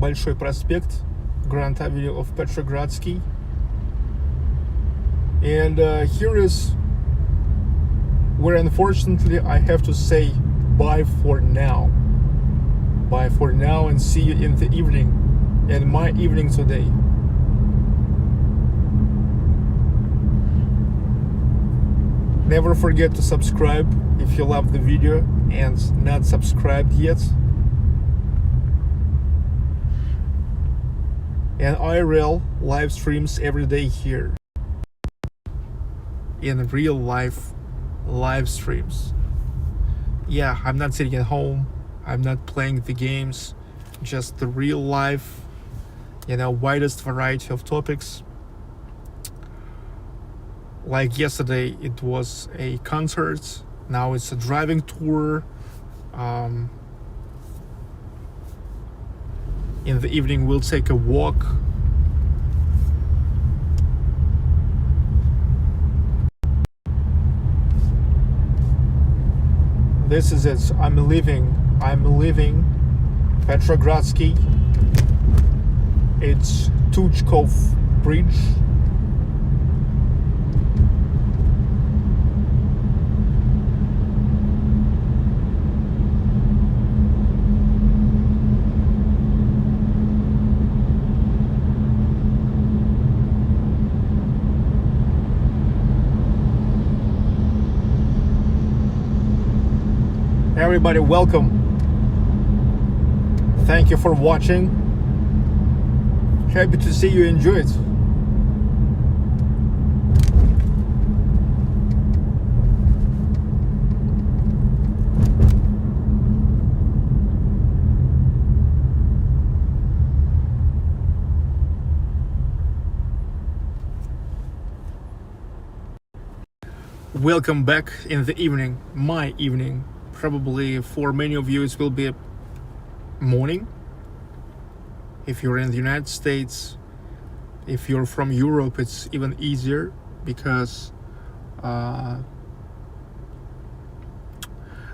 Bolshoi Prospekt, Grand Avenue of Petrogradsky. And here is where unfortunately I have to say bye for now. Bye for now, and see you in the evening, and my evening today. Never forget to subscribe if you love the video and not subscribed yet. And IRL live streams every day here. In real life live streams. Yeah, I'm not sitting at home. I'm not playing the games. Just the real life, widest variety of topics. Like yesterday, it was a concert. Now it's a driving tour. In the evening, we'll take a walk. This is it. I'm leaving Petrogradsky. It's Tuchkov Bridge. Everybody, welcome. Thank you for watching. Happy to see you enjoy it. Welcome back in the evening, my evening. Probably for many of you it will be morning. If you're in the United States, if you're from Europe, it's even easier because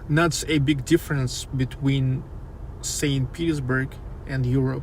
not a big difference between St. Petersburg and Europe.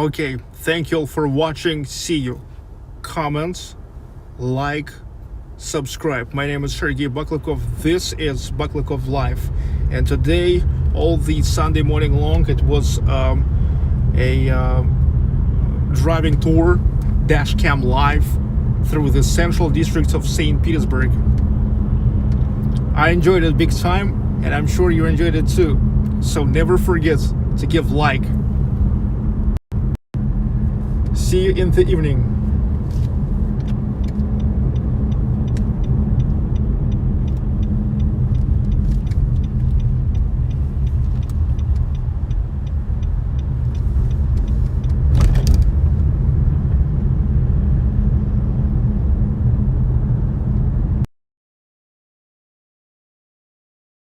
Okay, thank you all for watching. See you. Comments, like, subscribe. My name is Sergey Baklakov. This is Baklakov Live. And today, all the Sunday morning long, it was a driving tour, DASHCAM live through the central districts of St. Petersburg. I enjoyed it big time, and I'm sure you enjoyed it too. So never forget to give like. See you in the evening.